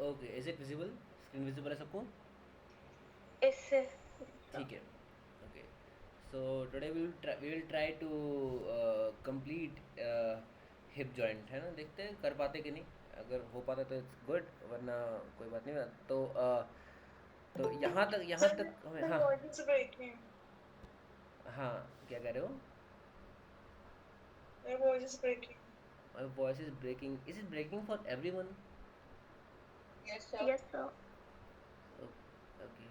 Okay, is it visible? Screen visible है सबको? इससे ठीक है, okay. So today we will try to complete hip joint, है ना? देखते हैं कर पाते कि नहीं। अगर हो पाता तो इट्स गुड, वरना कोई बात नहीं। तो यहाँ तक हमें, हाँ। वॉइस ब्रेकिंग हाँ, क्या कह रहे हो? Voice breaking my voice is breaking, is it breaking for everyone? Yes sir okay.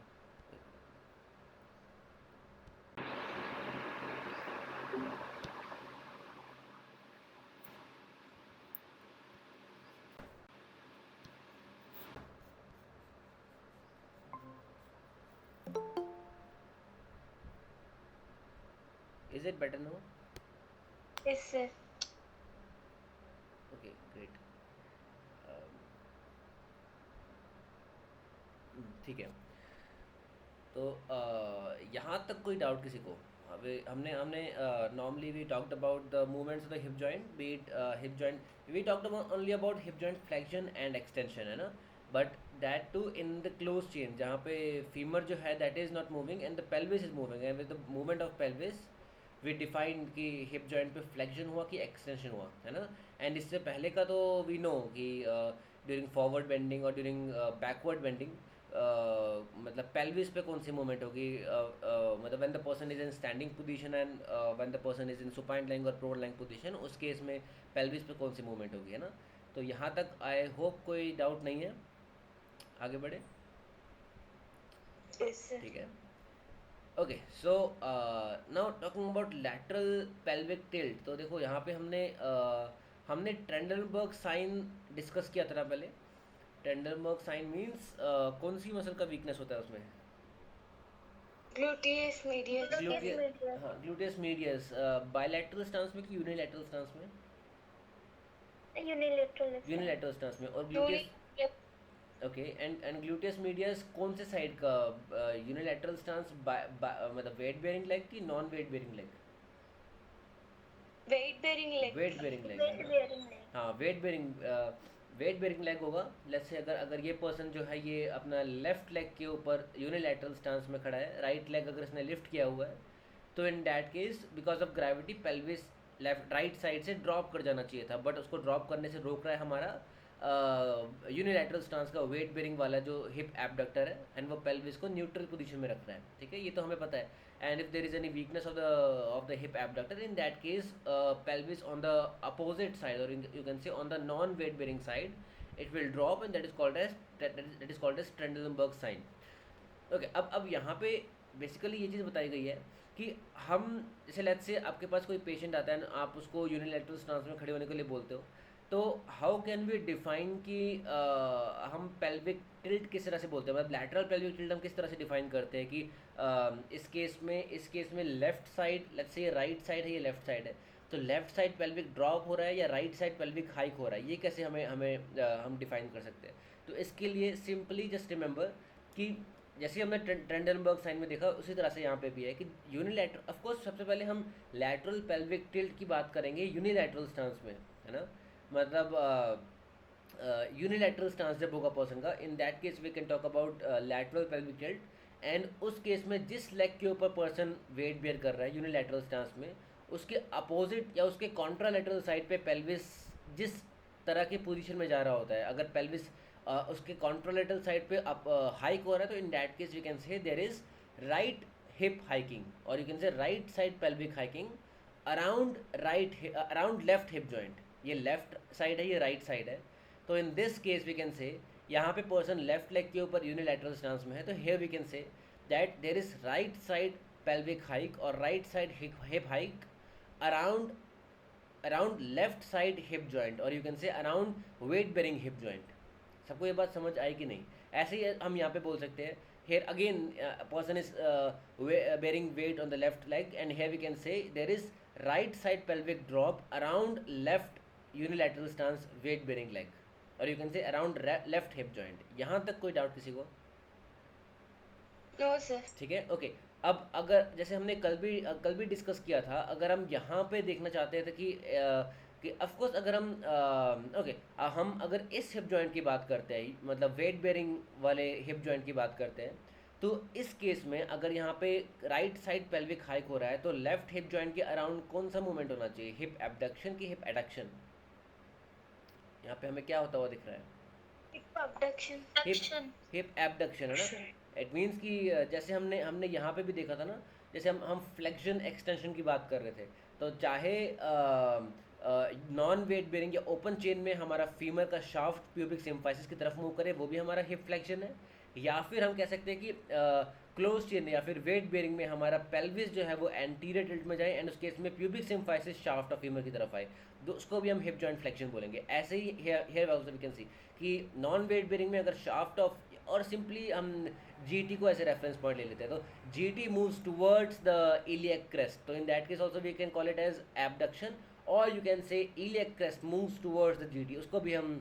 Is it better now? इससे ओके, ग्रेट। ठीक है। तो यहाँ तक कोई डाउट किसी को? अभी हमने हमने normally we talked about the movements of the hip joint, be it hip joint. We talked about only about hip joint flexion and extension, है ना? But that too in the close chain, जहाँ पे femur जो है that is not moving and the pelvis is moving, and with the movement of pelvis we define कि hip joint पे flexion हुआ कि एक्सटेंशन हुआ, है ना? एंड इससे पहले का तो वी नो कि ड्यूरिंग फॉरवर्ड बेंडिंग और ड्यूरिंग बैकवर्ड बेंडिंग, मतलब पेल्विस पे कौन सी मूवमेंट होगी, मतलब when the person is in standing position and when the person is in supine lying और प्रोड लाइंग पोजीशन, उस केस में पेल्विस पे कौन सी मूवमेंट होगी, है ना? तो यहाँ तक आई होप कोई डाउट नहीं है। आगे बढ़े? इससे ठीक है। Okay, so now talking about lateral pelvic tilt. तो देखो यहाँ पे हमने ट्रेंडलबर्ग साइन डिस्कस किया था ना पहले। ट्रेंडलबर्ग साइन मीन्स कौन सी मसल का वीकनेस होता है उसमें? ग्लूटियस मीडियस ग्लूटियस, हाँ, ग्लूटियस मीडियस। बायलैटरल स्टांस में कि यूनिलैटरल स्टांस में? यूनिलेटरल यूनिलैटरल स्टांस में। और uni gluteus, okay, and gluteus medius कौन से साइड का? यूनिलैटरल स्टांस, मतलब वेट बेयरिंग लेग की non weight bearing leg? Weight bearing leg weight bearing leg, है ना? हाँ, वेट बेयरिंग लेग होगा। लेट्स से अगर ये पर्सन जो है ये अपना लेफ्ट लेग के ऊपर यूनिलैटरल स्टांस में खड़ा है, राइट लेग अगर इसने लिफ्ट किया हुआ है, तो in that case because of gravity pelvis left right side से ड्रॉप कर जाना चाहिए था, बट उसको ड्रॉप करने से रोक रहा है हमारा यूनिलैटरल स्टांस का वेट बेयरिंग वाला जो हिप एबडक्टर है, एंड वो पेल्विस को न्यूट्रल पोजीशन में रख रहा है। ठीक है, ये तो हमें पता है। And if there is any weakness of the hip abductor, in that case pelvis on the opposite side, or you can say on the non weight bearing side, it will drop, and that is called as Trendelenburg sign. Okay, अब यहाँ पे basically ये चीज़ बताई गई है कि हम, जैसे लेट्स से आपके पास कोई पेशेंट आता है, आप उसको यूनिलैटरल स्टांस में खड़े होने के लिए बोलते हो, तो हाउ कैन वी डिफाइन कि हम पेल्विक टिल्ट किस तरह से बोलते हैं, मतलब लैटरल पेल्विक टिल्ट हम किस तरह से डिफाइन करते हैं कि इस केस में लेफ्ट साइड, लेट्स से ये राइट साइड है, ये लेफ्ट साइड है, तो लेफ्ट साइड पेल्विक ड्रॉप हो रहा है या राइट साइड पेल्विक हाइक हो रहा है, ये कैसे हमें हमें हम डिफाइन कर सकते हैं? तो इसके लिए सिंपली जस्ट रिमेंबर कि जैसे हमने ट्रेंडनबर्ग साइन में देखा, उसी तरह से यहाँ पे भी है कि यूनिलैटरल, ऑफ कोर्स सबसे पहले हम लैटरल पेल्विक टिल्ट की बात करेंगे यूनिलैटरल स्टांस में, है ना? मतलब यूनिलैटरल स्टांस जब होगा पर्सन का, in that case we can talk about lateral pelvic tilt. And उस केस में जिस लेग के ऊपर पर्सन वेट बेयर कर रहा है यूनिलैटरल स्टांस में, उसके अपोजिट या उसके कॉन्ट्रालैटरल साइड पे पेल्विस जिस तरह की पोजीशन में जा रहा होता है, अगर पेल्विस उसके कॉन्ट्रोलेटरल साइड पे अप हाइक हो रहा है, तो in that case we can say there is right hip hiking, और you can say right side pelvic hiking around left hip joint. ये लेफ्ट साइड है, ये राइट साइड है। तो in this case we can say, यहाँ पे person left leg के ऊपर यूनिलैटरल स्टांस में है, तो here we can say that there is right side pelvic hike और right side hip hike around around left side hip joint, और you can say around weight bearing hip joint. सबको ये बात समझ आई कि नहीं? ऐसे ही हम यहाँ पे बोल सकते हैं, here again person is bearing weight on the left leg, and here we can say there is right side pelvic drop around left unilateral stance weight bearing leg, or you can say around left hip joint. यहाँ तक कोई doubt किसी को? No sir ठीक है, okay. अब अगर जैसे हमने कल भी डिस्कस किया था, अगर हम यहाँ पे देखना चाहते थे कि कि ऑफ कोर्स अगर हम ओके हम अगर इस हिप जॉइंट की बात करते हैं, मतलब वेट बेयरिंग वाले हिप जॉइंट की बात करते हैं, तो इस केस में अगर यहाँ पे राइट साइड पेल्विक हाइक हो रहा है तो लेफ्ट हिप जॉइंट के अराउंड कौन सा मूवमेंट होना चाहिए, हिप एबडक्शन की हिप एडक्शन? यहाँ पे हमें क्या होता हुआ दिख रहा है? Hip abduction. Hip hip abduction है ना। इट मीन्स कि जैसे हमने हमने यहाँ पे भी देखा था ना, जैसे हम फ्लेक्शन एक्सटेंशन की बात कर रहे थे, तो चाहे नॉन वेट बेरिंग या ओपन चेन में हमारा फीमर का शाफ्ट प्यूबिक सिम्फाइसिस की तरफ मूव करे, वो भी हमारा हिप फ्लेक्शन है। या फिर हम कह सकते हैं कि क्लोज चेन या फिर वेट बेरिंग में हमारा पेल्विस जो है वो एंटीरियर टिल्ट में जाए एंड उस केस में pubic symphysis shaft of femur की तरफ आए, तो उसको भी हम हिप जॉइंट फ्लेक्शन बोलेंगे। ऐसे ही here also we can see कि नॉन वेट बेरिंग में अगर शाफ्ट ऑफ, और सिंपली हम जीटी को ऐसे रेफरेंस पॉइंट ले लेते हैं, तो GT moves towards the iliac crest, तो in that case also we can call it as abduction, और you can say iliac crest moves towards the GT, उसको भी हम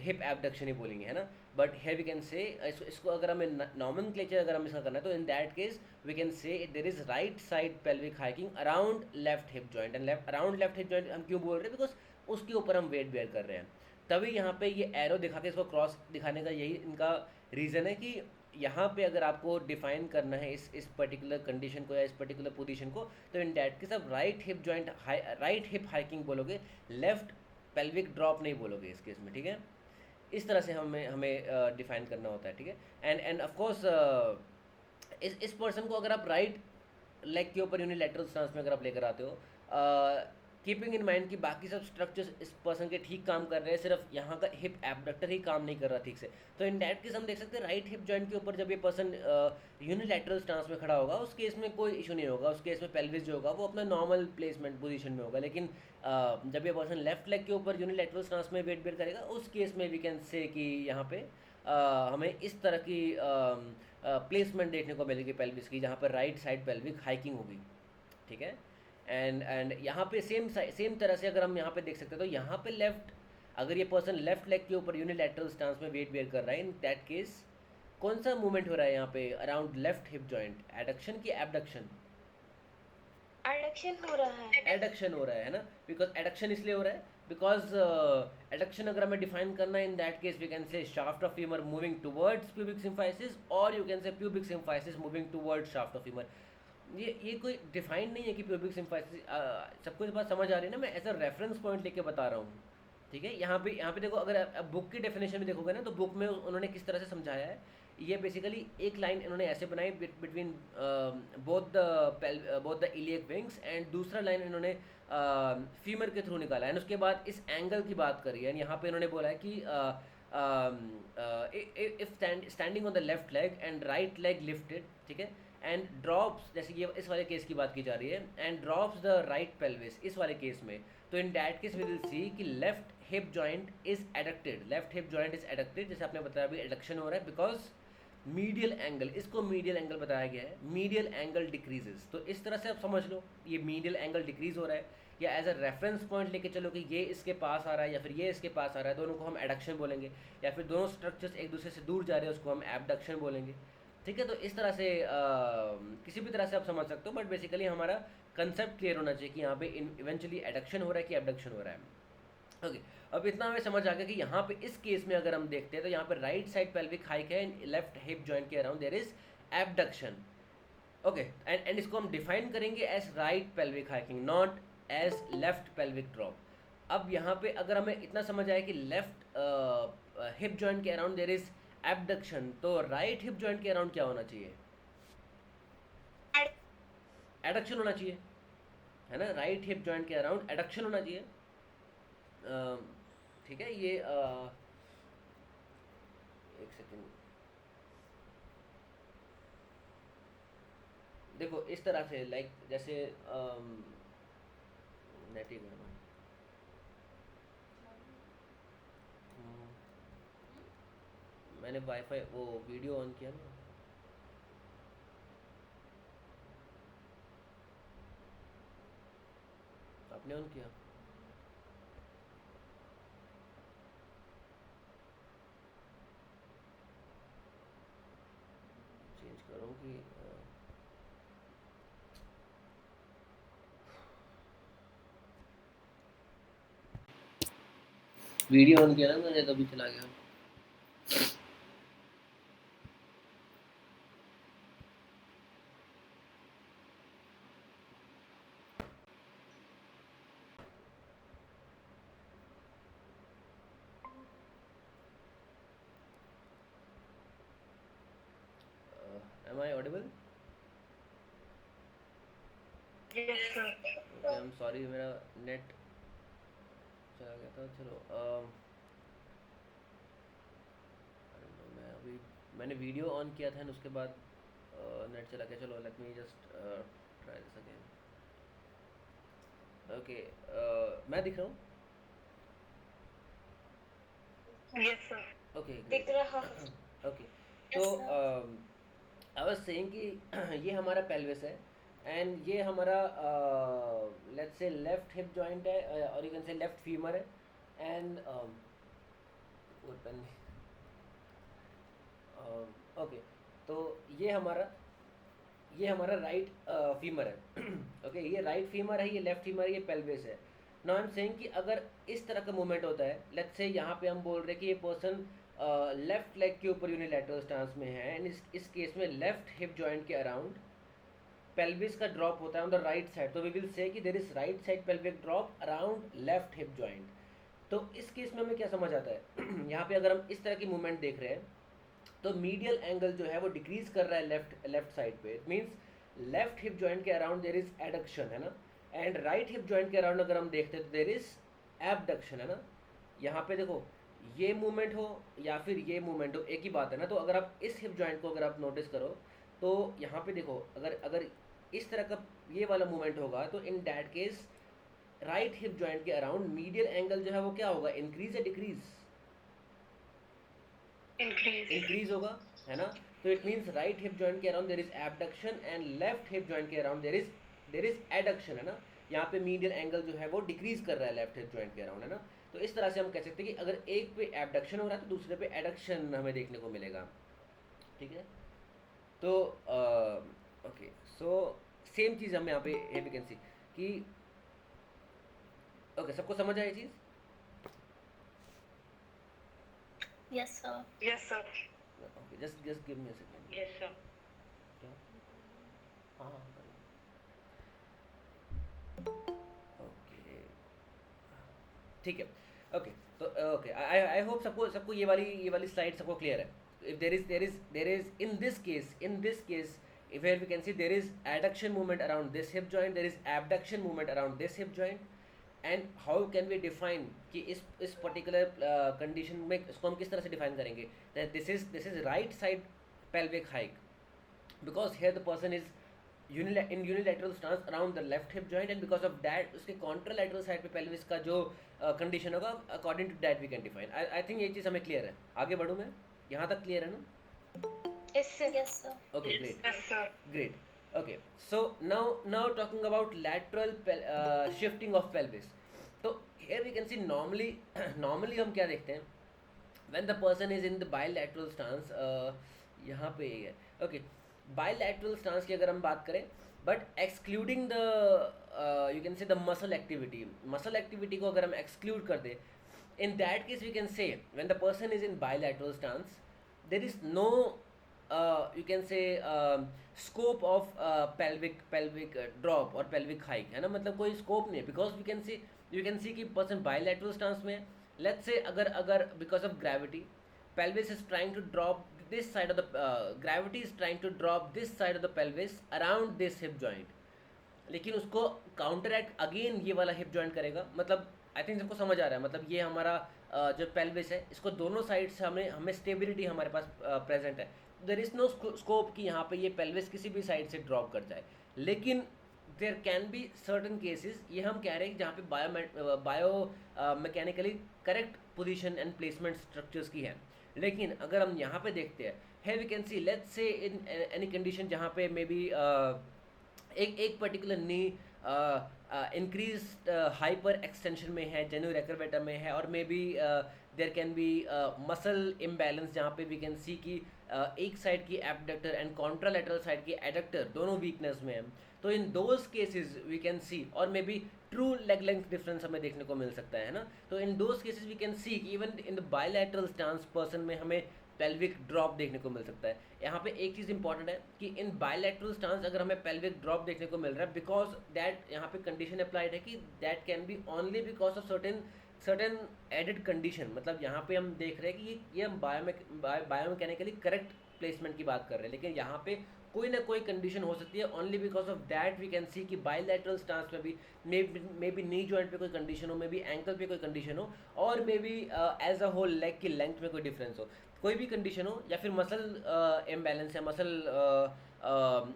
हिप एबडक्शन ही बोलेंगे, है ना। बट हेयर वी कैन से इसको अगर हमें नॉमेनक्लेचर अगर हम इसका करना है तो in that case we can say there is right side pelvic hiking around left hip joint, and around left hip joint हम क्यों बोल रहे हैं, बिकॉज उसके ऊपर हम वेट बेयर कर रहे हैं। तभी यहाँ पे ये एरो दिखा के इसको क्रॉस दिखाने का यही इनका रीज़न है कि यहाँ पे अगर आपको डिफाइन करना है इस पर्टिकुलर कंडीशन को या इस पर्टिकुलर पोजीशन को, तो इन डैट केस आप right hip joint right hip hiking बोलोगे, लेफ्ट पेल्विक ड्रॉप नहीं बोलोगे इस केस में, ठीक है। इस तरह से हमें हमें डिफाइन करना होता है, ठीक है। एंड ऑफ कोर्स इस पर्सन को अगर आप राइट लेग के ऊपर यूनिलैटरल स्टांस में अगर आप लेकर आते हो, कीपिंग इन माइंड कि बाकी सब स्ट्रक्चर्स इस पर्सन के ठीक काम कर रहे हैं, सिर्फ यहाँ का हिप एबडक्टर ही काम नहीं कर रहा ठीक से, तो इन डैट केस हम देख सकते हैं राइट हिप जॉइंट के ऊपर जब ये पर्सन यूनिलैटरल स्टांस में खड़ा होगा उस केस में कोई इशू नहीं होगा, उस केस में पेल्विस जो होगा वो अपना नॉर्मल प्लेसमेंट पोजीशन में होगा। लेकिन जब ये पर्सन लेफ्ट लेग के ऊपर यूनिलैटरल स्टांस में वेट बेयर करेगा उस केस में वी कैन से कि यहाँ पे हमें इस तरह की प्लेसमेंट देखने को मिलेगी पेल्विस की, जहाँ पर राइट साइड पेल्विक हाइकिंग होगी, ठीक है। एंड यहाँ पे सेम तरह से अगर हम यहाँ पे देख सकते हैं तो यहाँ पे लेफ्ट, अगर ये पर्सन लेफ्ट लेग के ऊपर यूनिलैटरल स्टांस में वेट बेयर कर रहा है, इन दैट केस कौन सा मूवमेंट हो रहा है यहाँ पे around left hip joint, adduction की एबडक्शन? Adduction हो रहा है. एडक्शन हो रहा है ना, बिकॉज एडक्शन इसलिए हो रहा है बिकॉज एडक्शन अगर हमें डिफाइन करना है in that case we can say shaft of femur moving towards pubic symphysis, और you can say pubic symphysis moving towards shaft of femur. ये कोई डिफाइन नहीं है कि प्यूबिक सिम्फाइसिस, सबको इस बात समझ आ रही है ना, मैं एज अ रेफरेंस पॉइंट लेके बता रहा हूँ, ठीक है। यहाँ पे देखो, अगर आप बुक की डेफिनेशन में देखोगे ना तो बुक में उन्होंने किस तरह से समझाया है, ये बेसिकली एक लाइन इन्होंने ऐसे बनाई between both the iliac wings, and दूसरा लाइन इन्होंने फीमर के थ्रू निकाला है, एंड उसके बाद इस एंगल की बात करी है, यहाँ पे इन्होंने बोला है कि if standing on the left leg and right leg lifted, ठीक है, एंड ड्रॉप्स, जैसे ये इस वाले केस की बात की जा रही है, and drops the right pelvis इस वाले केस में, तो in that case we will see कि left hip joint is adducted, left hip joint is adducted, जैसे आपने बताया अभी एडक्शन हो रहा है बिकॉज मीडियल एंगल, इसको मीडियल एंगल बताया गया है, मीडियल एंगल डिक्रीजेस, तो इस तरह से आप समझ लो ये मीडियल एंगल डिक्रीज हो रहा है, या एज अ रेफरेंस पॉइंट लेके चलो कि ये इसके पास आ रहा है या फिर ये इसके पास आ रहा है, दोनों को हम एडक्शन बोलेंगे, या फिर दोनों स्ट्रक्चर्स एक दूसरे से दूर जा रहे हैं उसको हम एबडक्शन बोलेंगे, ठीक है। तो इस तरह से किसी भी तरह से आप समझ सकते हो, बट बेसिकली हमारा कंसेप्ट क्लियर होना चाहिए कि यहाँ पे इवेंचुअली एडक्शन हो रहा है कि एबडक्शन हो रहा है, ओके। अब इतना हमें समझ आ गया कि यहाँ पे इस केस में अगर हम देखते हैं तो यहाँ पे राइट साइड पेल्विक हाइक है, लेफ्ट हिप जॉइंट के around there is abduction, okay. And इसको हम डिफाइन करेंगे as right pelvic hiking, not as left pelvic drop. अब यहाँ पे अगर हमें इतना समझ आया कि लेफ्ट हिप जॉइंट के अराउंड देयर इज एबडक्शन, तो राइट हिप जॉइंट के अराउंड क्या होना चाहिए, एडक्शन होना चाहिए, है ना। राइट हिप जॉइंट के अराउंड एडक्शन होना चाहिए, ठीक है। ये एक सेकेंड देखो, इस तरह से लाइक जैसे नेट ही करना, मैंने वाईफाई वो वीडियो ऑन किया ना, आपने ऑन किया, चेंज करूँ कि वीडियो ऑन किया ना मैंने तभी चला गया। Am I audible? Yes, sir. Okay, I'm sorry मेरा नेट चला गया था। चलो I don't know, मैं अभी मैंने वीडियो ऑन किया था उसके बाद नेट चला गया। चलो let me just try this again. Okay, मैं दिख रहा हूँ? Yes, sir. ओके दिख ग्रेट। रहा है। ओके, तो Yes, sir. I was saying कि ये हमारा पेल्विस है एंड ये हमारा let's say left hip joint है और यू कैन से लेफ्ट फीमर है एंड ओपन। ओके, तो ये हमारा राइट फीमर है। ओके, ये राइट फीमर है, ये लेफ्ट फीमर है, ये पेल्विस है। नाउ आई एम सेइंग कि अगर इस तरह का मूवमेंट होता है, लेट्स से यहाँ पे हम बोल रहे हैं कि ये पर्सन लेफ्ट लेग के ऊपर यूनिलैटरल स्टांस में है एंड इस केस में लेफ्ट हिप जॉइंट के अराउंड पेल्विस का ड्रॉप होता है ऑन द राइट साइड, तो वी विल से कि there is right side pelvic drop around left hip joint. तो इस केस में हमें क्या समझ आता है यहाँ पे अगर हम इस तरह की मूवमेंट देख रहे हैं तो मीडियल एंगल जो है वो डिक्रीज कर रहा है लेफ्ट साइड पे। It means left hip joint के अराउंड देयर इज एडक्शन, है ना, एंड राइट हिप जॉइंट के अराउंड अगर हम देखते हैं तो देयर इज एबडक्शन, है ना। यहाँ पे देखो ये मूवमेंट हो या फिर ये मूवमेंट हो, एक ही बात है ना। तो अगर आप इस हिप जॉइंट को अगर आप नोटिस करो तो यहाँ पे देखो अगर अगर इस तरह का ये वाला मूवमेंट होगा तो in that case right hip joint के अराउंड मीडियल एंगल जो है वो क्या होगा, इंक्रीज या डिक्रीज? इंक्रीज होगा, है ना। तो it means right hip joint के around there is abduction and left hip joint के अराउंड देयर इज एडक्शन, है ना। यहाँ पे मीडियल एंगल जो है वो डिक्रीज कर रहा है लेफ्ट हिप जॉइंट के अराउंड, है ना। तो इस तरह से हम कह सकते हैं कि अगर एक पे एबडक्शन हो रहा है तो दूसरे पे एडक्शन हमें देखने को मिलेगा, ठीक है। तो ओके, सो सेम चीज़ हम यहाँ पे वी कैन सी कि ओके, सबको समझ आया ये चीज़? Yes, sir. Yes, sir. Okay, just give me a second. Yes, sir. क्या? हाँ हाँ, ओके, ठीक है। ओके, तो ओके, आई होप सबको सबको ये वाली स्लाइड सबको क्लियर है। If there is in this case where we can see there is adduction movement around this hip joint, there is abduction movement around this hip joint, and how can we define कि इस particular condition में इसको हम किस तरह से define करेंगे that this is right side pelvic hike because here the person is in unilateral stance around the left hip joint and because of that उसके contralateral side पे pelvis का जो कंडीशन होगा according to that we can define। I think ये चीज़ हमें clear है। आगे बढ़ूँ मैं? यहाँ तक क्लियर है ना? Yes, sir. Yes, sir. Okay, great. Yes, sir. Great. Okay, so now talking about lateral shifting of pelvis. So here we can see normally normally हम क्या देखते हैं when the person is in the bilateral stance, यहाँ पे ये है। Okay, bilateral stance की अगर हम बात करें but excluding the you can say the muscle activity को अगर हम exclude कर दे, in that case we can say when the person is in bilateral stance there is no you can say scope of pelvic drop और pelvic hike, है ना। मतलब कोई scope नहीं है because you can see कि person bilateral stance में let's say अगर because of gravity pelvis is trying to drop this side of the gravity is trying to drop this side of the pelvis around this hip joint, लेकिन उसको counter act again ये वाला hip joint करेगा। मतलब I think सबको समझ आ रहा है। मतलब ये हमारा जो पेल्विस है इसको दोनों साइड से हमें स्टेबिलिटी हमारे पास प्रेजेंट है। देयर इज़ नो स्कोप कि यहाँ पे ये पेल्विस किसी भी साइड से ड्रॉप कर जाए, लेकिन there can be certain cases, ये हम कह रहे हैं जहाँ पे biomechanically correct position and placement structures की है। लेकिन अगर हम यहाँ पे देखते हैं है we can see let's say in any condition जहाँ पे मे बी एक particular knee increase hyper extension में है, जेनु रेकरवेटा में है, और may be there can be muscle imbalance जहाँ पे वी कैन सी कि एक साइड की एबडक्टर एंड कॉन्ट्रालैटरल साइड की एडक्टर दोनों वीकनेस में है, तो in those cases we can see, और may be true leg length difference हमें देखने को मिल सकता है ना। तो in those cases we can see even in the bilateral stance person में हमें पेल्विक ड्रॉप देखने को मिल सकता है। यहाँ पे एक चीज़ इंपॉर्टेंट है कि इन बायलैटरल स्टांस अगर हमें पेल्विक ड्रॉप देखने को मिल रहा है, बिकॉज दैट यहाँ पे कंडीशन अप्लाइड है कि that can be only because of certain added condition. मतलब यहाँ पे हम देख रहे हैं कि ये हम बायोमैकेनिकली करेक्ट प्लेसमेंट की बात कर रहे हैं, लेकिन यहाँ पे कोई ना कोई कंडीशन हो सकती है। Only because of that we can see कि बायलैटरल स्टांस में भी मे बी नी जॉइंट पे कोई कंडीशन हो, मे बी एंकल पे कोई कंडीशन हो, और मे be as a whole leg की लेंथ में कोई डिफरेंस हो, कोई भी कंडीशन हो, या फिर मसल इम्बैलेंस या मसल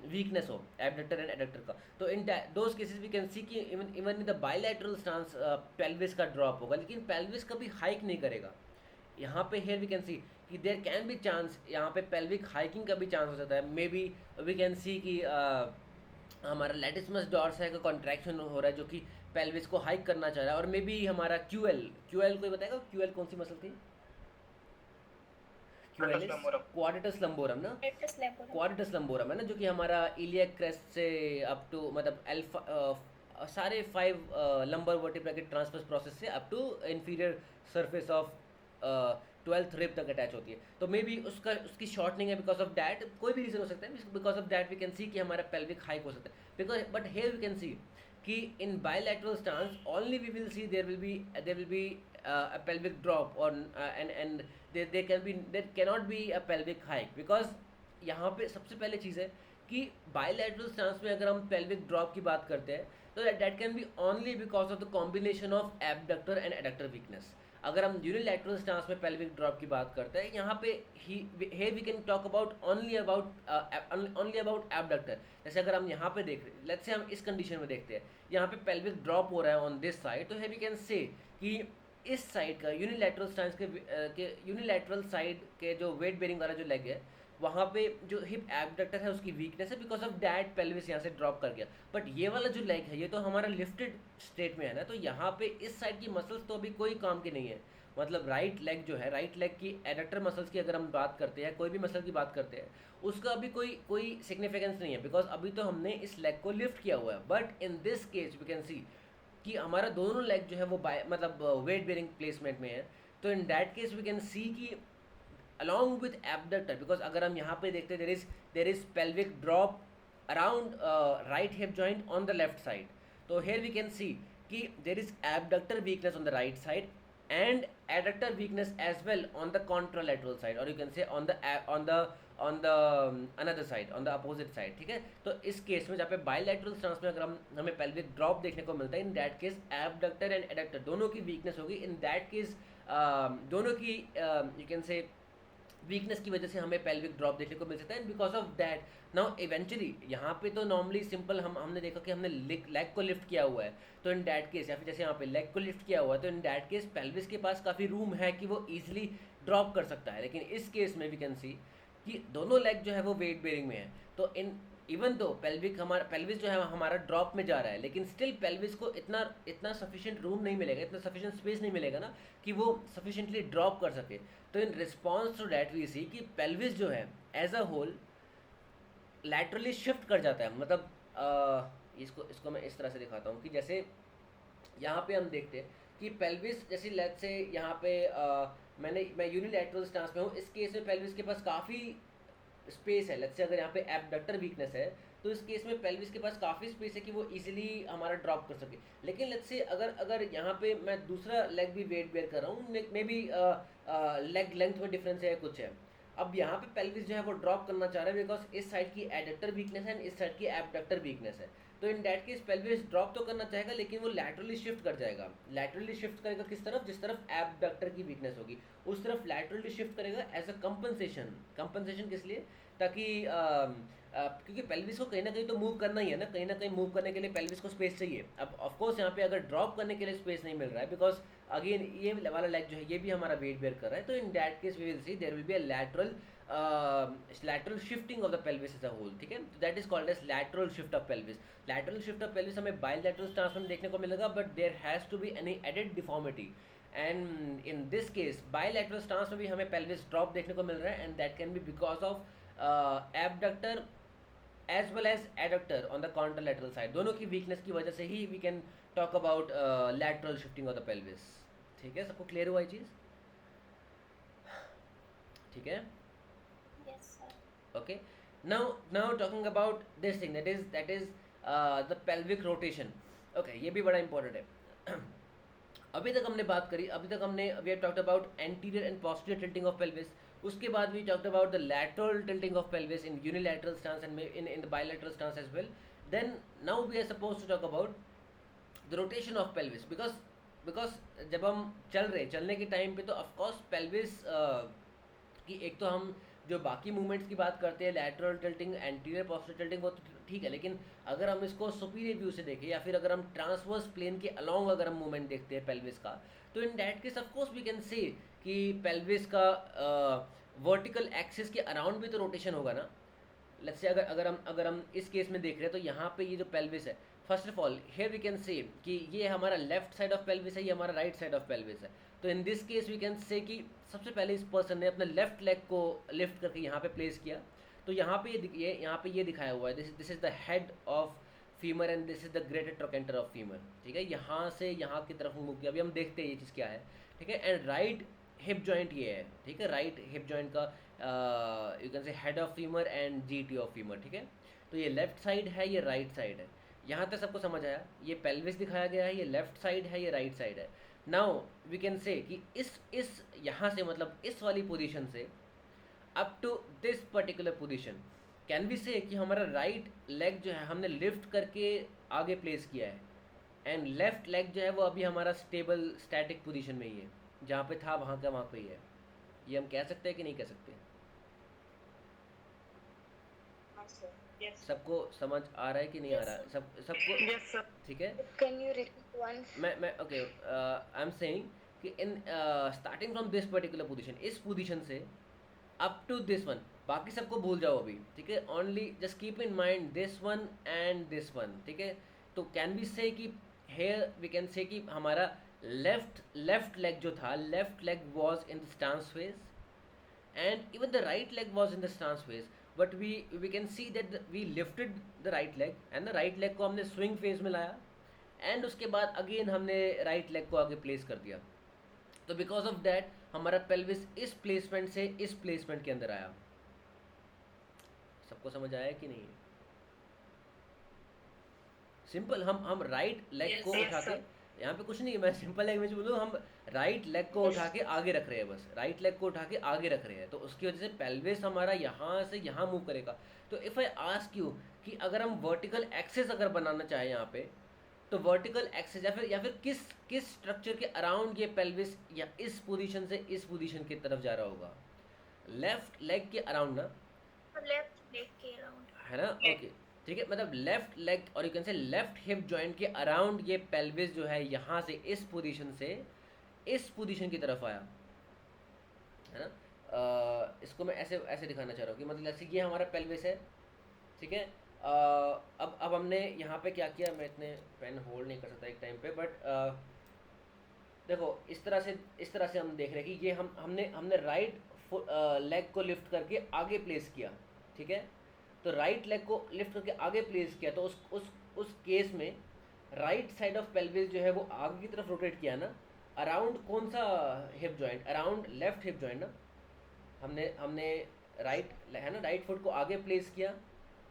वीकनेस हो एबडक्टर एंड एडक्टर का। तो in those cases we can see कि even in the bilateral stance pelvis का ड्रॉप होगा, लेकिन पेल्विस कभी हाइक नहीं करेगा। यहाँ पे हेयर वी कैन सी कि देयर कैन बी चांस, यहाँ पे पेल्विक हाइकिंग का भी चांस हो सकता है। May be we can see कि हमारा लैटिस्मस डॉर्सा का कॉन्ट्रैक्शन हो रहा है जो कि पेल्विस को हाइक करना चाह रहा है, और मे बी हमारा क्यूएल कोई बताएगा क्यूएल कौन सी मसल थी? क्वाड्रेटस लंबोरम ना, क्वाड्रेटस लंबोरम है ना, जो कि हमारा इलियक क्रेस्ट से अप टू मतलब अल्फा सारे 5 लंबर वर्टिब्रा के ट्रांसवर्स प्रोसेस से up to inferior surface of 12th rib तक अटैच होती है। तो मे बी उसकी शॉर्टनिंग है, बिकॉज ऑफ दैट कोई भी रीजन हो सकता है, because of that we can see कि हमारा पेल्विक हाइक हो सकता है। Because but here we can see कि in bilateral stance only we will see there will be a pelvic drop or and there cannot be a pelvic hike, because यहाँ पे सबसे पहले चीज़ है कि बायलैटरल स्टांस में अगर हम पेल्विक ड्रॉप की बात करते हैं तो that can be only because of the combination of abductor and adductor weakness. अगर हम यूनिलैटरल स्टांस में पेल्विक ड्रॉप की बात करते हैं, यहाँ पे here we can talk about only about abductor. जैसे अगर हम यहाँ पे देख रहे हैं, लेट्स से हम इस कंडीशन में देखते हैं, यहाँ पे पेल्विक ड्रॉप हो रहा है ऑन दिस साइड, तो here we can say कि इस साइड का यूनिलैटरल स्टांस के यूनिलैटरल साइड के जो वेट बेरिंग वाला जो लेग है, वहाँ पे जो हिप एबडक्टर है उसकी वीकनेस है, बिकॉज ऑफ दैट पेल्विस यहाँ से ड्रॉप कर गया। बट ये वाला जो लेग है ये तो हमारा लिफ्टेड स्टेट में है ना, तो यहाँ पे इस साइड की मसल्स तो अभी कोई काम की नहीं है। मतलब राइट लेग जो है, राइट लेग की एडक्टर मसल्स की अगर हम बात करते हैं, कोई भी मसल की बात करते हैं, उसका अभी कोई सिग्निफिकेंस नहीं है, बिकॉज अभी तो हमने इस लेग को लिफ्ट किया हुआ है। But in this case we can see कि हमारा दोनों लेग जो है वो मतलब वेट बेरिंग प्लेसमेंट में है। तो in that case we can see कि along with abductor, बिकॉज अगर हम यहाँ पे देखते हैं there is pelvic drop around right hip joint on the left side, तो here we can see कि there is abductor weakness on the right side and adductor weakness as well on the contralateral side, or you can say on the another side, on the opposite side, ठीक है। तो इस case में जहाँ पे bilateral stance में अगर हमें पेल्विक ड्रॉप देखने को मिलता है, in that case abductor and adductor दोनों की वीकनेस होगी। इन दैट केस दोनों की यू कैन से वीकनेस की वजह से हमें पेल्विक ड्रॉप देखने को मिल सकता है। Because of that now eventually यहाँ पे तो नॉर्मली सिंपल हमने देखा कि हमने लेग को लिफ्ट किया हुआ है, तो इन दैट केस या फिर जैसे यहाँ पे लेग को लिफ्ट किया हुआ है, तो इन दैट केस पेल्विस के पास काफ़ी रूम है कि वो ईजिली ड्रॉप कर सकता है। लेकिन इस केस में वी कैन सी कि दोनों लेग जो है वो वेट बेरिंग में है, तो इवन दो पेल्विस जो है हमारा ड्रॉप में जा रहा है, लेकिन स्टिल पेल्विस को इतना सफिशिएंट रूम नहीं मिलेगा, इतना सफिशिएंट स्पेस नहीं मिलेगा ना कि वो सफिशिएंटली ड्रॉप कर सके। तो in response to that we see कि पेल्विस जो है as a whole laterally shift कर जाता है। मतलब इसको मैं इस तरह से दिखाता हूँ कि जैसे यहाँ पे हम देखते हैं कि पेल्विस जैसे लेट्स से यहाँ पे मैं यूनिलैटरल स्टांस में हूँ, इस केस में पेल्विस के पास काफ़ी स्पेस है। लेट्स से अगर यहाँ पे एबडक्टर वीकनेस है, तो इस केस में पेल्विस के पास काफ़ी स्पेस है कि वो इजीली हमारा ड्रॉप कर सके। लेकिन लेट्स से अगर यहाँ पे मैं दूसरा लेग भी वेट बेयर कर रहा हूँ, मे बी लेग लेंथ में डिफरेंस है, कुछ है, अब यहाँ पे पेल्विस जो है वो ड्रॉप करना चाह रहा है बिकॉज इस साइड की एडक्टर वीकनेस है एंड इस साइड की एबडक्टर वीकनेस है। तो in that case pelvis drop तो करना चाहेगा, लेकिन वो लैटरली शिफ्ट कर जाएगा। लैटरली शिफ्ट करेगा किस तरफ? जिस तरफ एबडक्टर की वीकनेस होगी उस तरफ लैटरली शिफ्ट करेगा एज अ कंपनसेशन किस लिए? ताकि क्योंकि पेल्विस को कहीं ना कहीं तो मूव करना ही है ना, कहीं मूव करने के लिए पेल्विस को स्पेस चाहिए। अब ऑफ कोर्स यहाँ पे अगर ड्रॉप करने के लिए स्पेस नहीं मिल रहा है, बिकॉज अगेन ये वाला लेग जो है ये भी हमारा वेट बेयर कर रहा है, तो in that case we will see there will be a lateral shifting of the pelvis as a whole, ठीक है। तो that is called as lateral shift of pelvis। lateral shift of pelvis हमें bilateral stance में देखने को मिलेगा, but there has to be any added deformity and in this case bilateral stance में भी हमें पेल्विस ड्रॉप देखने को मिल रहा है, and that can be because of abductor as well as adductor on the contralateral side. दोनों की वीकनेस की वजह से ही we can talk about lateral shifting of the pelvis. ठीक है, सबको क्लियर हुआ ये चीज़? ठीक है, Yes, sir. okay. Now talking about this thing, that is the pelvic rotation. Okay, ये भी बड़ा important है। अभी तक हमने बात करी, we have talked about anterior and posterior tilting of pelvis. उसके बाद we talked about the lateral tilting of pelvis in unilateral stance and in the bilateral stance as well. Then now we are supposed to talk about the rotation of pelvis, because जब हम चलने के time पे तो of course pelvis कि एक तो हम जो बाकी मूवमेंट्स की बात करते हैं, lateral tilting, anterior posterior tilting, वो तो ठीक है, लेकिन अगर हम इसको सुपीरियर व्यू से देखें या फिर अगर हम ट्रांसवर्स प्लेन के अलोंग अगर हम मूवमेंट देखते हैं पेल्विस का, तो in that case of course we can say कि पेल्विस का वर्टिकल एक्सिस के अराउंड भी तो रोटेशन होगा ना। लेट्स से अगर हम इस केस में देख रहे हैं तो यहाँ पे ये जो पेल्विस है, first of all here we can say कि ये हमारा लेफ्ट साइड ऑफ पेल्विस है, ये हमारा राइट साइड ऑफ पेल्विस है। तो in this case we can say कि सबसे पहले इस पर्सन ने अपने लेफ्ट लेग को लिफ्ट करके यहाँ पे प्लेस किया, तो यहाँ पे ये दिखाया हुआ है, this is the head of femur and this is the greater trochanter of femur. ठीक है, यहाँ से यहाँ की तरफ मूव किया। अभी हम देखते हैं ये चीज़ क्या है। ठीक है, एंड राइट हिप जॉइंट ये है। ठीक है, राइट हिप जॉइंट का यू कैन से head of femur and GT of femur. ठीक है, तो ये लेफ्ट साइड है, ये राइट साइड है। यहाँ तक सबको समझ आया? ये पेल्विस दिखाया गया है, ये लेफ्ट साइड है, ये राइट साइड है। नाउ वी कैन से कि इस यहाँ से मतलब इस वाली पोजीशन से up to this particular position can we say कि हमारा राइट लेग जो है हमने लिफ्ट करके आगे प्लेस किया है, एंड लेफ्ट लेग जो है वो अभी हमारा स्टेबल स्टैटिक पोजीशन में ही है, जहाँ पे था वहाँ का वहाँ पे ही है। ये हम कह सकते हैं कि नहीं कह सकते? Yes. सबको समझ आ रहा है कि नहीं आ Yes, रहा है? sir. सबको Yes, sir. ठीक है? Can you repeat once? मैं ओके, आई एम सेइंग कि in starting from this particular position, इस पोजीशन से अप टू दिस वन, बाकी सबको भूल जाओ अभी। ठीक है, only just keep in mind this one and this one. ठीक है, तो कैन वी से कि हेयर वी कैन से कि हमारा लेफ्ट लेग जो था, left leg was in the stance phase and even the right leg was in the stance phase, but we can see that we lifted the right leg and the right leg को हमने swing phase में लाया, and उसके बाद again हमने right leg को आगे place कर दिया। तो because of that हमारा pelvis इस placement से इस placement के अंदर आया। सबको समझ आया कि नहीं? सिंपल, हम राइट लेग को उठा के, यहाँ पे कुछ नहीं है, मैं सिंपल लैंग्वेज बोलूँ, हम राइट लेग को उठा के आगे रख रहे हैं, बस राइट लेग को उठा के आगे रख रहे हैं, तो उसकी वजह से पेल्विस हमारा यहाँ से यहाँ मूव करेगा। तो इफ़ आई आस्क यू कि अगर हम वर्टिकल एक्सेस अगर बनाना चाहें यहाँ पे, तो वर्टिकल एक्सेस या फिर किस स्ट्रक्चर के अराउंड ये पेल्विस या इस पोजीशन से इस पोजीशन की तरफ जा रहा होगा? लेफ्ट लेग के अराउंड ना? Left leg के around. है ना? ओके, ठीक है, मतलब लेफ्ट लेग और यू कैन से लेफ्ट हिप जॉइंट के अराउंड ये पेल्विस जो है यहाँ से इस पोजीशन से इस पोजीशन की तरफ आया, है ना? इसको मैं ऐसे दिखाना चाह रहा हूँ कि मतलब जैसे ये हमारा पेल्विस है। ठीक है, अब हमने यहाँ पे क्या किया, मैं इतने पेन होल्ड नहीं कर सकता एक टाइम पे, बट देखो इस तरह से हम देख रहे हैं कि ये हमने राइट लेग को लिफ्ट करके आगे प्लेस किया। ठीक है, तो राइट लेग को लिफ्ट करके आगे प्लेस किया, तो उस केस में राइट साइड ऑफ पेल्विस जो है वो आगे की तरफ रोटेट किया ना, अराउंड कौन सा hip joint? Around left hip joint ना। हमने राइट है ना, राइट फुट को आगे प्लेस किया,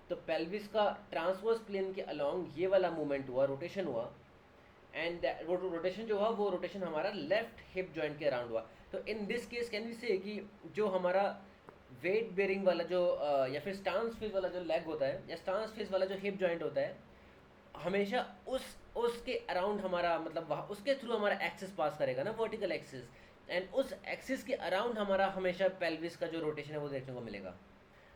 तो पेल्विस का ट्रांसवर्स प्लेन के अलोंग ये वाला मूवमेंट हुआ, रोटेशन हुआ, एंड वो रोटेशन जो हुआ वो रोटेशन हमारा लेफ्ट हिप जॉइंट के अराउंड हुआ। तो in this case can we say कि जो हमारा वेट बेरिंग वाला जो या फिर स्टांस फेस वाला जो लेग होता है या स्टांस फेस वाला जो हिप जॉइंट होता है, हमेशा उसके अराउंड हमारा मतलब वहाँ उसके थ्रू हमारा एक्सिस पास करेगा ना, वर्टिकल एक्सिस, एंड उस एक्सिस के अराउंड हमारा हमेशा पेल्विस का जो रोटेशन है वो देखने को मिलेगा।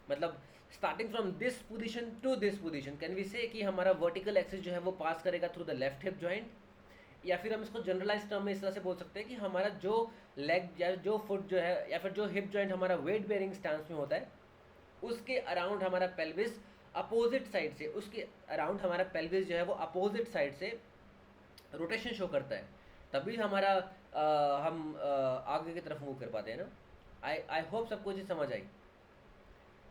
मतलब starting from this position to this position can we say कि हमारा वर्टिकल एक्सिस जो है वो पास करेगा through the left hip joint, या फिर हम इसको जनरलाइज टर्म में इस तरह से बोल सकते हैं कि हमारा जो लेग या जो फुट जो है या फिर जो हिप जॉइंट हमारा वेट बेरिंग स्टांस में होता है उसके अराउंड हमारा पेल्विस अपोजिट साइड से, उसके अराउंड हमारा पेल्विस जो है वो अपोजिट साइड से रोटेशन शो करता है, तभी हमारा हम आगे की तरफ मूव कर पाते हैं ना। आई होप सबको चीज़ समझ आई।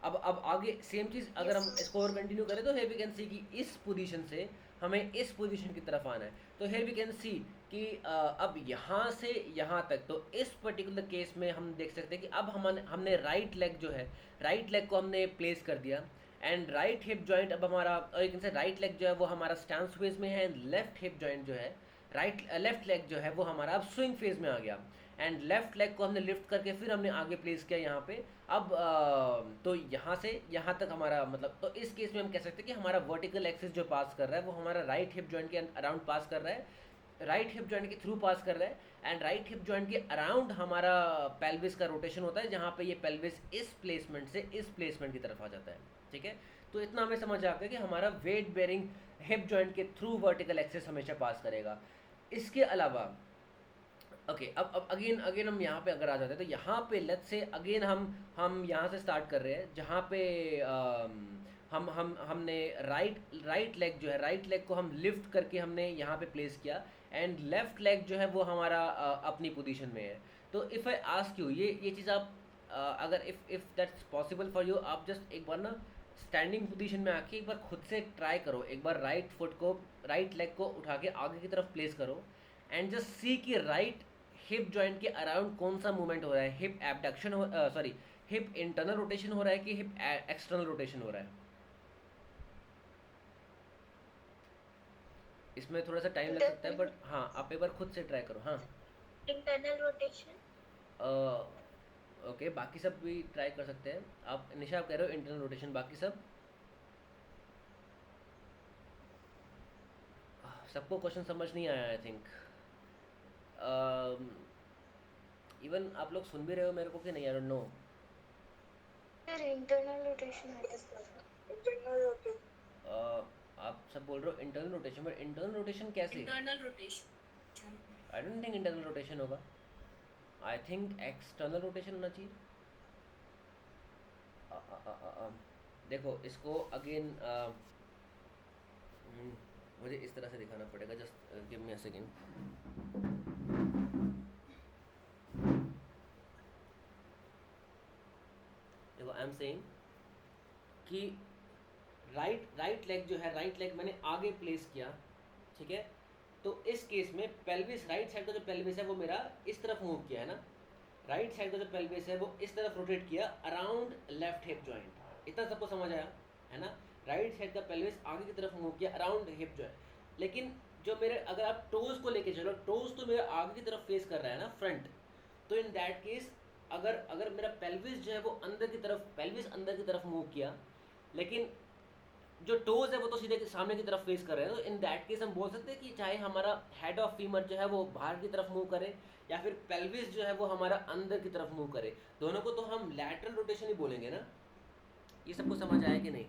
अब आगे सेम चीज़ अगर हम इसको और कंटिन्यू करें तो हेयर वी कैन सी कि इस पोजीशन से हमें इस पोजीशन की तरफ आना है। तो हेयर वी कैन सी कि अब यहाँ से यहाँ तक, तो इस पर्टिकुलर केस में हम देख सकते हैं कि अब हमने राइट लेग जो है, राइट लेग को हमने प्लेस कर दिया एंड राइट हिप जॉइंट अब हमारा, और एक से राइट लेग जो है वो हमारा स्टांस फेज में है, लेफ्ट हिप जॉइंट जो है, लेफ्ट लेग जो है वो हमारा अब स्विंग फेज में आ गया एंड लेफ्ट लेग को हमने लिफ्ट करके फिर हमने आगे प्लेस किया यहाँ पे। अब तो यहाँ से यहाँ तक हमारा मतलब, तो इस केस में हम कह सकते हैं कि हमारा वर्टिकल एक्सिस जो पास कर रहा है वो हमारा राइट हिप जॉइंट के अराउंड पास कर रहा है, राइट हिप जॉइंट के थ्रू पास कर रहा है एंड राइट हिप जॉइंट के अराउंड हमारा पेल्विस का रोटेशन होता है, जहाँ पे ये पेल्विस इस प्लेसमेंट से इस प्लेसमेंट की तरफ आ जाता है। ठीक है, तो इतना हमें समझ आ गया कि हमारा वेट बेरिंग हिप जॉइंट के थ्रू वर्टिकल एक्सिस हमेशा पास करेगा। इसके अलावा ओके अब अगेन हम यहाँ पे अगर आ जाते हैं तो यहाँ पे लेट्स से अगेन हम यहाँ से स्टार्ट कर रहे हैं जहाँ पे हमने राइट लेग जो है, राइट लेग को हम लिफ्ट करके हमने यहाँ पे प्लेस किया एंड लेफ्ट लेग जो है वो हमारा अपनी पोजीशन में है। तो इफ़ आई आस्क यू, ये चीज़ आप अगर if that's possible for you, आप जस्ट एक बार ना स्टैंडिंग पोजीशन में आके एक बार खुद से ट्राई करो, एक बार राइट फुट को, राइट लेग को उठा के आगे की तरफ प्लेस करो एंड जस्ट सी कि राइट हिप जॉइंट के अराउंड कौन सा मूवमेंट हो रहा है, हिप एबडक्शन हो, सॉरी हिप इंटरनल रोटेशन हो रहा है कि हिप एक्सटर्नल रोटेशन हो रहा है। इसमें थोड़ा सा टाइम लग सकता है बट हाँ आप एक बार खुद से ट्राई करो। हाँ इंटरनल रोटेशन। ओके, बाकी सब भी ट्राई कर सकते हैं आप। निशा आप कह रहे हो इंटरनल रोटेशन, बाकी सब सबको क्वेश्चन समझ नहीं आया आई थिंक। इवन आप लोग सुन भी रहे हो मेरे को कि नहीं, I don't know. Sir internal rotation है, इंटरनल रोटेशन आप सब बोल रहे हो internal rotation, but internal rotation कैसे? Internal rotation I don't think internal rotation होगा, आई थिंक एक्सटर्नल रोटेशन होना चाहिए। देखो इसको अगेन मुझे इस तरह से दिखाना पड़ेगा, just give me a second. देखो आई एम सेइंग कि राइट लेग जो है, राइट लेग मैंने आगे प्लेस किया, ठीक है, तो इस केस में पेल्विस, राइट साइड का जो पेल्विस है वो मेरा इस तरफ मूव किया है ना, राइट साइड का जो पेल्विस है वो इस तरफ रोटेट किया अराउंड लेफ्ट हिप जॉइंट। इतना सबको समझ आया है ना? राइट साइड का पेल्विस आगे की तरफ मूव किया अराउंड हिप जॉइंट। लेकिन जो मेरे, अगर आप टोज को लेके चलो, टोज तो मेरा आगे की तरफ फेस कर रहा है ना, फ्रंट, तो इन दैट केस अगर मेरा पेल्विस जो है वो अंदर की तरफ, पेल्विस अंदर की तरफ मूव किया, लेकिन जो टोज है वो तो सीधे सामने की तरफ फेस कर रहे हैं, तो इन दैट केस हम बोल सकते हैं कि चाहे हमारा हेड ऑफ फीमर जो है वो बाहर की तरफ मूव करे या फिर पेल्विस जो है वो हमारा अंदर की तरफ मूव करे, दोनों को तो हम लैटरल रोटेशन ही बोलेंगे ना। ये सबको समझ आया कि नहीं?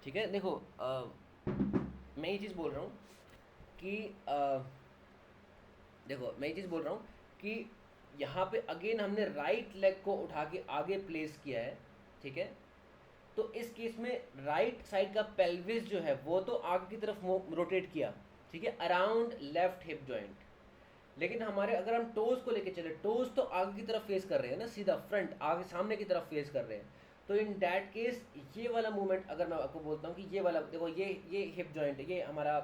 ठीक है, देखो मैं ये चीज़ बोल रहा हूँ कि देखो मैं ये चीज़ बोल रहा हूँ कि यहाँ पे अगेन हमने राइट लेग को उठा के आगे प्लेस किया है, ठीक है, तो इस केस में राइट साइड का पेल्विस जो है वो तो आगे की तरफ रोटेट किया, ठीक है, अराउंड लेफ्ट हिप जॉइंट। लेकिन हमारे, अगर हम टोज को लेके चले, टोज तो आगे की तरफ फेस कर रहे हैं ना, सीधा फ्रंट, आगे सामने की तरफ फेस कर रहे हैं, तो इन डैट केस ये वाला मूवमेंट अगर मैं आपको बोलता हूँ कि ये वाला, देखो ये हिप जॉइंट है, ये हमारा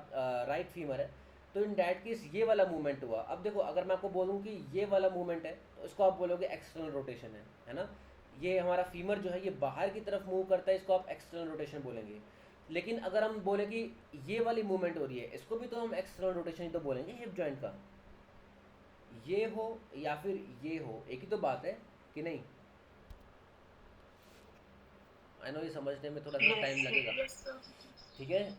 राइट फीमर है, तो इन डैट केस ये वाला मूवमेंट हुआ। अब देखो अगर मैं आपको बोलूँ कि ये वाला मूवमेंट है तो इसको आप बोलोगे एक्सटर्नल रोटेशन है ना, ये हमारा फीमर जो है ये बाहर की तरफ मूव करता है, इसको आप एक्सटर्नल रोटेशन बोलेंगे। लेकिन अगर हम बोले कि ये वाली मूवमेंट हो रही है, इसको भी तो हम एक्सटर्नल रोटेशन ही तो बोलेंगे हिप जॉइंट का, ये हो या फिर ये हो, एक ही तो बात है कि नहीं? आई नो ये समझने में थोड़ा सा टाइम लगेगा, ठीक है,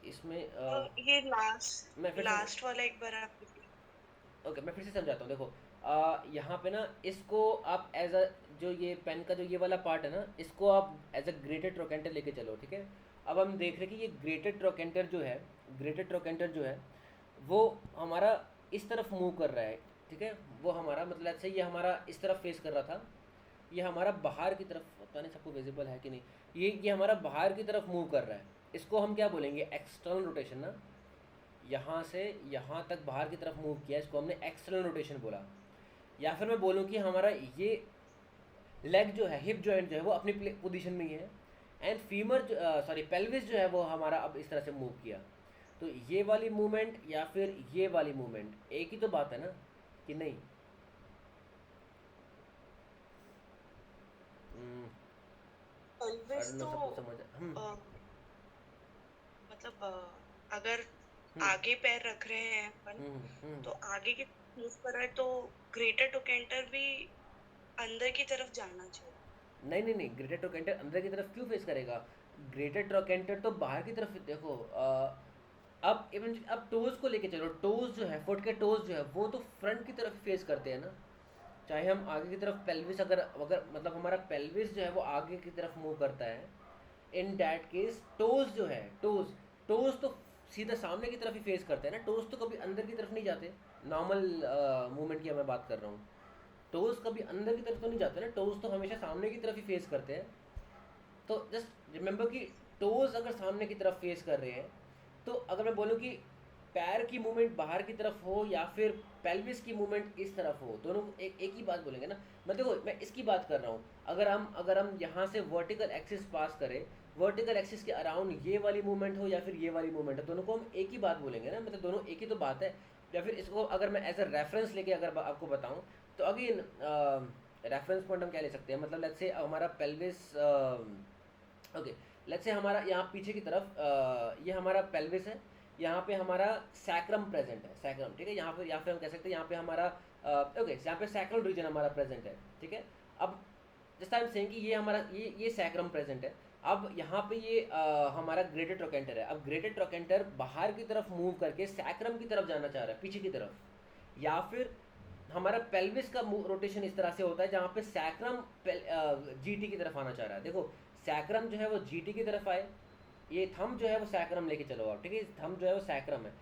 इसमें ये लास्ट वाला एक बार आप ओके मैं फिर से समझाता हूँ। देखो यहाँ पे ना इसको आप एज अ, जो ये पेन का जो ये वाला पार्ट है ना, इसको आप एज अ ग्रेटेड ट्रोकेंटर लेके चलो, ठीक है। अब हम देख रहे हैं कि ये ग्रेटेड ट्रोकेंटर जो है वो हमारा इस तरफ मूव कर रहा है, ठीक है, वो हमारा मतलब से ये हमारा इस तरफ फेस कर रहा था, ये हमारा बाहर की तरफ, पता नहीं सबको विजिबल है कि नहीं, ये हमारा बाहर की तरफ मूव कर रहा है, इसको हम क्या बोलेंगे? एक्सटर्नल रोटेशन ना। यहाँ से यहाँ तक बाहर की तरफ मूव किया, इसको हमने एक्सटर्नल रोटेशन बोला। या फिर मैं बोलूँ कि हमारा ये लेग जो है, हिप जॉइंट जो है वो अपनी पोजीशन में ही है, एंड फीमर सॉरी पेल्विस जो है वो हमारा अब इस तरह से मूव किया। तो ये वाली मूवमेंट या फिर ये वाली मूवमेंट एक ही तो बात है ना, कि नहीं? आई पेल्विस डोंट नो तो सबको समझ मतलब अगर हम्म आगे पैर रख रहे हैं अपन, हम्म हम्म तो आगे की मूव कर रहा है, तो ग्रेटर टोकेंटर भी अंदर की तरफ जाना चाहिए। नहीं नहीं नहीं, ग्रेटर ट्रोकेंटर अंदर की तरफ क्यों फेस करेगा? ग्रेटर ट्रोकेंटर तो बाहर की तरफ देखो। अब इवन अब टोज को लेके चलो, टोज जो है, फुट के टोज जो है वो तो फ्रंट की तरफ फेस करते हैं ना। चाहे हम आगे की तरफ पेल्विस अगर अगर मतलब हमारा पेल्विस जो है वो आगे की तरफ मूव करता है, इन डैट केस टोज जो है, टोज तो सीधा सामने की तरफ ही फेस करते हैं ना, टोज तो कभी अंदर की तरफ नहीं जाते। नॉर्मल मूवमेंट की मैं बात कर रहा हूँ। टोज कभी अंदर की तरफ तो नहीं जाते ना, टोज तो हमेशा सामने की तरफ ही फेस करते हैं। तो जस्ट रिमेंबर कि टोज अगर सामने की तरफ फेस कर रहे हैं, तो अगर मैं बोलूँ कि पैर की मूवमेंट बाहर की तरफ हो या फिर पेल्विस की मूवमेंट इस तरफ हो, दोनों एक ही बात बोलेंगे ना। मैं देखो मैं इसकी बात कर रहा हूँ, अगर हम यहाँ से वर्टिकल एक्सिस पास करें, वर्टिकल एक्सिस के अराउंड ये वाली मूवमेंट हो या फिर ये वाली मूवमेंट हो, दोनों को हम एक ही बात बोलेंगे ना, मतलब दोनों एक ही तो बात है। या फिर इसको अगर मैं एज अ रेफरेंस लेके अगर आपको बताऊँ, तो अगेन रेफरेंस पॉइंट हम क्या ले सकते हैं, मतलब लेट्स से हमारा पेल्विस, ओके, लेट्स से हमारा यहाँ पीछे की तरफ ये हमारा पेल्विस है, यहाँ पे हमारा सैक्रम प्रेजेंट है, सैक्रम, ठीक है, यहाँ पे या फिर हम कह सकते हैं यहाँ पे हमारा ओके, यहाँ पे सैक्रल रीजन हमारा प्रेजेंट है, ठीक है। अब जस्ट आई एम सेइंग कि ये हमारा ये सैक्रम प्रेजेंट है। अब यहाँ पे ये हमारा ग्रेटर ट्रोकेंटर है। अब ग्रेटर ट्रोकेंटर बाहर की तरफ मूव करके सैक्रम की तरफ जाना चाह रहा है, पीछे की तरफ। या फिर हमारा पेल्विस का रोटेशन इस तरह से होता है जहाँ पे सैक्रम जीटी की तरफ आना चाह रहा है। देखो सैक्रम जो है वो जीटी की तरफ आए, ये थंब जो है वो सैक्रम लेके चलो आप, ठीक है, थंब जो है वो सैक्रम है।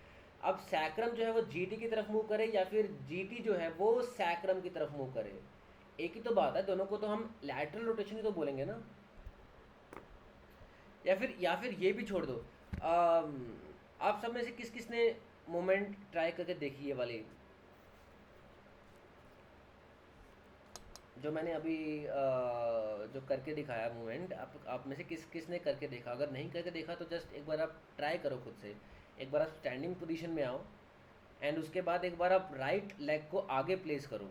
अब सैक्रम जो है वो जीटी की तरफ मूव करे या फिर जीटी जो है वो सैक्रम की तरफ मूव करे, एक ही तो बात है, दोनों को तो हम लैटरल रोटेशन ही तो बोलेंगे ना। या फिर ये भी छोड़ दो। आप सब में से किस किस ने मोमेंट ट्राई करके देखी, ये वाली जो मैंने अभी जो करके दिखाया मूवमेंट, आप में से किस किस ने करके देखा? अगर नहीं करके देखा तो जस्ट एक बार आप ट्राई करो खुद से। एक बार आप स्टैंडिंग पोजीशन में आओ, एंड उसके बाद एक बार आप राइट लेग को आगे प्लेस करो।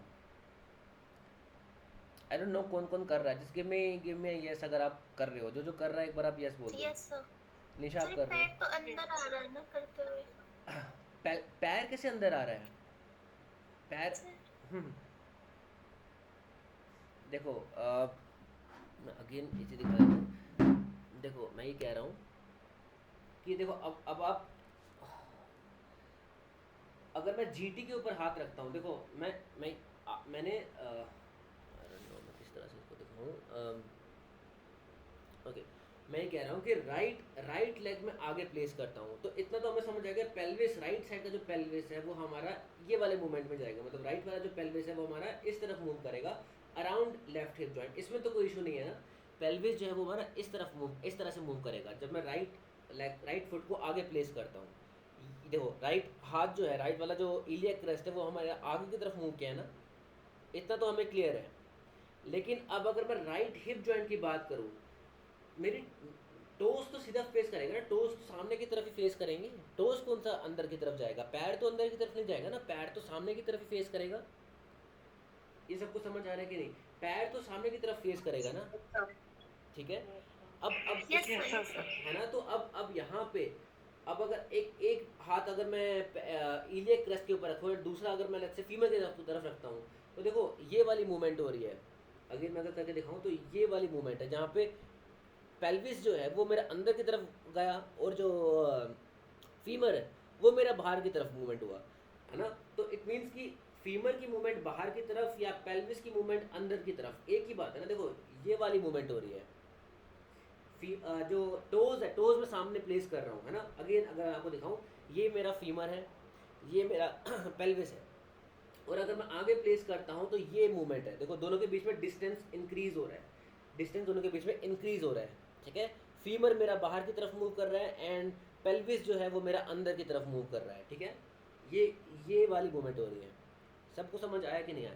आई डोंट नो कौन कौन कर रहा है, जिस गिव में यस अगर आप कर रहे हो, जो जो कर रहा है एक बार आप यस बोल दो। Yes sir. निशा आप सर कर रहे पैर तो अंदर आ रहा है ना करते हुए। हो? पैर कैसे अंदर आ रहा है? पैर हम्म, देखो मैं अगेन इसे दिखा देता हूँ। देखो मैं ये कह रहा हूँ कि देखो अब आप, अगर मैं जीटी के ऊपर हाथ रखता हूँ, देखो मैंने I don't know, मैं किस तरह से इसको दिखाऊँ। ओके, मैं ये कह रहा हूँ कि राइट लेग में आगे प्लेस करता हूँ, तो इतना तो हमें समझ आएगा, पेल्विस राइट साइड का जो पेल्विस है वो हमारा ये वाले मूवमेंट में जाएगा, मतलब राइट वाला जो पेल्विस है वो हमारा इस तरफ मूव करेगा अराउंड लेफ्ट हिप जॉइंट, इसमें तो कोई इशू नहीं है ना। पेल्विस जो है वो हमारा इस तरह से मूव करेगा जब मैं राइट फुट को आगे प्लेस करता हूँ। देखो राइट हाथ जो है, राइट वाला जो इलियक क्रेस्ट है वो हमारे आगे की तरफ मूव किया है ना, इतना तो हमें क्लियर है। लेकिन अब अगर मैं राइट हिप जॉइंट की बात करूँ, मेरी टोस तो सीधा फेस करेगा ना, टोस तो सामने की तरफ ही फेस करेंगे। टोस कौन सा अंदर की तरफ जाएगा? पैर तो अंदर की तरफ नहीं जाएगा ना, पैर तो सामने की तरफ ही फेस करेगा। ये सबको समझ आ रहा है कि नहीं? पैर तो सामने की तरफ फेस करेगा ना, ठीक है। अब यस इसमें सर। है ना, तो अब यहाँ पे अब अगर एक हाथ अगर मैं इलियक क्रेस्ट के ऊपर रखूँ और दूसरा अगर मैं लेट्स से फीमेल की तरफ रखता हूँ, तो देखो ये वाली मूवमेंट हो रही है। अगर मैं अगर करके दिखाऊँ तो ये वाली मूवमेंट है जहाँ पे पेल्विस जो है वो मेरा अंदर की तरफ गया और जो फीमर है वो मेरा बाहर की तरफ मूवमेंट हुआ, है ना। तो इट मीन्स कि फीमर की मूवमेंट बाहर की तरफ या पेल्विस की मूवमेंट अंदर की तरफ, एक ही बात है ना। देखो ये वाली मूवमेंट हो रही है, जो टोज है, टोज में सामने प्लेस कर रहा हूँ, है ना। अगेन अगर आपको दिखाऊँ, ये मेरा फीमर है, ये मेरा पेल्विस है, और अगर मैं आगे प्लेस करता हूँ तो ये मूवमेंट है। देखो दोनों के बीच में डिस्टेंस इंक्रीज हो रहा है, डिस्टेंस दोनों के बीच में इंक्रीज हो रहा है, ठीक है। फीमर मेरा बाहर की तरफ मूव कर रहा है एंड पेल्विस जो है वो मेरा अंदर की तरफ मूव कर रहा है, ठीक है। ये वाली मूवमेंट हो रही है। सबको समझ आया कि नहीं आया?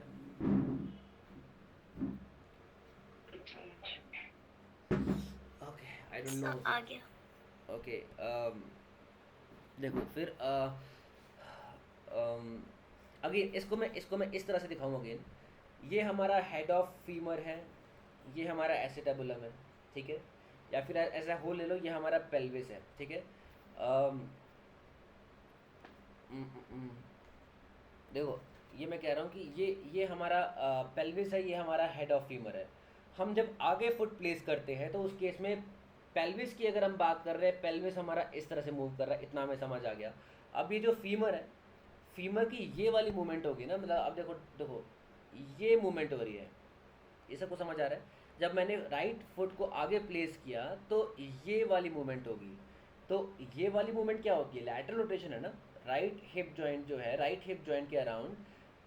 Okay, I don't no. सब आ गया। ओके, देखो फिर अगेन इसको मैं इस तरह से दिखाऊँ अगेन। ये हमारा हेड ऑफ फीमर है, ये हमारा एसिटेबुलम है, ठीक है। या फिर ऐसा होल ले लो, ये हमारा पेल्विस है, ठीक है। अम, उम, उम, उम, देखो ये मैं कह रहा हूँ कि ये हमारा पेल्विस है, ये हमारा हेड ऑफ फीमर है। हम जब आगे फुट प्लेस करते हैं तो उस केस में पेल्विस की अगर हम बात कर रहे हैं, पेल्विस हमारा इस तरह से मूव कर रहा है, इतना हमें समझ आ गया। अब ये जो फीमर है, फीमर की ये वाली मूवमेंट होगी ना, मतलब अब देखो देखो ये मूवमेंट हो रही है, ये सबको समझ आ रहा है। जब मैंने राइट फुट को आगे प्लेस किया तो ये वाली मूवमेंट होगी। तो ये वाली मूवमेंट क्या होती है? लैटरल रोटेशन है ना। राइट हिप जॉइंट जो है, राइट हिप जॉइंट के अराउंड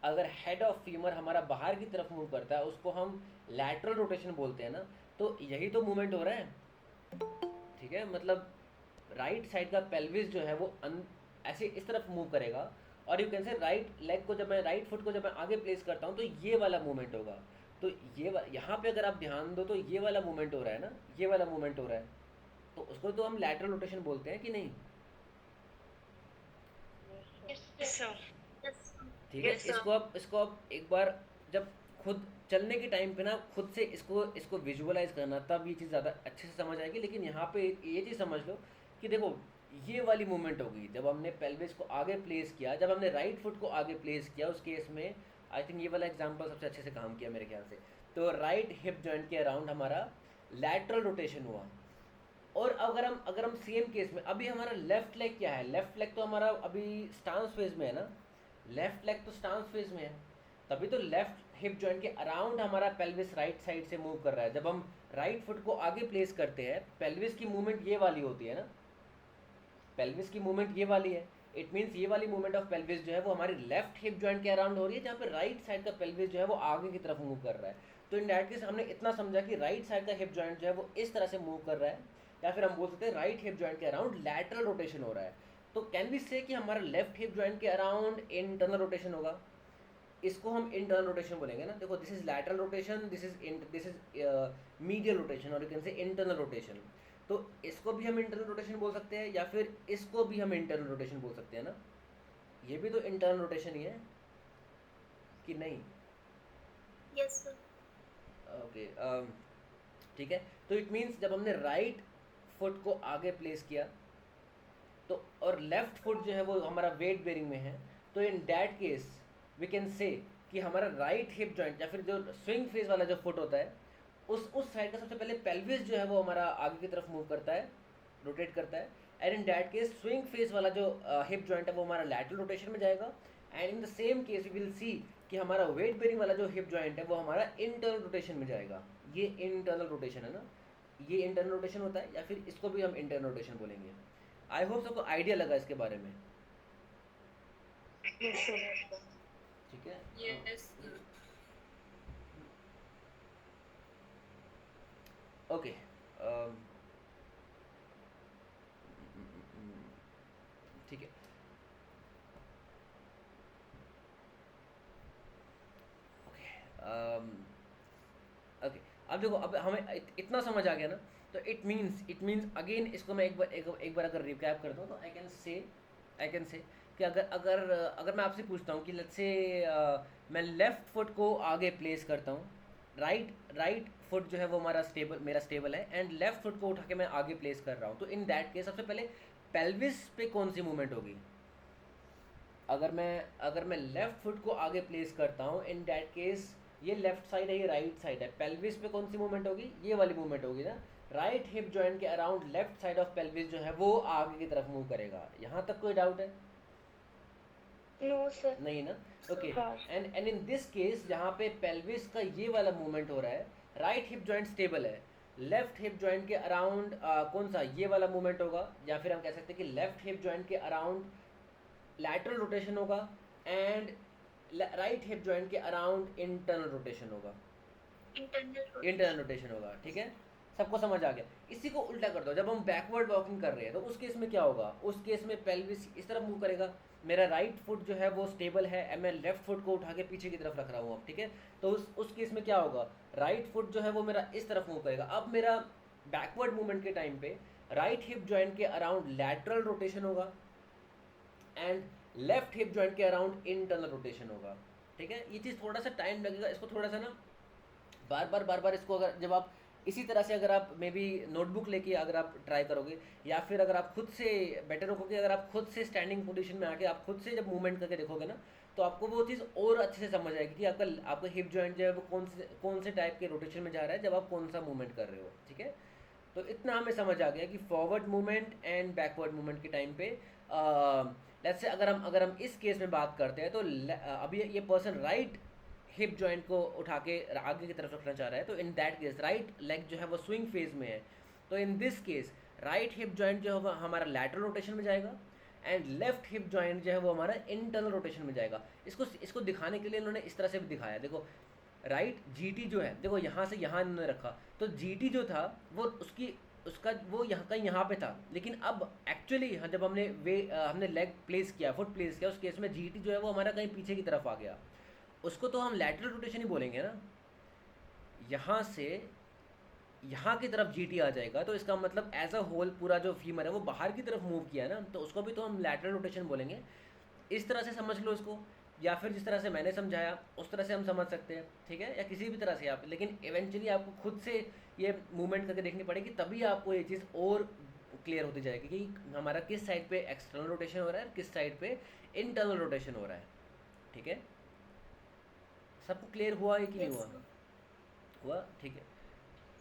अगर हेड ऑफ फीमर हमारा बाहर की तरफ मूव करता है, उसको हम लैटरल रोटेशन बोलते हैं ना। तो यही तो मूवमेंट हो रहा है, ठीक है। मतलब राइट साइड का पेल्विस जो है वो ऐसे इस तरफ मूव करेगा। और you can say right leg को जब मैं, राइट फुट को जब मैं आगे प्लेस करता हूँ तो ये वाला मूवमेंट होगा। तो यहाँ पे अगर आप ध्यान दो तो ये वाला मूवमेंट हो रहा है ना, ये वाला मूवमेंट हो रहा है। तो उसको तो हम लैटरल रोटेशन बोलते हैं कि नहीं? Yes, sir. Yes, ठीक है। yes, sir. इसको आप एक बार जब खुद चलने के टाइम पे ना खुद से इसको विजुअलाइज करना, तब ये चीज़ ज़्यादा अच्छे से समझ आएगी। लेकिन यहाँ पे ये चीज़ समझ लो कि देखो ये वाली मूवमेंट होगी जब हमने पेल्विस को आगे प्लेस किया, जब हमने राइट फुट को आगे प्लेस किया। उस केस में आई थिंक ये वाला एग्जांपल सबसे अच्छे से काम किया मेरे ख्याल से। तो राइट हिप जॉइंट के अराउंड हमारा लैटरल रोटेशन हुआ। और अगर हम सेम केस में, अभी हमारा लेफ्ट लेग क्या है? लेफ्ट लेग तो हमारा अभी स्टांस फेज में है ना, लेफ्ट लेग तो स्टांस फेज में है। तभी तो लेफ्ट हिप जॉइंट के अराउंड हमारा पेल्विस राइट साइड से मूव कर रहा है। जब हम राइट फुट को आगे प्लेस करते हैं, पेल्विस की मूवमेंट ये वाली होती है ना, पेल्विस की मूवमेंट ये वाली है। इट मीन्स ये वाली मूवमेंट ऑफ पेल्विस जो है वो हमारी लेफ्ट हिप जॉइंट के अराउंड हो रही है, जहाँ पे राइट साइड का पेल्विस जो है वो आगे की तरफ मूव कर रहा है। तो इन दैट केस हमने इतना समझा कि राइट साइड का हिप जॉइंट जो है वो इस तरह से मूव कर रहा है, या फिर हम बोल सकते हैं राइट हिप जॉइंट के अराउंड लैटरल रोटेशन हो रहा है। तो कैन वी से कि हमारा लेफ्ट हिप जॉइंट के अराउंड इंटरनल रोटेशन होगा? इसको हम इंटरनल रोटेशन बोलेंगे ना। देखो this is lateral rotation, this is medial rotation, और you can say internal rotation. तो इसको भी हम इंटरनल रोटेशन बोल सकते हैं, या फिर इसको भी हम इंटरनल रोटेशन बोल सकते हैं ना। ये भी तो इंटरनल रोटेशन ही है कि नहीं? yes, sir. ओके, ठीक है। तो इट मीन्स जब हमने राइट फुट को आगे प्लेस किया तो, और लेफ्ट फुट जो है वो हमारा वेट बेरिंग में है, तो in that case we can say कि हमारा राइट हिप जॉइंट या फिर जो स्विंग फेस वाला जो फुट होता है, उस साइड का सबसे पहले पेल्विस जो है वो हमारा आगे की तरफ मूव करता है, रोटेट करता है। And in that case swing face वाला जो हिप जॉइंट है वो हमारा लैटरल रोटेशन में जाएगा। And in the same case we will see कि हमारा वेट बेरिंग वाला जो हिप जॉइंट है वो हमारा इंटरनल रोटेशन में जाएगा। ये इंटरनल रोटेशन है ना, ये इंटरनल रोटेशन होता है, या फिर इसको भी हम इंटरनल रोटेशन बोलेंगे। आई होप सबको आइडिया लगा इसके बारे में, Yes, sir. ठीक है। Yes, sir. ओके, ठीक है। ओके, अब देखो, अब हमें इतना समझ आ गया ना। तो इट मीन्स अगेन इसको मैं एक बार अगर रिकैप करता हूँ तो आई कैन से कि अगर मैं आपसे पूछता हूँ कि लेट्स से मैं लेफ्ट फुट को आगे प्लेस करता हूँ, राइट फुट जो है वो मेरा स्टेबल है, एंड लेफ्ट फुट को उठा के मैं आगे प्लेस कर रहा हूँ। तो इन दैट केस सबसे पहले पेल्विस पे कौन सी मूवमेंट होगी? अगर मैं लेफ्ट फुट को आगे प्लेस करता हूँ, इन दैट केस ये लेफ्ट साइड है, ये राइट साइड है, पेल्विस पे कौन सी मूवमेंट होगी? ये वाली मूवमेंट होगी ना। राइट हिप जॉइंट के around left side of pelvis जो है वो आगे की तरफ मूव करेगा। यहाँ तक कोई डाउट है? No, sir. नहीं ना। ओके, हाँ. एंड इन दिस केस जहाँ पे पेल्विस का ये वाला मूवमेंट हो रहा है, राइट हिप जॉइंट स्टेबल है, लेफ्ट हिप जॉइंट के अराउंड कौन सा? ये वाला मूवमेंट होगा, या फिर हम कह सकते हैं कि लेफ्ट हिप जॉइंट के अराउंड लैटरल रोटेशन होगा, एंड राइट हिप जॉइंट के अराउंड इंटरनल रोटेशन होगा, Internal rotation. इंटरनल रोटेशन होगा, ठीक है। सबको समझ आ गया। इसी को उल्टा कर दो, जब हम बैकवर्ड वॉकिंग कर रहे हैं तो उस केस में क्या होगा, उस केस में पेल्विस इस तरफ मूव करेगा, मेरा राइट फुट जो है वो स्टेबल है एंड मैं लेफ्ट फुट को उठा के पीछे की तरफ रख रहा हूँ अब, ठीक है। तो उस केस में क्या होगा, राइट फुट जो है वो मेरा इस तरफ मूव करेगा। अब मेरा बैकवर्ड मूवमेंट के टाइम पे राइट हिप जॉइंट के अराउंड लैटरल रोटेशन होगा एंड लेफ्ट हिप जॉइंट के अराउंड इंटरनल रोटेशन होगा, ठीक है। ये चीज़ थोड़ा सा टाइम लगेगा, इसको थोड़ा सा ना बार बार इसको, अगर जब आप इसी तरह से अगर आप मे बी नोटबुक लेके अगर आप ट्राई करोगे, या फिर अगर आप खुद से बेटर होगे, अगर आप खुद से स्टैंडिंग पोजीशन में आके आप खुद से जब मूवमेंट करके देखोगे ना, तो आपको वो चीज़ और अच्छे से समझ आएगी कि आपका हिप जॉइंट जो है वो कौन से टाइप के रोटेशन में जा रहा है जब आप कौन सा मूवमेंट कर रहे हो, ठीक है। तो इतना हमें समझ आ गया कि forward movement and backward movement के टाइम पे लेट्स से अगर हम इस केस में बात करते हैं, तो अभी ये पर्सन राइट हिप जॉइंट को उठा के आगे की तरफ रखना चाह रहा है, तो in that case right leg जो है वो स्विंग फेज में है, तो in this case right hip joint जो है वो हमारा लैटरल रोटेशन में जाएगा एंड लेफ्ट हिप जॉइंट जो है वो हमारा इंटरनल रोटेशन में जाएगा। इसको दिखाने के लिए इन्होंने इस तरह से भी दिखाया, देखो राइट जीटी जो है, देखो यहाँ से यहाँ इन्होंने रखा, तो जीटी जो था वो उसका वो यहाँ का यहाँ पे था, लेकिन अब एक्चुअली जब हमने लेग प्लेस किया, फुट प्लेस किया, उस केस में जीटी जो है वो हमारा कहीं पीछे की तरफ आ गया, उसको तो हम लैटरल रोटेशन ही बोलेंगे ना। यहाँ से यहाँ की तरफ जीटी आ जाएगा, तो इसका मतलब एज अ होल पूरा जो फीमर है वो बाहर की तरफ मूव किया ना, तो उसको भी तो हम लैटरल रोटेशन बोलेंगे। इस तरह से समझ लो इसको, या फिर जिस तरह से मैंने समझाया उस तरह से हम समझ सकते हैं, ठीक है, या किसी भी तरह से आप, लेकिन इवेंचुअली आपको खुद से ये मूवमेंट करके देखनी पड़ेगी, तभी आपको ये चीज़ और क्लियर होती जाएगी कि हमारा किस साइड पे एक्सटर्नल रोटेशन हो रहा है, किस साइड पे इंटरनल रोटेशन हो रहा है, ठीक है। सबको क्लियर हुआ है कि नहीं Yes, हुआ? sir. हुआ, ठीक है,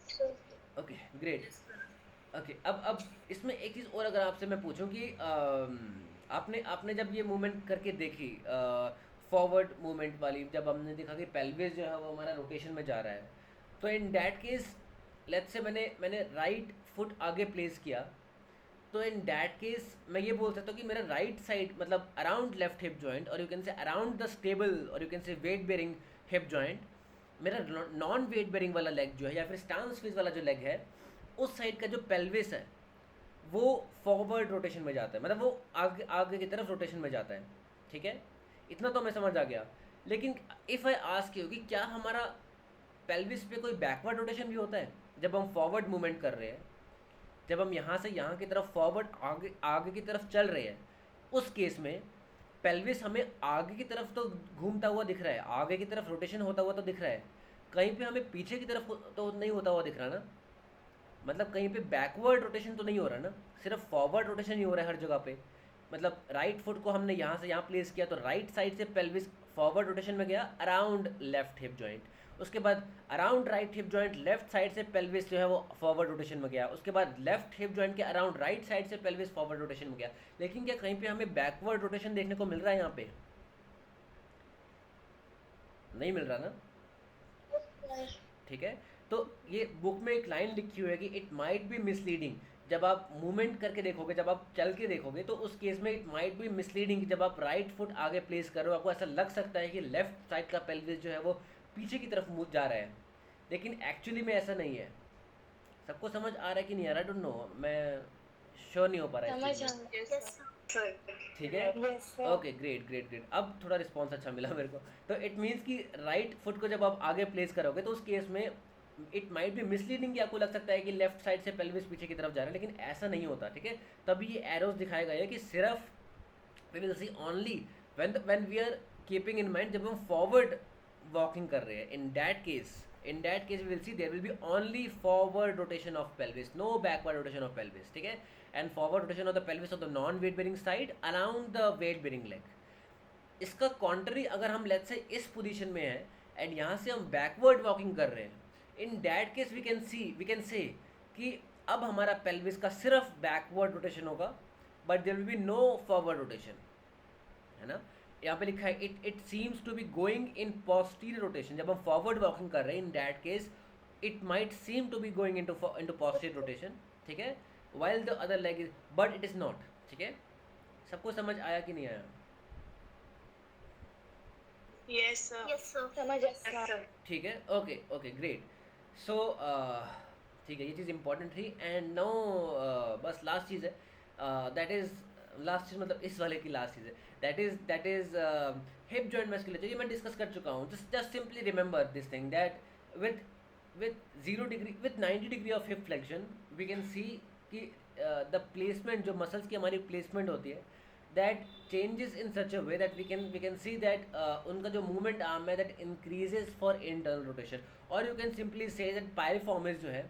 Sure. Okay great. Yes, sir. Okay, अब इसमें एक चीज़ और अगर आपसे मैं पूछूं कि आपने जब ये मूवमेंट करके देखी फॉरवर्ड मूवमेंट वाली, जब हमने देखा कि पेल्विस जो है वो हमारा रोटेशन में जा रहा है, तो in that case let's say मैंने राइट फुट आगे प्लेस किया, तो इन डैट केस मैं ये बोल सकता हूँ कि मेरा राइट साइड मतलब अराउंड लेफ्ट हिप जॉइंट, और you can say around the stable, और you can say weight bearing hip joint, मेरा नॉन वेट बेरिंग वाला लेग जो है या फिर स्टांस फेस वाला जो लेग है, उस साइड का जो पेल्विस है वो फॉरवर्ड रोटेशन में जाता है, मतलब वो आगे आगे की तरफ रोटेशन में जाता है, ठीक है। इतना तो हमें समझ आ गया, लेकिन इफ़ आई आस्क यू कि क्या हमारा पेल्विस पे कोई बैकवर्ड रोटेशन भी होता है जब हम फॉरवर्ड मूवमेंट कर रहे हैं, जब हम यहाँ से यहाँ की तरफ फॉरवर्ड आगे आगे की तरफ चल रहे हैं, उस केस में पेल्विस हमें आगे की तरफ तो घूमता हुआ दिख रहा है, आगे की तरफ रोटेशन होता हुआ तो दिख रहा है, कहीं पे हमें पीछे की तरफ तो नहीं होता हुआ दिख रहा ना, मतलब कहीं पे बैकवर्ड रोटेशन तो नहीं हो रहा ना, सिर्फ फॉरवर्ड रोटेशन ही हो रहा है हर जगह पे। मतलब राइट फुट को हमने यहाँ से यहाँ प्लेस किया, तो राइट साइड से पेल्विस फॉरवर्ड रोटेशन में गया अराउंड लेफ्ट हिप जॉइंट, उसके बाद around right hip joint left side से पेल्विस जो है वो फॉरवर्ड रोटेशन में गया, उसके बाद लेफ्ट हिप जॉइंट के अराउंड राइट साइड से पेल्विस फॉरवर्ड रोटेशन में गया। लेकिन क्या कहीं पे हमें बैकवर्ड रोटेशन देखने को मिल रहा है? यहाँ पे नहीं मिल रहा ना, Yes, sir. ठीक है। तो ये बुक में एक लाइन लिखी हुई है कि इट माइट बी मिसलीडिंग, जब आप मूवमेंट करके देखोगे, जब आप चल के देखोगे, तो उस केस में इट माइट बी मिसलीडिंग, जब आप राइट फुट आगे प्लेस कर रहे हो आपको ऐसा लग सकता है कि लेफ्ट साइड का पेल्विस जो है वो पीछे की तरफ मूव जा रहा है, लेकिन एक्चुअली में ऐसा नहीं है। सबको समझ आ रहा है कि नहीं आ रहा? डोंट नो, मैं श्योर नहीं हो पा रहा है इस चीज़ में। Yes, Yes, sir. sir. ठीक है, Yes, sir. Okay great great great, अब थोड़ा रिस्पॉन्स अच्छा मिला मेरे को। तो इट मीन्स कि राइट फुट को जब आप आगे प्लेस करोगे तो उस केस में इट माइट बी मिसलीडिंग, कि आपको लग सकता है कि लेफ्ट साइड से पेल्विस पीछे की तरफ जा रहा है, लेकिन ऐसा नहीं होता, ठीक है। तभी ये एरोज दिखाए गए हैं कि सिर्फ we will see only when we are keeping in mind, जब हम फॉरवर्ड वॉकिंग कर रहे हैं, in that case we will see there will be only forward rotation of pelvis, no backward rotation of pelvis, ठीक है, and forward rotation of the pelvis of the non weight bearing side around the weight bearing leg. इसका contrary अगर हम let's say इस position में है and यहाँ से हम बैकवर्ड वॉकिंग कर रहे हैं, in that case we can say कि अब हमारा पेल्विस का सिर्फ बैकवर्ड रोटेशन होगा, but there will be no forward rotation, है ना। यहाँ पे लिखा है it seems to be going in posterior rotation, जब हम फॉरवर्ड वॉकिंग कर रहे हैं in that case it might seem to be going into posterior rotation, ठीक है, while the other leg is, but it is not, ठीक है। सबको समझ आया कि नहीं आया? Yes, sir. Yes, sir. Yes, sir. ठीक है, ओके ओके ग्रेट। सो ठीक है, ये चीज़ इंपॉर्टेंट थी। एंड नो बस लास्ट चीज़ है, दैट इज़ लास्ट चीज़ मतलब इस वाले की लास्ट चीज़ है, that is hip joint musculature. ये मैं डिस्कस कर चुका हूँ। Just simply remember this thing that with with 0 degree with 90 degree of hip flexion we can see कि द प्लेसमेंट, जो मसल्स की हमारी प्लेसमेंट होती है, that changes in such a way that we can see that उनका जो movement arm है that increases for internal rotation. और you can simply say that piriformis जो है,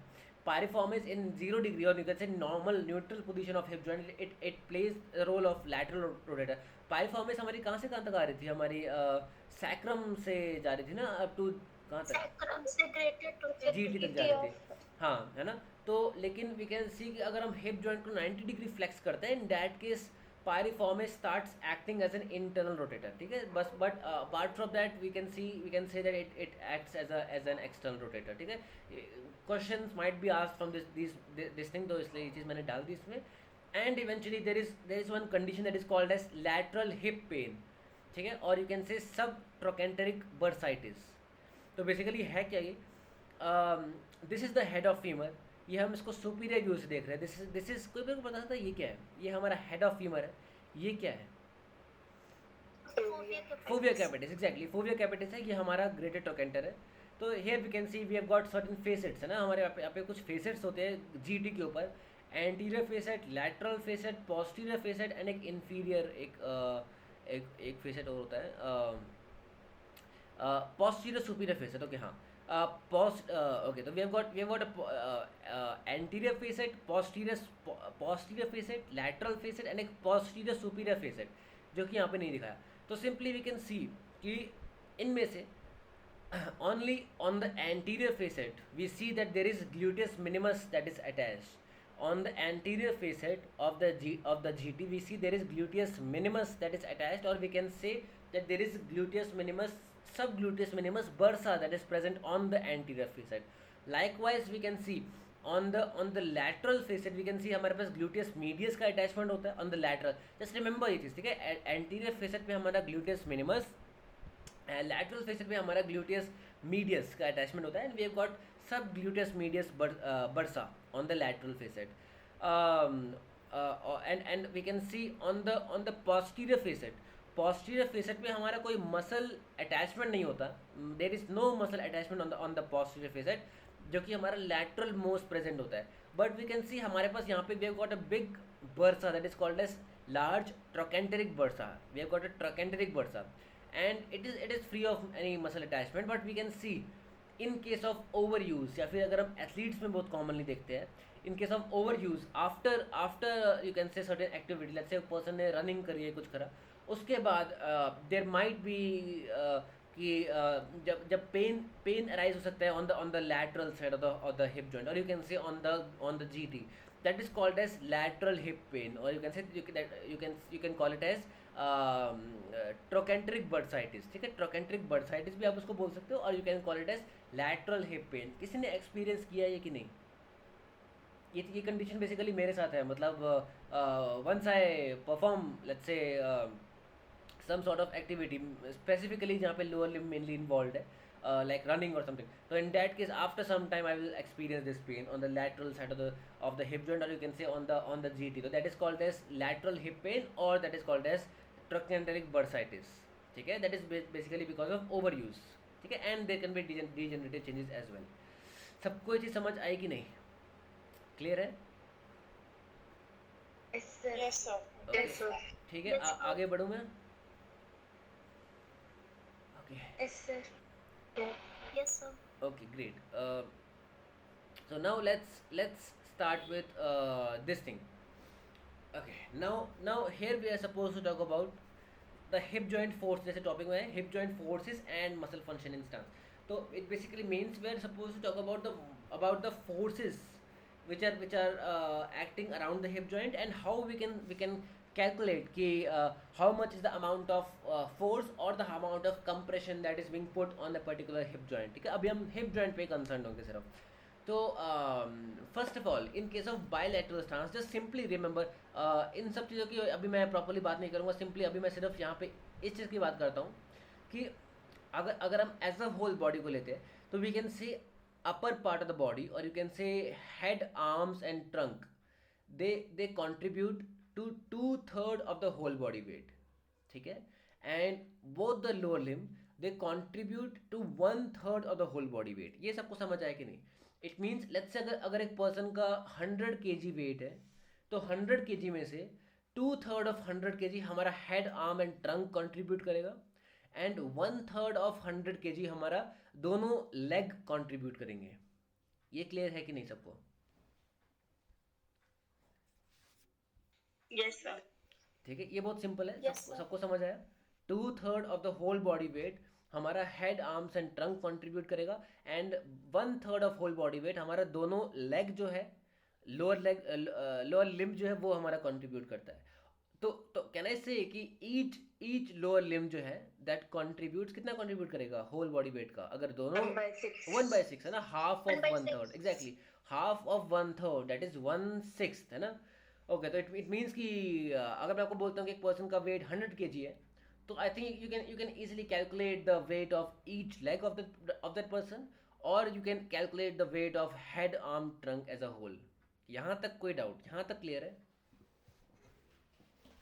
pyriformis in 0 degree or you can say normal neutral position of hip joint, it plays the role of lateral rotator. pyriformis हमारी कहाँ से कहाँ तक आ रही थी, हमारी सैक्रम से जा रही थी ना, अप टू कहाँ तक, sacrum से greater to the जीटी तक GT जा रही of थी, हाँ है ना। तो लेकिन वी कैन सी कि अगर हम हिप जॉइंट को 90 डिग्री फ्लेक्स करते हैं, in that case pyriformis starts acting as an internal rotator, ठीक है बस। But apart from that we can say that it acts as an external rotator, ठीक है। questions might be asked from this thing, तो इसलिए ये चीज़ मैंने डाल दी इसमें। and eventually there is one condition that is called as lateral hip pain, ठीक है, और you can say subtrochanteric bursitis। तो बेसिकली है क्या ये, this is the head of femur. ये हम इसको सुपीरियर व्यू से देख रहे हैं। दिस इज कोई मेरे को पता था ये क्या है, ये हमारा हेड ऑफ फीमर है। ये क्या है, fovea capitis, exactly fovea capitis है, ये हमारा ग्रेटर ट्रोकेंटर है। तो here we can see we have got certain facets, है ना, हमारे यहाँ पे कुछ फेसेट्स होते हैं जीटी के ऊपर, anterior facet, lateral facet, posterior facet and एक इंफीरियर एक फेसेट और होता है, पोस्टीरियर सुपीरियर फेसेट। ओके हाँ, okay, so we have got a anterior facet, posterior facet, lateral facet and एक posterior superior facet, जो कि यहाँ पे नहीं दिखाया। तो simply we can see कि इनमें से only on the anterior facet we see that there is gluteus minimus that is attached. On the anterior facet of the GT we see there is gluteus minimus that is attached, or we can say that there is gluteus minimus, subgluteus minimus bursa that is present on the anterior facet. Likewise we can see on the lateral facet we can see हमारे पास gluteus medius का attachment होता है on the lateral. Just remember ये चीज़, ठीक है। anterior facet पे हमारा gluteus minimus, lateral facet पे हमारा gluteus medius का attachment होता है, and we have got subgluteus medius bursa on the lateral facet. And we can see on the posterior facet पे हमारा कोई मसल अटैचमेंट नहीं होता, there is no muscle attachment on the posterior facet, जो कि हमारा लैटरल मोस्ट प्रेजेंट होता है। बट वी कैन सी हमारे पास यहाँ पे we have got a big bursa that is called as large trochanteric bursa, we have got a trochanteric bursa and it is free of any muscle attachment. But we can see in case of over use, या फिर अगर हम athletes में बहुत commonly देखते हैं, इन case of over use after you can से certain activity, let's say person ने रनिंग करी है, कुछ करा, उसके बाद देयर माइट बी कि जब पेन अराइज हो सकता है on the lateral side of the hip joint, और you can say on the GT, that is called as lateral hip pain, और you can say you can call it as trochanteric bursitis, ठीक है। Trochanteric bursitis भी आप उसको बोल सकते हो, और you can call it as lateral hip pain. किसी ने एक्सपीरियंस किया है कि नहीं? ये कंडीशन बेसिकली मेरे साथ है, मतलब once I perform let's say some sort of activity specifically जहाँ पे lower limb mainly involved है, like running or something, so in that case after some time I will experience this pain on the lateral side of the hip joint, or you can say on the GT, so that is called as lateral hip pain, or that is called as trochanteric bursitis, ठीक है। that is basically because of overuse, ठीक है, and there can be degenerative changes as well। सबको ये चीज़ समझ आई कि नहीं? Clear है? Yes sir. ठीक है, आगे बढ़ूँ मैं? Yes sir. Yes sir. Okay, great. So now let's start with this thing. Okay, now here we are supposed to talk about the hip joint force, जैसे टॉपिक में है hip joint forces and muscle function in stance. तो it basically means we are supposed to talk about the forces which are acting around the hip joint, and how we can calculate कि how much is the amount of force or the amount of compression that is being put on the particular hip joint, ठीक है। अभी हम hip joint पे concerned होंगे सिर्फ। तो first of all in case of bilateral stance just simply remember, इन सब चीज़ों की अभी मैं प्रॉपर्ली बात नहीं करूँगा, सिंपली अभी मैं सिर्फ यहाँ पे इस चीज़ की बात करता हूँ कि अगर हम एज अ होल बॉडी को लेते हैं तो we can see upper part of the body, or you can say head, arms and trunk, they contribute to 2/3 of the whole body weight. ठीक है. And both the lower limb, they contribute to 1/3 of the whole body weight. ये सबको समझ आया कि नहीं? It means let's say अगर एक person का 100 kg weight है, तो 100 kg में से 2/3 of 100 kg हमारा head, arm and trunk contribute करेगा, एंड 1/3 ऑफ 100 kg हमारा दोनों लेग कंट्रीब्यूट करेंगे. ये क्लियर है कि नहीं सबको? Yes sir. ठीक है, ये बहुत सिंपल है. Yes, सबको समझ आया? 2/3 of the whole body weight हमारा head, arms and trunk contribute करेगा, and 1/3 of whole body weight हमारा दोनों लेग जो है, लोअर लिम्ब जो है वो हमारा कंट्रीब्यूट करता है. तो कैन आई से कि ईच लोअर लिम्ब जो है दैट कंट्रीब्यूट्स, कितना कंट्रीब्यूट करेगा होल बॉडी वेट का? अगर दोनों 1/6 है ना, half of 1/3, exactly half of 1/3, that is 1/6 है ना. ओके, तो इट मीन्स कि अगर मैं आपको बोलता हूँ कि एक पर्सन का वेट 100 kg है, तो I think you can easily calculate the weight of each leg of that person, और you can calculate the weight of head, arm, trunk as a whole. यहाँ तक कोई डाउट? यहाँ तक क्लियर है?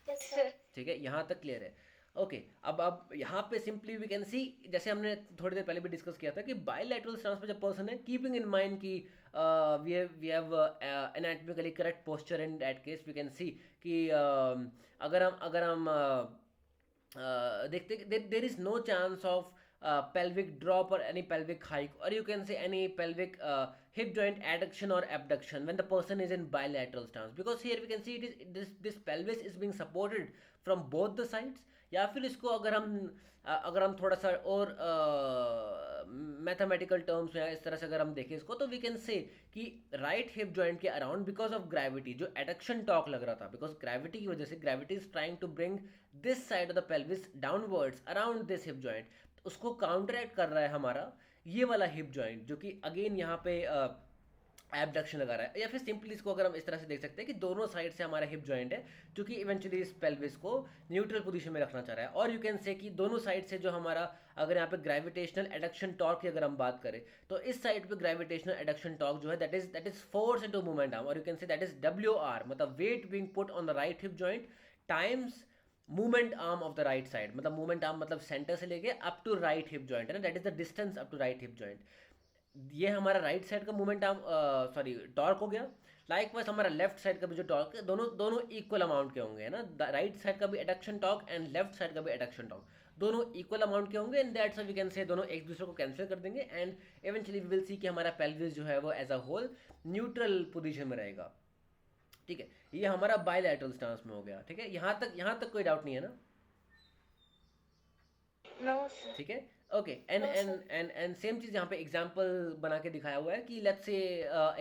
Yes, sir. ठीक है, यहाँ तक क्लियर है. ओके, अब यहाँ पे सिंपली वी कैन सी, जैसे हमने थोड़ी देर पहले भी डिस्कस किया था कि बायलैटरल स्टांस पे जब पर्सन है, कीपिंग इन माइंड कि we have anatomically correct posture, in that case we can see कि अगर हम देखते there is no chance of pelvic drop or any pelvic hike, or you can say any pelvic hip joint adduction or abduction when the person is in bilateral stance, because here we can see it is this pelvis is being supported from both the sides. या फिर इसको अगर हम थोड़ा सा और mathematical terms में इस तरह से अगर हम देखें इसको, तो वी कैन से कि राइट हिप जॉइंट के अराउंड, बिकॉज ऑफ ग्रेविटी, जो एडक्शन टॉक लग रहा था, बिकॉज ग्रेविटी की वजह से, gravity is trying to bring this side of the pelvis downwards around this hip joint, उसको काउंटरैक्ट कर रहा है हमारा ये वाला हिप जॉइंट, जो कि अगेन यहाँ पे एबडक्शन लगा रहा है. या फिर सिंपली इसको अगर हम इस तरह से देख सकते हैं कि दोनों साइड से हमारा हिप जॉइंट है जो कि इवेंचुअली इस पेल्विस को न्यूट्रल पोजीशन में रखना चाह रहा है. और यू कैन से कि दोनों साइड से जो हमारा, अगर यहाँ पे ग्रेविटेशनल एडक्शन टॉर्क की अगर हम बात करें, तो इस साइड पे ग्रेविटेशनल एडक्शन टॉर्क जो है that is force into moment arm, और you can say that is WR, मतलब weight being put on the right hip joint times movement arm of the right side. मतलब movement arm मतलब centre से लेके up to right hip joint है ना, that is the distance up to right hip joint. ये हमारा right side का movement arm, sorry torque हो गया. लाइकवाइज हमारा लेफ्ट साइड का भी जो टॉर्क है, दोनों इक्वल अमाउंट के होंगे, है ना. राइट साइड का भी adduction torque and left side का भी एडक्शन टॉर्क, दोनों इक्वल अमाउंट के होंगे, and that's why we can say दोनों एक दूसरे को कैंसिल कर देंगे, and eventually we will see कि हमारा पेल्विस जो है वो as a whole neutral position में रहेगा. ठीक है, ये हमारा बायलैटरल स्टांस में हो गया. ठीक है, यहाँ तक कोई डाउट नहीं है ना? No, sir. ठीक है, ओके. एंड सेम चीज़ यहाँ पे एग्जांपल बना के दिखाया हुआ है कि लेट्स से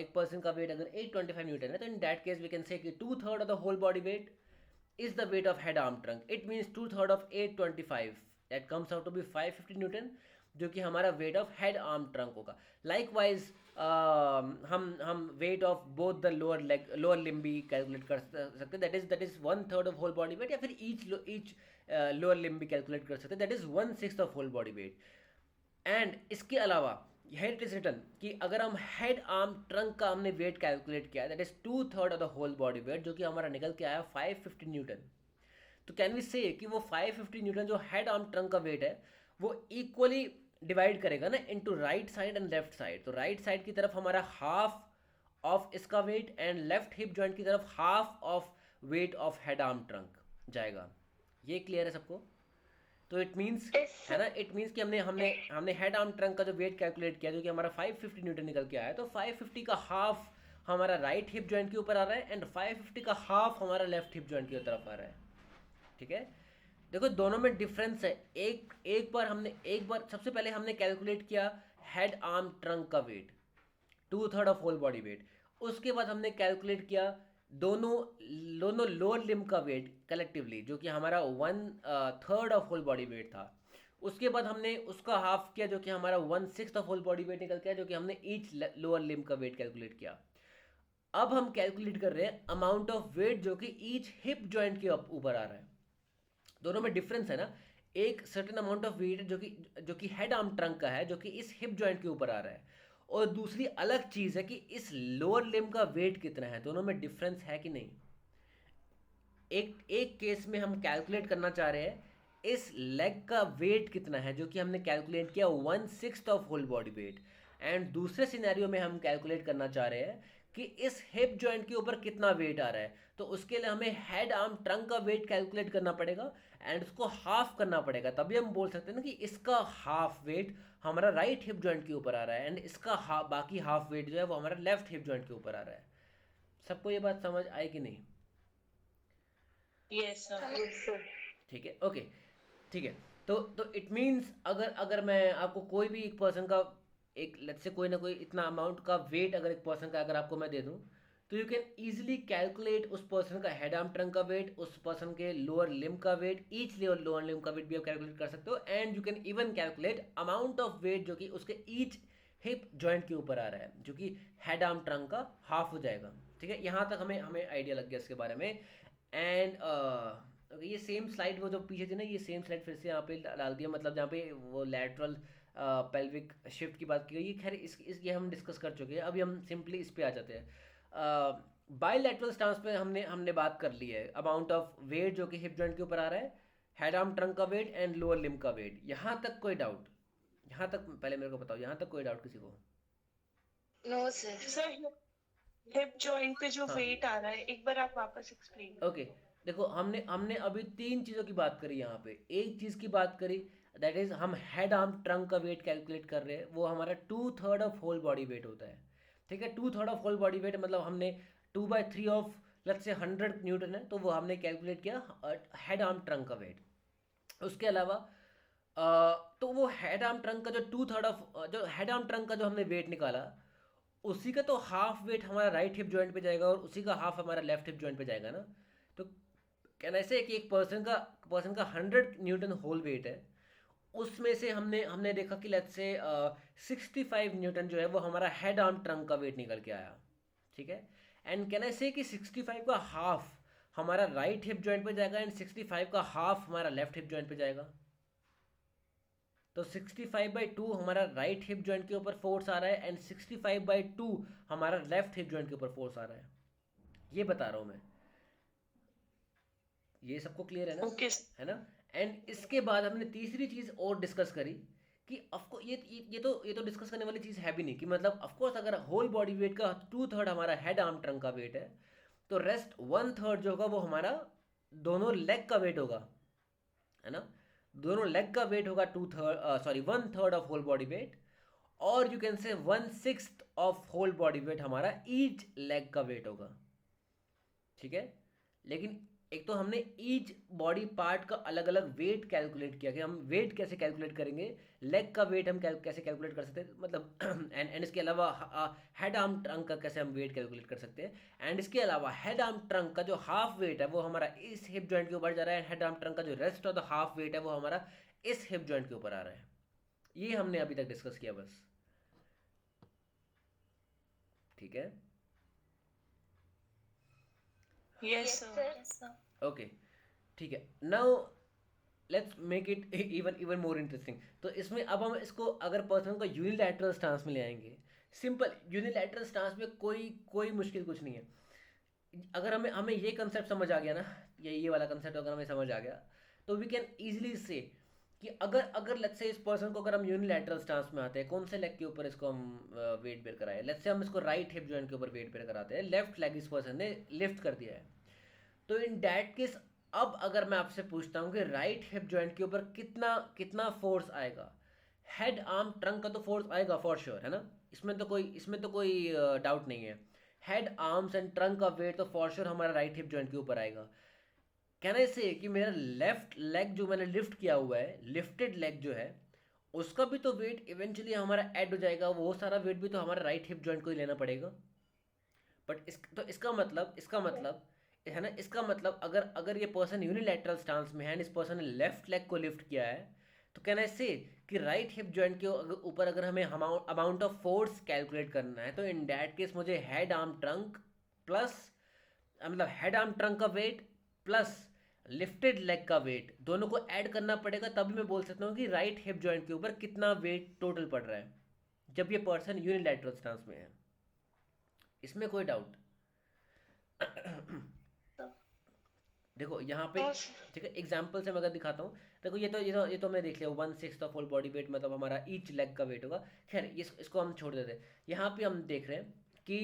एक पर्सन का वेट अगर 825 न्यूटन है, तो in that case we can say कि 2/3 of the whole body weight is the weight of head, arm, trunk. It means 2/3 of 825, that comes out to be 550 newton, जो कि हमारा weight of head, arm, trunk होगा. Likewise हम weight of both the lower limb भी calculate कर सकते हैं, that is 1/3 of whole body weight, या फिर ईच लोअर लिम्ब भी कैलकुलेट कर सकते हैं, that is 1/6 of whole body weight. And इसके अलावा here it is written कि अगर हम हेड, आर्म, ट्रंक का हमने वेट कैलकुलेट किया, that is 2/3 of the whole body weight, जो कि हमारा निकल के आया 550 न्यूटन. तो कैन वी से कि वो 550 न्यूटन जो हेड, आर्म, ट्रंक का वेट है, वो इक्वली डिवाइड करेगा ना into right side and left side. तो राइट साइड की तरफ हमारा हाफ ऑफ इसका weight, and left hip joint की तरफ half of weight of head, arm, trunk जाएगा. ये क्लियर है सबको? तो इट मीन्स, है ना, इट मीन्स कि हमने हेड, आर्म, ट्रंक का जो वेट कैलकुलेट किया, जो कि हमारा 550 न्यूटन निकल के आया, तो 550 का हाफ हमारा राइट हिप जॉइंट के ऊपर आ रहा है, एंड 550 का हाफ हमारा लेफ्ट हिप जॉइंट की तरफ आ रहा है. ठीक है, देखो दोनों में डिफरेंस है. एक बार सबसे पहले हमने कैलकुलेट किया हेड, आर्म, ट्रंक का weight, 2/3 of whole body weight. उसके बाद हमने कैलकुलेट किया दोनों लोअर लिम्ब का वेट कलेक्टिवली, जो कि हमारा 1/3 ऑफ होल बॉडी वेट था. उसके बाद हमने उसका हाफ किया, जो कि हमारा 1/6 ऑफ होल बॉडी वेट निकल के आया, जो कि हमने ईच लोअर लिम्ब का वेट कैलकुलेट किया. अब हम कैलकुलेट कर रहे हैं अमाउंट ऑफ वेट जो कि ईच हिप जॉइंट के ऊपर आ रहा है. दोनों में डिफरेंस है ना. एक सर्टेन अमाउंट ऑफ वेट जो कि हेड, आर्म, ट्रंक का है, जो कि इस हिप जॉइंट के ऊपर आ रहा है, और दूसरी अलग चीज़ है कि इस लोअर लिम्ब का वेट कितना है, दोनों में डिफरेंस है कि नहीं। एक एक केस में हम कैलकुलेट करना चाह रहे हैं इस लेग का वेट कितना है, जो कि हमने कैलकुलेट किया 1/6 of whole body weight, and दूसरे सिनेरियो में हम कैलकुलेट करना चाह रहे हैं कि इस हिप जॉइंट के ऊपर कितना वेट आ रहा है। तो उसके लिए हमें हेड आर्म ट्रंक का वेट कैलकुलेट करना पड़ेगा एंड उसको हाफ करना पड़ेगा, तभी हम बोल सकते हैं ना कि इसका हाफ वेट हमारा राइट हिप जॉइंट के ऊपर आ रहा है एंड इसका बाकी हाफ वेट जो है वो हमारा लेफ्ट हिप जॉइंट के ऊपर आ रहा है। सबको ये बात समझ आई कि नहीं? Yes sir. ठीक है, ओके, ठीक है। तो इट मीन्स अगर मैं आपको कोई भी एक पर्सन का एक लेट्स से कोई ना कोई इतना अमाउंट का वेट अगर एक पर्सन का अगर आपको मैं दे दूं, तो यू कैन ईजिली कैलकुलेट उस पर्सन का हेड आर्म ट्रंक का वेट, उस पर्सन के लोअर लिम्ब का वेट, ईच लोअर लिम्ब का वेट भी आप कैलकुलेट कर सकते हो, and you can even calculate amount of weight जो कि उसके ईच हिप जॉइंट के ऊपर आ रहा है, जो कि हेड आर्म ट्रंक का हाफ हो जाएगा। ठीक है, यहाँ तक हमें हमें आइडिया लग गया इसके बारे में। एंड ये सेम स्लाइड वो जो पीछे थी ना, ये सेम स्लाइड फिर से यहाँ पे डाल दिया, मतलब जहाँ पे वो लैटरल पेल्विक शिफ्ट की बात की गई, खैर इस ये हम डिस्कस कर चुके हैं। अभी हम सिंपली इस पे आ जाते हैं। बायलैटरल स्टांस पे हमने बात कर ली है, अमाउंट ऑफ वेट जो कि हिप जॉइंट के ऊपर आ रहा है, हेड आर्म ट्रंक का वेट एंड लोअर लिम्ब का वेट। यहाँ तक कोई डाउट? यहाँ तक पहले मेरे को बताओ, यहाँ तक कोई डाउट किसी को? No sir. Sir hip joint पे जो हाँ। वेट आ रहा है, एक बार आप वापस एक्सप्लेन। ओके, देखो हमने अभी 3 चीज़ों की बात करी यहाँ पे। एक चीज़ की बात करी दैट इज़ हम हेड आर्म ट्रंक का वेट कैलकुलेट कर रहे हैं, वो हमारा 2/3 ऑफ होल बॉडी वेट होता है। ठीक है, 2/3 ऑफ होल बॉडी वेट मतलब हमने 2/3 ऑफ लेट्स से 100 न्यूटन है, तो वो हमने कैलकुलेट किया हेड आर्म ट्रंक का वेट। उसके अलावा तो वो हेड आर्म ट्रंक का जो 2/3 ऑफ जो हेड आर्म ट्रंक का जो हमने वेट निकाला, उसी का तो हाफ वेट हमारा राइट हिप जॉइंट पे जाएगा और उसी का हाफ हमारा लेफ्ट हिप जॉइंट पे जाएगा ना। तो कहना ऐसे कि एक पर्सन का 100 न्यूटन होल वेट है, उसमें से हमने हमने देखा कि लेट्स से 65 न्यूटन जो है वो हमारा हेड आर्म ट्रंक का वेट निकल के आया। ठीक है, एंड कहना ऐसे कि 65 का हाफ हमारा राइट हिप जॉइंट पे जाएगा एंड 65 का हाफ हमारा लेफ्ट हिप जॉइंट पे जाएगा। तो 65/2 हमारा राइट हिप जॉइंट के ऊपर फोर्स आ रहा है एंड 65/2 हमारा लेफ्ट हिप जॉइंट के ऊपर फोर्स आ रहा है। ये बता रहा हूँ मैं, ये सबको क्लियर है ना? ओके है ना? एंड इसके बाद हमने तीसरी चीज़ और डिस्कस करी कि ऑफकोर्स ये तो डिस्कस करने वाली चीज़ है भी नहीं, कि मतलब ऑफकोर्स अगर होल बॉडी वेट का 2/3 हमारा हेड आर्म ट्रंक का वेट है, तो रेस्ट 1/3 जो होगा वो हमारा दोनों लेग का वेट होगा, है ना? दोनों लेग का वेट होगा 1/3 ऑफ होल बॉडी वेट, और you can say 1/6 of whole body weight हमारा ईच लेग का वेट होगा। ठीक है, लेकिन एक तो हमने ईच बॉडी पार्ट का अलग अलग वेट कैलकुलेट किया कि हम वेट कैसे कैलकुलेट करेंगे, लेग का वेट हम कैसे कैलकुलेट कर सकते हैं, मतलब एंड इसके अलावा हेड आर्म ट्रंक का कैसे हम वेट कैलकुलेट कर सकते हैं, एंड इसके अलावा हेड आर्म ट्रंक का जो हाफ वेट है वो हमारा इस हिप जॉइंट के ऊपर जा रहा है, हेड आर्म ट्रंक का जो rest of the half weight है वो हमारा इस हिप जॉइंट के ऊपर आ रहा है। ये हमने अभी तक डिस्कस किया बस। ठीक है, यस सर। ओके, ठीक है। Now let's make it even more interesting. तो इसमें अब हम इसको अगर पर्सन को यूनिलैटरल स्टांस में ले आएंगे, सिंपल यूनिलैटरल स्टांस में कोई मुश्किल कुछ नहीं है। अगर हमें हमें ये कंसेप्ट समझ आ गया ना, ये वाला कंसेप्ट अगर हमें समझ आ गया, तो वी कैन ईजिली से कि अगर लेट्स से इस पर्सन को अगर हम यूनिलैटरल स्टांस में आते हैं, कौन से लेग के ऊपर इसको हम वेट बेयर कराए, लेट्स से हम इसको राइट हिप जॉइंट के ऊपर वेट बेयर कराते हैं, लेफ्ट लेग इस पर्सन ने लिफ्ट कर दिया है, तो इन दैट केस अब अगर मैं आपसे पूछता हूँ कि राइट हिप जॉइंट के ऊपर कितना फोर्स आएगा, हेड आर्म ट्रंक का तो फोर्स आएगा फॉर श्योर, है ना? इसमें तो कोई डाउट नहीं है। हेड आर्म्स एंड ट्रंक का वेट तो फॉर श्योर हमारा राइट हिप जॉइंट के ऊपर आएगा। कहना इससे कि मेरा लेफ्ट लेग जो मैंने लिफ्ट किया हुआ है, लिफ्टेड लेग जो है, उसका भी तो वेट इवेंचुअली हमारा ऐड हो जाएगा, वो सारा वेट भी तो हमारा राइट हिप जॉइंट को ही लेना पड़ेगा। बट इसका मतलब है ना, इसका मतलब अगर ये पर्सन यूनिलैटरल स्टांस में है एंड इस पर्सन ने लेफ्ट लेग को लिफ्ट किया है, तो कहना इससे कि राइट हिप जॉइंट के ऊपर अगर हमें अमाउंट ऑफ फोर्स कैलकुलेट करना है, तो इन दैट केस मुझे हेड आर्म ट्रंक प्लस मतलब हेड आर्म ट्रंक का वेट प्लस लिफ्टेड लेग का वेट दोनों को ऐड करना पड़ेगा, तभी मैं बोल सकता हूँ कि राइट हिप जॉइंट के ऊपर कितना वेट टोटल पड़ रहा है। जब ये पर्सन यूनिलैटरल स्टांस में है, इसमें कोई डाउट? देखो यहाँ पे, नो सर। ठीक है, एग्जाम्पल से मैं अगर दिखाता हूँ, देखो ये तो हमने देख लिया, 1/6 ऑफ होल बॉडी वेट मतलब हमारा ईच लेग का वेट होगा। खैर इसको हम छोड़ देते हैं। यहाँ पे हम देख रहे हैं कि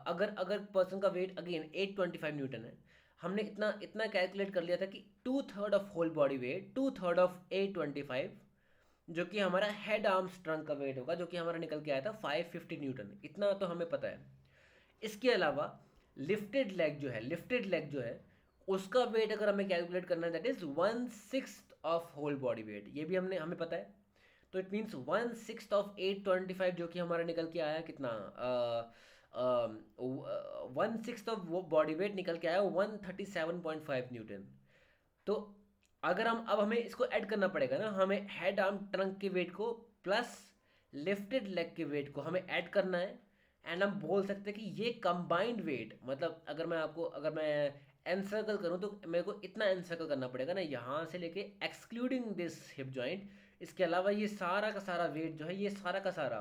अगर अगर पर्सन का वेट अगेन 825 न्यूटन है, हमने इतना इतना कैलकुलेट कर लिया था कि 2/3 of whole body weight, 2/3 of 825, जो कि हमारा हेड आर्म्स ट्रंक का वेट होगा, जो कि हमारा निकल के आया था 550 न्यूटन। इतना तो हमें पता है। इसके अलावा लिफ्टेड लेग जो है उसका वेट अगर हमें कैलकुलेट करना है, that is 1/6 of whole body weight, ये भी हमें पता है। तो इट मीन्स 1/6 ऑफ 825, जो कि हमारा निकल के आया कितना, 1/6 ऑफ वो बॉडी वेट निकल के आया 137.5 न्यूटन। तो अगर अब हमें इसको ऐड करना पड़ेगा ना, हमें हेड आर्म ट्रंक के वेट को प्लस लिफ्टेड लेग के वेट को हमें ऐड करना है। एंड हम बोल सकते हैं कि ये कंबाइंड वेट, मतलब अगर मैं एनसर्कल करूँ तो मेरे को इतना एनसर्कल करना पड़ेगा ना, यहाँ से लेके एक्सक्लूडिंग दिस हिप जॉइंट, इसके अलावा ये सारा का सारा वेट जो है, ये सारा का सारा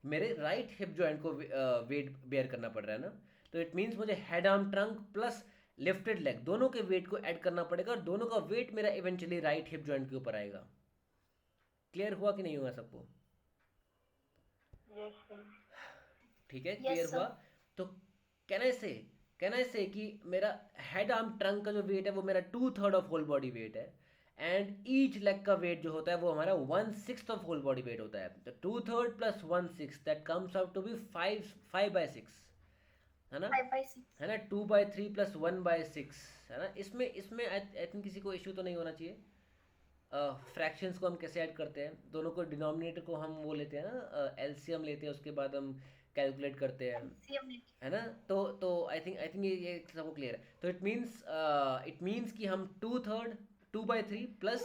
मेरे राइट हिप जॉइंट को वेट बेयर करना पड़ रहा है ना। तो इट मीन्स मुझे head arm trunk plus lifted leg दोनों के वेट को ऐड करना पड़ेगा, और दोनों का वेट मेरा इवेंचुअली राइट हिप जॉइंट के ऊपर आएगा। क्लियर हुआ कि नहीं हुआ सबको? Yes sir. ठीक है, Yes, क्लियर sir. हुआ? तो कैन आई से कि मेरा हेड आर्म ट्रंक का जो वेट है वो मेरा 2/3 ऑफ होल बॉडी वेट है, एंड ईच लेग का वेट जो होता है वो हमारा 1/6 ऑफ होल बॉडी वेट होता है। तो 2/3 plus 1/6 that comes out to be 5/6, है ना? 5/6. है ना? 2/3 प्लस 1/6, है ना? इसमें आई थिंक किसी को इशू तो नहीं होना चाहिए। फ्रैक्शंस को हम कैसे ऐड करते हैं, दोनों को डिनोमिनेटर को हम वो लेते हैं ना, एलसीएम लेते हैं, उसके बाद हम कैलकुलेट करते हैं, LCM लेके. है ना? तो आई थिंक ये सबको क्लियर है। तो इट मीन्स कि हम 2/3, 2/3 प्लस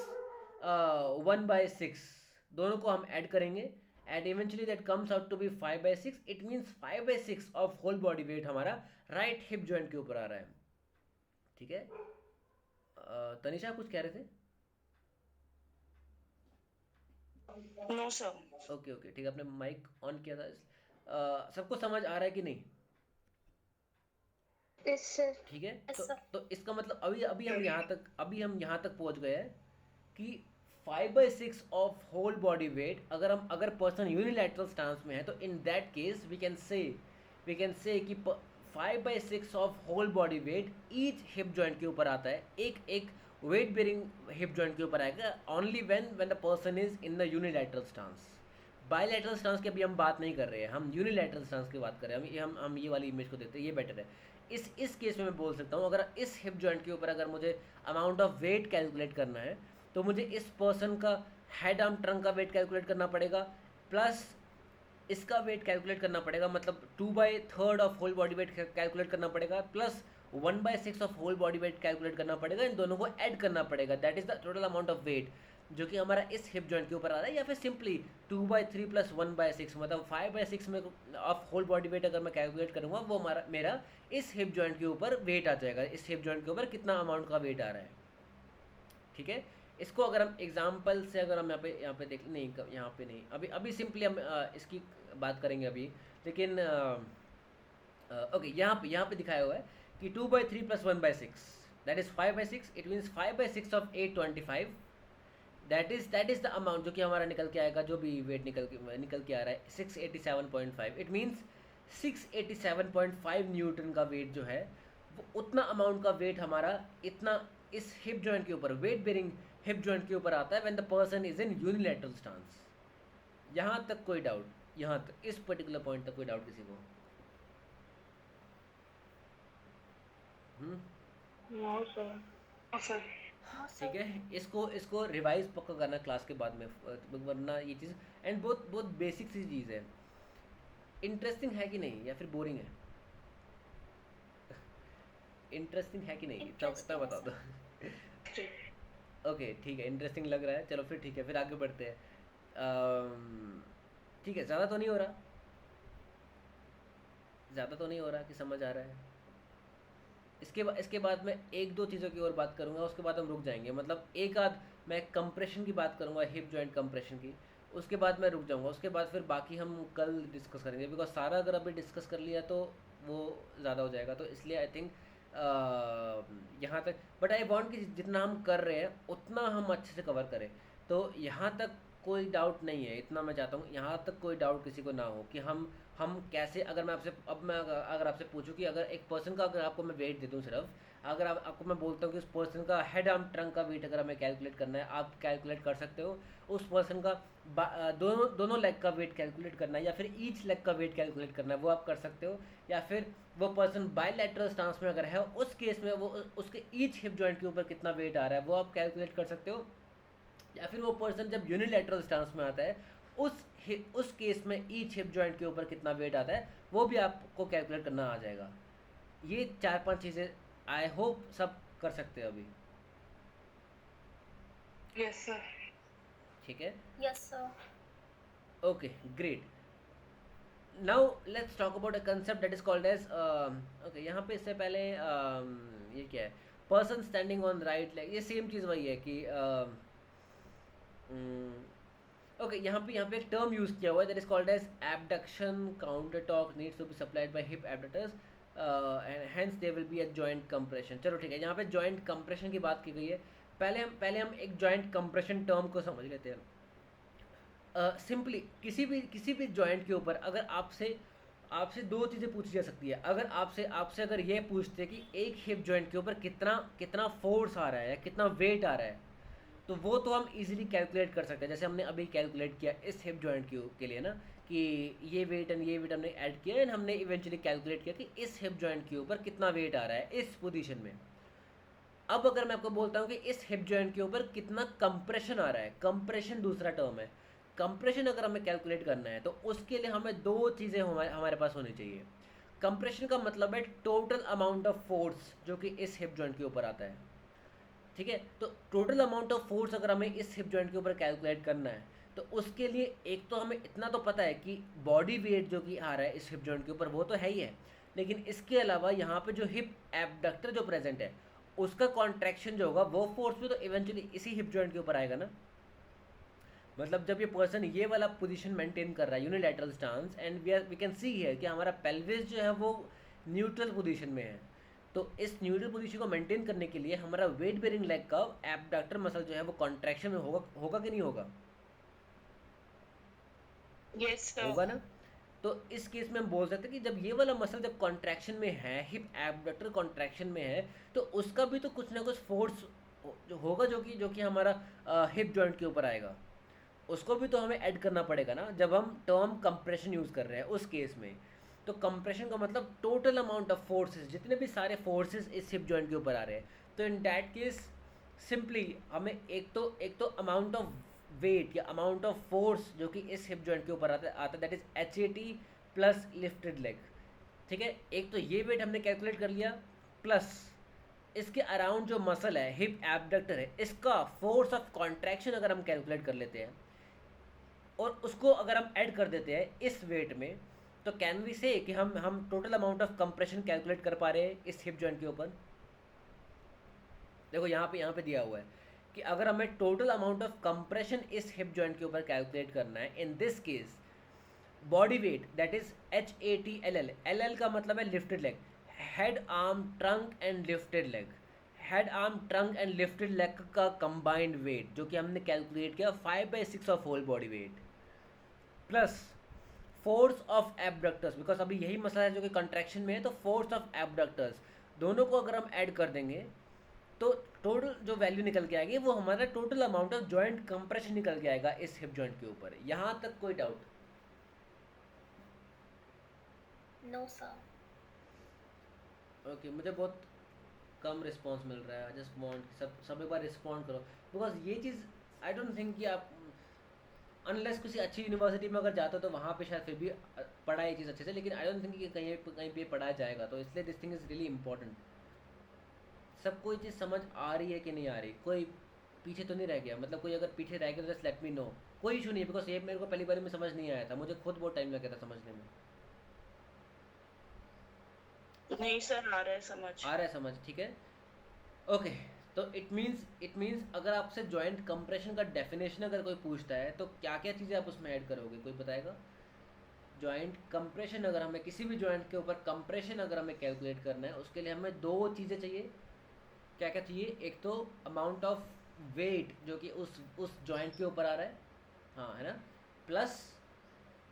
1/6 दोनों को हम ऐड करेंगे, and eventually that comes out to be 5/6। It means 5/6 of whole body weight हमारा राइट हिप जॉइंट के ऊपर आ रहा है। ठीक है, तनिषा कुछ कह रहे थे? No sir. ओके ओके, ठीक है, आपने माइक ऑन किया था। सबको समझ आ रहा है कि नहीं? Yes, sir. ठीक है, Yes, sir. तो इसका मतलब अभी हम यहाँ तक पहुँच गए हैं कि 5/6 ऑफ होल बॉडी वेट, अगर पर्सन यूनिलैटरल स्टांस में है, तो in that case we can say कि 5/6 of whole body weight each hip joint के ऊपर आता है, एक एक वेट बेरिंग हिप जॉइंट के ऊपर आएगा, only when the person is in the unilateral stance. Bilateral stance की अभी हम बात नहीं कर रहे हैं, हम यूनिलैटरल स्टांस की बात कर रहे हैं। हम ये वाली इमेज को देते हैं, ये बेटर है। इस केस में मैं बोल सकता हूँ, अगर इस हिप जॉइंट के ऊपर अगर मुझे अमाउंट ऑफ वेट कैलकुलेट करना है, तो मुझे इस पर्सन का हेड आर्म ट्रंक का वेट कैलकुलेट करना पड़ेगा, प्लस इसका वेट कैलकुलेट करना पड़ेगा, मतलब 2/3 of whole body weight calculate करना पड़ेगा, plus 1/6 of whole body weight calculate करना पड़ेगा। इन दोनों को ऐड करना पड़ेगा, that is the total amount of weight जो कि हमारा इस हिप जॉइंट के ऊपर आ रहा है। या फिर सिंपली 2/3 प्लस 1/6 मतलब 5/6 में ऑफ होल बॉडी वेट अगर मैं कैलकुलेट करूँगा, वो मेरा इस हिप जॉइंट के ऊपर वेट आ जाएगा, इस हिप जॉइंट के ऊपर कितना अमाउंट का वेट आ रहा है। ठीक है, इसको अगर हम एग्जाम्पल से अगर हम यहाँ पे देख, नहीं यहाँ पे नहीं, अभी सिंपली हम इसकी बात करेंगे अभी, लेकिन ओके, यहाँ पे दिखाया हुआ है कि 2/3 plus 1/6 that is 5/6। It means 5/6 of 825, that is the amount जो कि हमारा निकल के आएगा, जो भी वेट निकल के आ रहा है 687.5। इट मीन्स 687.5 न्यूटन का वेट जो है, वो उतना अमाउंट का वेट हमारा इतना इस हिप जॉइंट के ऊपर, वेट बेरिंग हिप जॉइंट के ऊपर आता है when the person is in unilateral stance. यहाँ तक कोई डाउट? यहाँ तक इस पर्टिकुलर पॉइंट तक कोई डाउट किसी को? No, sir. सर। ठीक है, इसको रिवाइज पक्का करना क्लास के बाद में, वरना ये चीज़ एंड बहुत बेसिक सी चीज़ है। इंटरेस्टिंग है कि नहीं, या फिर बोरिंग है? इंटरेस्टिंग है कि नहीं, इतना बता दो। ओके ठीक है, इंटरेस्टिंग लग रहा है, चलो फिर ठीक है, फिर आगे बढ़ते हैं। ठीक है, ज़्यादा तो नहीं हो रहा, कि समझ आ रहा है? इसके बाद मैं एक दो चीज़ों की और बात करूंगा, उसके बाद हम रुक जाएंगे। मतलब एक आध मैं कंप्रेशन की बात करूंगा, हिप जॉइंट कंप्रेशन की, उसके बाद मैं रुक जाऊंगा, उसके बाद फिर बाकी हम कल डिस्कस करेंगे, बिकॉज सारा अगर अभी डिस्कस कर लिया तो वो ज़्यादा हो जाएगा। तो इसलिए आई थिंक यहाँ तक, बट आई वांट कि जितना हम कर रहे हैं उतना हम अच्छे से कवर करें। तो यहाँ तक कोई डाउट नहीं है, इतना मैं चाहता हूँ यहाँ तक कोई डाउट किसी को ना हो कि हम कैसे, अगर मैं आपसे अब मैं अगर आपसे पूछूं कि अगर एक पर्सन का अगर आपको मैं वेट दे दूँ सिर्फ, अगर आपको मैं बोलता हूँ कि उस पर्सन का हेड आर्म ट्रंक का वेट अगर हमें कैलकुलेट करना है, आप कैलकुलेट कर सकते हो। उस पर्सन का दोनों दोनों लेग का वेट कैलकुलेट करना है या फिर ईच लेग का वेट कैलकुलेट करना है, वो आप कर सकते हो। या फिर वो पर्सन बायलैटरल स्टांस में अगर है, उस केस में वो उसके ईच हिप जॉइंट के ऊपर कितना वेट आ रहा है वो आप कैलकुलेट कर सकते हो। या फिर वो पर्सन जब यूनिलैटरल स्टांस में आता है, उस केस में ईच हिप जॉइंट के ऊपर कितना वेट आता है वो भी आपको कैलकुलेट करना आ जाएगा। ये 4-5 चीज़ें आई होप सब कर सकते हो अभी। Yes sir. ठीक है, Yes, sir. Okay great. Now let's talk about a concept that is called as, okay यहाँ पे इससे पहले ये क्या है, person standing on right leg, ये सेम चीज़ वही है कि ओके यहाँ पे एक टर्म यूज़ किया हुआ है that is called as abduction counter torque needs to be supplied by hip abductors and hence there will be a joint compression. चलो ठीक है, यहाँ पे जॉइंट कंप्रेशन की बात की गई है। पहले हम एक जॉइंट कंप्रेशन टर्म को समझ लेते हैं। सिंपली किसी भी जॉइंट के ऊपर अगर आपसे दो चीज़ें पूछी जा सकती है। अगर आपसे अगर ये पूछते कि एक हिप जॉइंट के ऊपर कितना फोर्स आ रहा है या कितना वेट आ रहा है, तो वो तो हम इजीली कैलकुलेट कर सकते हैं। जैसे हमने अभी कैलकुलेट किया इस हिप जॉइंट के लिए ना, कि ये वेट हमने ऐड किया एंड हमने इवेंचुअली कैलकुलेट किया कि इस हिप जॉइंट के ऊपर कितना वेट आ रहा है इस पोजीशन में। अब अगर मैं आपको बोलता हूँ कि इस हिप जॉइंट के ऊपर कितना कंप्रेशन आ रहा है, कंप्रेशन दूसरा टर्म है। कंप्रेशन अगर हमें कैलकुलेट करना है तो उसके लिए हमें दो चीज़ें हमारे पास होनी चाहिए। कंप्रेशन का मतलब है टोटल अमाउंट ऑफ फोर्स जो कि इस हिप जॉइंट के ऊपर आता है। ठीक है, तो टोटल अमाउंट ऑफ फोर्स अगर हमें इस हिप जॉइंट के ऊपर कैलकुलेट करना है तो उसके लिए एक तो हमें इतना तो पता है कि बॉडी वेट जो कि आ रहा है इस हिप जॉइंट के ऊपर वो तो है ही है, लेकिन इसके अलावा यहाँ पे जो हिप एबडक्टर जो प्रेजेंट है उसका कॉन्ट्रैक्शन जो होगा वो फोर्स भी तो इवेंचुअली इसी हिप जॉइंट के ऊपर आएगा ना। मतलब जब ये पर्सन ये वाला पोजीशन मेंटेन कर रहा है unilateral stance and we can see है कि हमारा पेल्विस जो है वो न्यूट्रल पोजीशन में है, तो इस न्यूट्रल पोजीशन को मेंटेन करने के लिए हमारा वेट बेरिंग लेग का एबडक्टर मसल जो है वो कॉन्ट्रैक्शन में होगा कि नहीं होगा? Yes sir. होगा ना। तो इस केस में हम बोल सकते हैं कि जब ये वाला मसल जब कॉन्ट्रैक्शन में है, हिप एबडक्टर कॉन्ट्रैक्शन में है, तो उसका भी तो कुछ ना कुछ फोर्स जो होगा जो कि हमारा हिप जॉइंट के ऊपर आएगा, उसको भी तो हमें ऐड करना पड़ेगा ना जब हम टर्म कंप्रेशन यूज़ कर रहे हैं उस केस में। तो कंप्रेशन का मतलब टोटल अमाउंट ऑफ फोर्सेस, जितने भी सारे फोर्सेस इस हिप जॉइंट के ऊपर आ रहे हैं। तो इन दैट केस सिंपली हमें एक तो अमाउंट ऑफ वेट या अमाउंट ऑफ फोर्स जो कि इस हिप जॉइंट के ऊपर आता that is HAT plus lifted leg. ठीक है, एक तो ये वेट हमने कैलकुलेट कर लिया, प्लस इसके अराउंड जो मसल है हिप एबडक्टर है इसका फोर्स ऑफ कॉन्ट्रैक्शन अगर हम कैलकुलेट कर लेते हैं और उसको अगर हम ऐड कर देते हैं इस वेट में, तो कैन वी से कि हम total amount of compression calculate कर पा रहे हैं इस हिप जॉइंट के ऊपर। देखो यहाँ पे दिया हुआ है कि अगर हमें टोटल अमाउंट ऑफ कंप्रेशन इस हिप जॉइंट के ऊपर कैलकुलेट करना है, in this case body weight that is HATLL, LL का मतलब है lifted leg, head arm trunk and lifted leg, head arm trunk and lifted leg का कंबाइंड वेट जो कि हमने कैलकुलेट किया 5/6 of whole body weight, plus force of abductors, because अभी यही मसला है जो कि कंट्रैक्शन में है, तो फोर्स ऑफ एबडक्टर्स दोनों को अगर हम ऐड कर देंगे तो टोटल जो वैल्यू निकल के आएगी वो हमारा total amount of joint compression निकल के आएगा इस हिप जॉइंट के ऊपर। यहाँ तक कोई डाउट? No, sir. ओके मुझे बहुत कम रिस्पांस मिल रहा है। आई जस्ट वांट सब एक बार रिस्पॉन्ड करो, बिकॉज ये चीज़ आई डोंट थिंक कि आप अनलेस किसी अच्छी यूनिवर्सिटी में अगर जाते हो तो वहाँ पे शायद फिर भी पढ़ा ये चीज़ अच्छे से, लेकिन आई डोंट थिंक कि कहीं पे पढ़ाया जाएगा, तो इसलिए this thing is really important. सबको ये चीज़ समझ आ रही है कि नहीं आ रही? कोई पीछे तो नहीं रह गया? मतलब कोई अगर पीछे रह गया तो जस्ट लेट मी नो, कोई इशू नहीं है, बिकॉज ये मेरे को पहली बार में समझ नहीं आया था, मुझे खुद बहुत टाइम लगा था समझने में। नहीं सर, आ रहा है समझ। आ रहा है समझ, ठीक है ओके। तो इट मीन्स अगर आपसे जॉइंट कंप्रेशन का डेफिनेशन अगर कोई पूछता है तो क्या क्या चीज़ें आप उसमें ऐड करोगे, कोई बताएगा? जॉइंट कंप्रेशन, अगर हमें किसी भी जॉइंट के ऊपर कंप्रेशन अगर हमें कैलकुलेट करना है, उसके लिए हमें दो चीज़ें चाहिए। क्या क्या चाहिए? एक तो अमाउंट ऑफ वेट जो कि उस जॉइंट के ऊपर आ रहा है, हाँ है ना, प्लस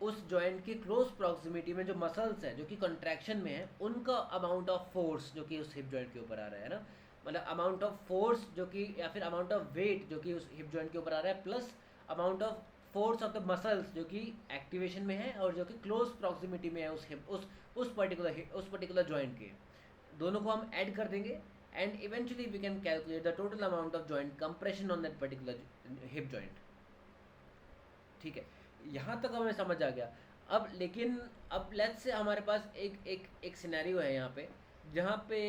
उस जॉइंट की क्लोज प्रॉक्सिमिटी में जो मसल्स हैं जो कि कॉन्ट्रैक्शन में है, उनका अमाउंट ऑफ फोर्स जो कि उस हिप जॉइंट के ऊपर आ रहा है ना, मतलब अमाउंट ऑफ फोर्स जो कि, या फिर अमाउंट ऑफ वेट जो कि उस हिप जॉइंट के ऊपर आ रहा है, plus amount of force of the muscles जो कि एक्टिवेशन में है और जो कि क्लोज प्रॉक्सिमिटी में है उस हिप उस पर्टिकुलर जॉइंट के, दोनों को हम ऐड कर देंगे and eventually we can calculate the total amount of joint compression on that particular hip joint. ठीक है, यहाँ तक हमें समझ आ गया। अब लेकिन अब लेट्स से हमारे पास एक सिनेरियो है यहाँ पे, जहाँ पे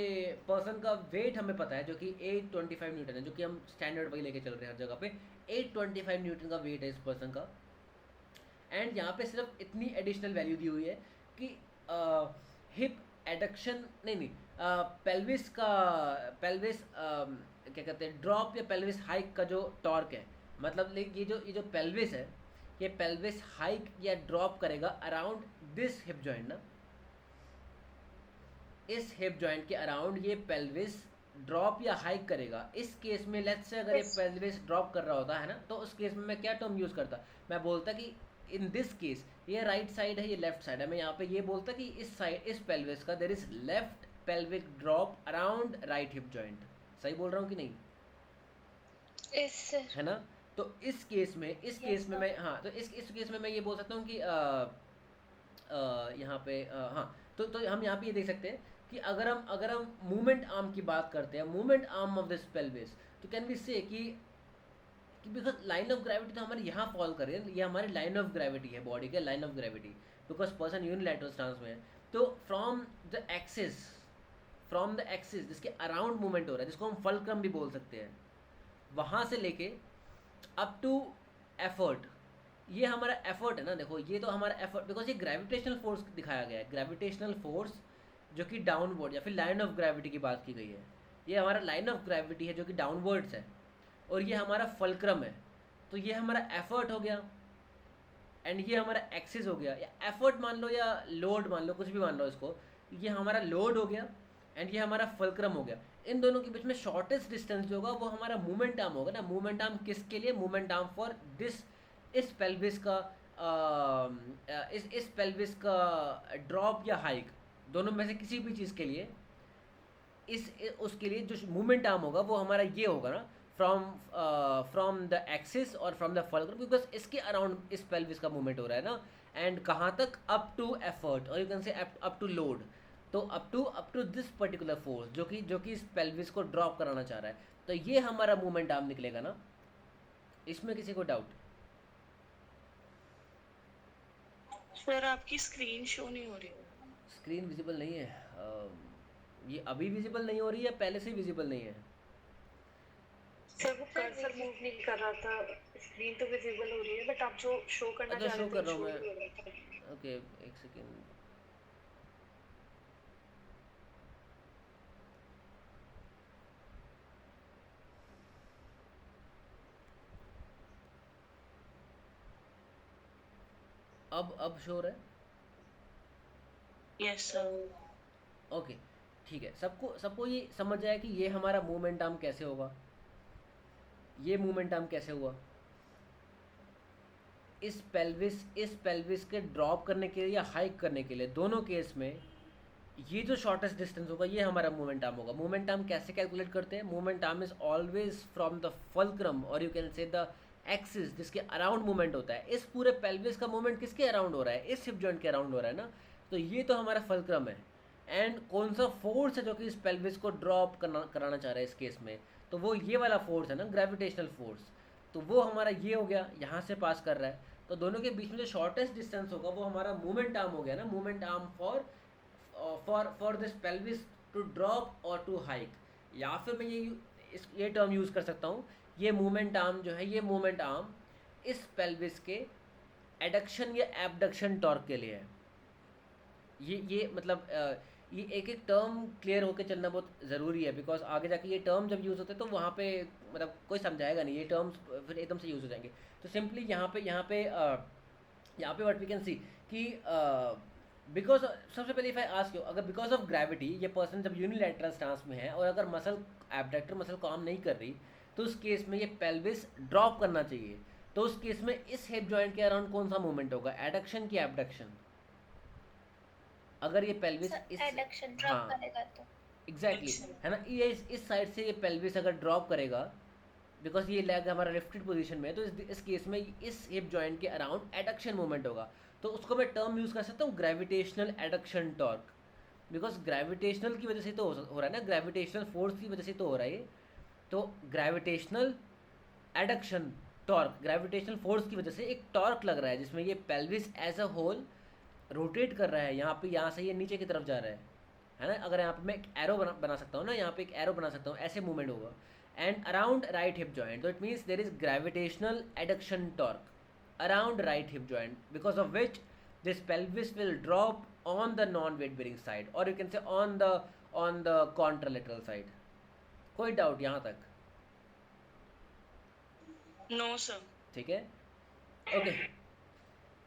पर्सन का वेट हमें पता है जो कि 825 न्यूटन है, जो कि हम स्टैंडर्ड वही लेके चल रहे हैं हर जगह पे। 825 न्यूटन का वेट है इस पर्सन का, एंड यहाँ पे सिर्फ इतनी एडिशनल वैल्यू दी हुई है कि हिप एडक्शन नहीं पेल्विस क्या कहते हैं, ड्रॉप या पेल्विस हाइक का जो टॉर्क है, मतलब ये जो पेल्विस है, ये पेल्विस हाइक या ड्रॉप करेगा अराउंड दिस हिप जॉइंट ना, इस हिप जॉइंट के अराउंड ये पेल्विस ड्रॉप या हाइक करेगा। इस केस में लेट्स से अगर ये पेल्विस ड्रॉप कर रहा होता है ना, तो उस केस में मैं क्या टर्म यूज़ करता, मैं बोलता कि इन दिस केस ये राइट साइड है, ये लेफ्ट साइड है, मैं यहाँ पे ये बोलता कि इस साइड, इस पेल्विस का there is left pelvic drop around right hip joint. सही बोल रहा हूँ कि नहीं? Yes, है ना? तो इस केस में मैं, हाँ, तो इस केस में मैं ये बोल सकता हूँ कि यहाँ पे हाँ, तो हम यहाँ पे ये देख सकते हैं कि अगर हम मूवमेंट आर्म की बात करते हैं, movement arm of this pelvis, तो कैन वी से कि बिकॉज लाइन ऑफ ग्रेविटी तो हमारे यहाँ फॉल कर रही है, ये हमारी लाइन ऑफ ग्रेविटी है, बॉडी के line of gravity, because person unilateral stance में है। तो फ्रॉम द एक्सिस जिसके अराउंड मूवमेंट हो रहा है, जिसको हम फल्क्रम भी बोल सकते हैं, वहाँ से लेके अप टू एफर्ट, ये हमारा एफर्ट है ना। देखो ये तो हमारा एफर्ट, बिकॉज ये ग्रेविटेशनल फोर्स दिखाया गया है, ग्रेविटेशनल फोर्स जो कि डाउनवर्ड या फिर लाइन ऑफ ग्रेविटी की बात की गई है, ये हमारा लाइन ऑफ ग्रेविटी है जो कि डाउनवर्ड्स है, और ये हमारा फल्क्रम है। तो ये हमारा एफर्ट हो गया एंड ये हमारा एक्सिस हो गया, या एफर्ट मान लो या लोड मान लो, कुछ भी मान लो इसको, ये हमारा लोड हो गया एंड ये हमारा फल्क्रम हो गया। इन दोनों के बीच में शॉर्टेस्ट डिस्टेंस जो होगा वो हमारा मूवमेंट आर्म होगा ना। मूवमेंट आर्म किसके लिए? मूवमेंट आर्म फॉर दिस, इस पेल्विस का इस पेल्विस का ड्रॉप या हाइक, दोनों में से किसी भी चीज़ के लिए उसके लिए जो मूवमेंट आर्म होगा वो हमारा ये होगा ना, फ्रॉम द एक्सिस और फ्रॉम द फल्क्रम, बिकॉज इसके अराउंड इस पेल्विस का मूवमेंट हो रहा है ना। एंड कहाँ तक? अप टू एफर्ट, और you can say up to load. तो up to this particular force जो कि इस पेल्विस को ड्रॉप कराना चाह रहा है, तो ये हमारा मूवमेंट आर्म निकलेगा ना। इसमें किसी को डाउट? सर आपकी स्क्रीन शो नहीं हो रही है। स्क्रीन विजिबल नहीं है? ये अभी विजिबल नहीं हो रही है, पहले से ही विजिबल नहीं है? सर वो कर्सर मूव नहीं कर रहा था, स्क्रीन तो विजिबल हो रही है, बट आप जो शो करना अच्छा, चाह शो रहे कर थे रहा हूँ शो मैं। नहीं हो रहा था। ओके, एक सेकेंड। अब शोर है? Yes sir. ओके, ठीक है। सबको ये समझ आया कि ये हमारा मूवमेंट आर्म कैसे होगा, ये मूवमेंट आर्म कैसे हुआ। इस पेल्विस के ड्रॉप करने के लिए या हाइक करने के लिए, दोनों केस में ये जो शॉर्टेस्ट डिस्टेंस होगा ये हमारा मूवमेंट आर्म होगा। मूवमेंट आर्म कैसे कैलकुलेट करते हैं? Movement arm is always from the fulcrum और you can say the axis जिसके अराउंड मूवमेंट होता है। इस पूरे पेल्विस का मूवमेंट किसके अराउंड हो रहा है? इस हिप जॉइंट के अराउंड हो रहा है ना। तो ये तो हमारा फल्क्रम है। एंड कौन सा फोर्स है जो कि इस पेल्विस को ड्रॉप कराना चाह रहा है इस केस में? तो वो ये वाला फोर्स है ना, ग्रेविटेशनल फोर्स। तो वो हमारा ये हो गया, यहाँ से पास कर रहा है। तो दोनों के बीच में जो शॉर्टेस्ट डिस्टेंस होगा वो हमारा मूवमेंट आर्म हो गया ना। Movement arm for this pelvis to drop और टू हाइक। या फिर मैं ये टर्म यूज़ कर सकता हूँ, ये मूवमेंट आर्म जो है, ये मूवमेंट आर्म इस पेल्विस के एडक्शन या एबडक्शन टॉर्क के लिए है। ये मतलब ये एक एक टर्म क्लियर होकर चलना बहुत ज़रूरी है, बिकॉज आगे जाके ये टर्म जब यूज़ होते हैं तो वहाँ पे मतलब कोई समझाएगा नहीं, ये टर्म्स फिर एकदम से यूज़ हो जाएंगे। तो सिंपली यहाँ पे व्हाट वी कैन सी कि बिकॉज सबसे पहले इफ आई आस्क यू, अगर बिकॉज ऑफ ग्रेविटी ये पर्सन जब यूनिलैटरल स्टांस में है और अगर मसल एब्डक्टर मसल काम नहीं कर रही, तो उस केस में ये पेल्विस ड्रॉप करना चाहिए। तो उस केस में इस हिप जॉइंट के अराउंड कौन सा मूवमेंट होगा, एडक्शन की एबडक्शन? अगर ये पेल्विस इस एडक्शन ड्रॉप हाँ करेगा तो एग्जैक्टली है ना, ये इस साइड से ये पेल्विस अगर ड्रॉप करेगा, बिकॉज ये लेग हमारा लिफ्टेड पोजीशन में है, तो इस केस में इस हिप जॉइंट के अराउंड एडक्शन मूवमेंट होगा। तो उसको मैं टर्म यूज़ कर सकता हूँ gravitational adduction torque, because gravitational की वजह से तो हो रहा है ना, ग्रेविटेशनल फोर्स की वजह से तो हो रहा है ये। तो gravitational adduction torque, gravitational force की वजह से एक टॉर्क लग रहा है जिसमें ये pelvis as a whole rotate कर रहा है। यहाँ से ये नीचे की तरफ जा रहा है ना। अगर यहाँ पे मैं एक एरो बना सकता हूँ ना, यहाँ पे एक एरो बना सकता हूँ, ऐसे मूवमेंट होगा and around right hip joint. तो it means there is gravitational adduction torque around right hip joint, because of which this pelvis will drop on the non weight bearing side, or you can say on the contralateral side. कोई doubt यहाँ तक? No sir. ठीक है, okay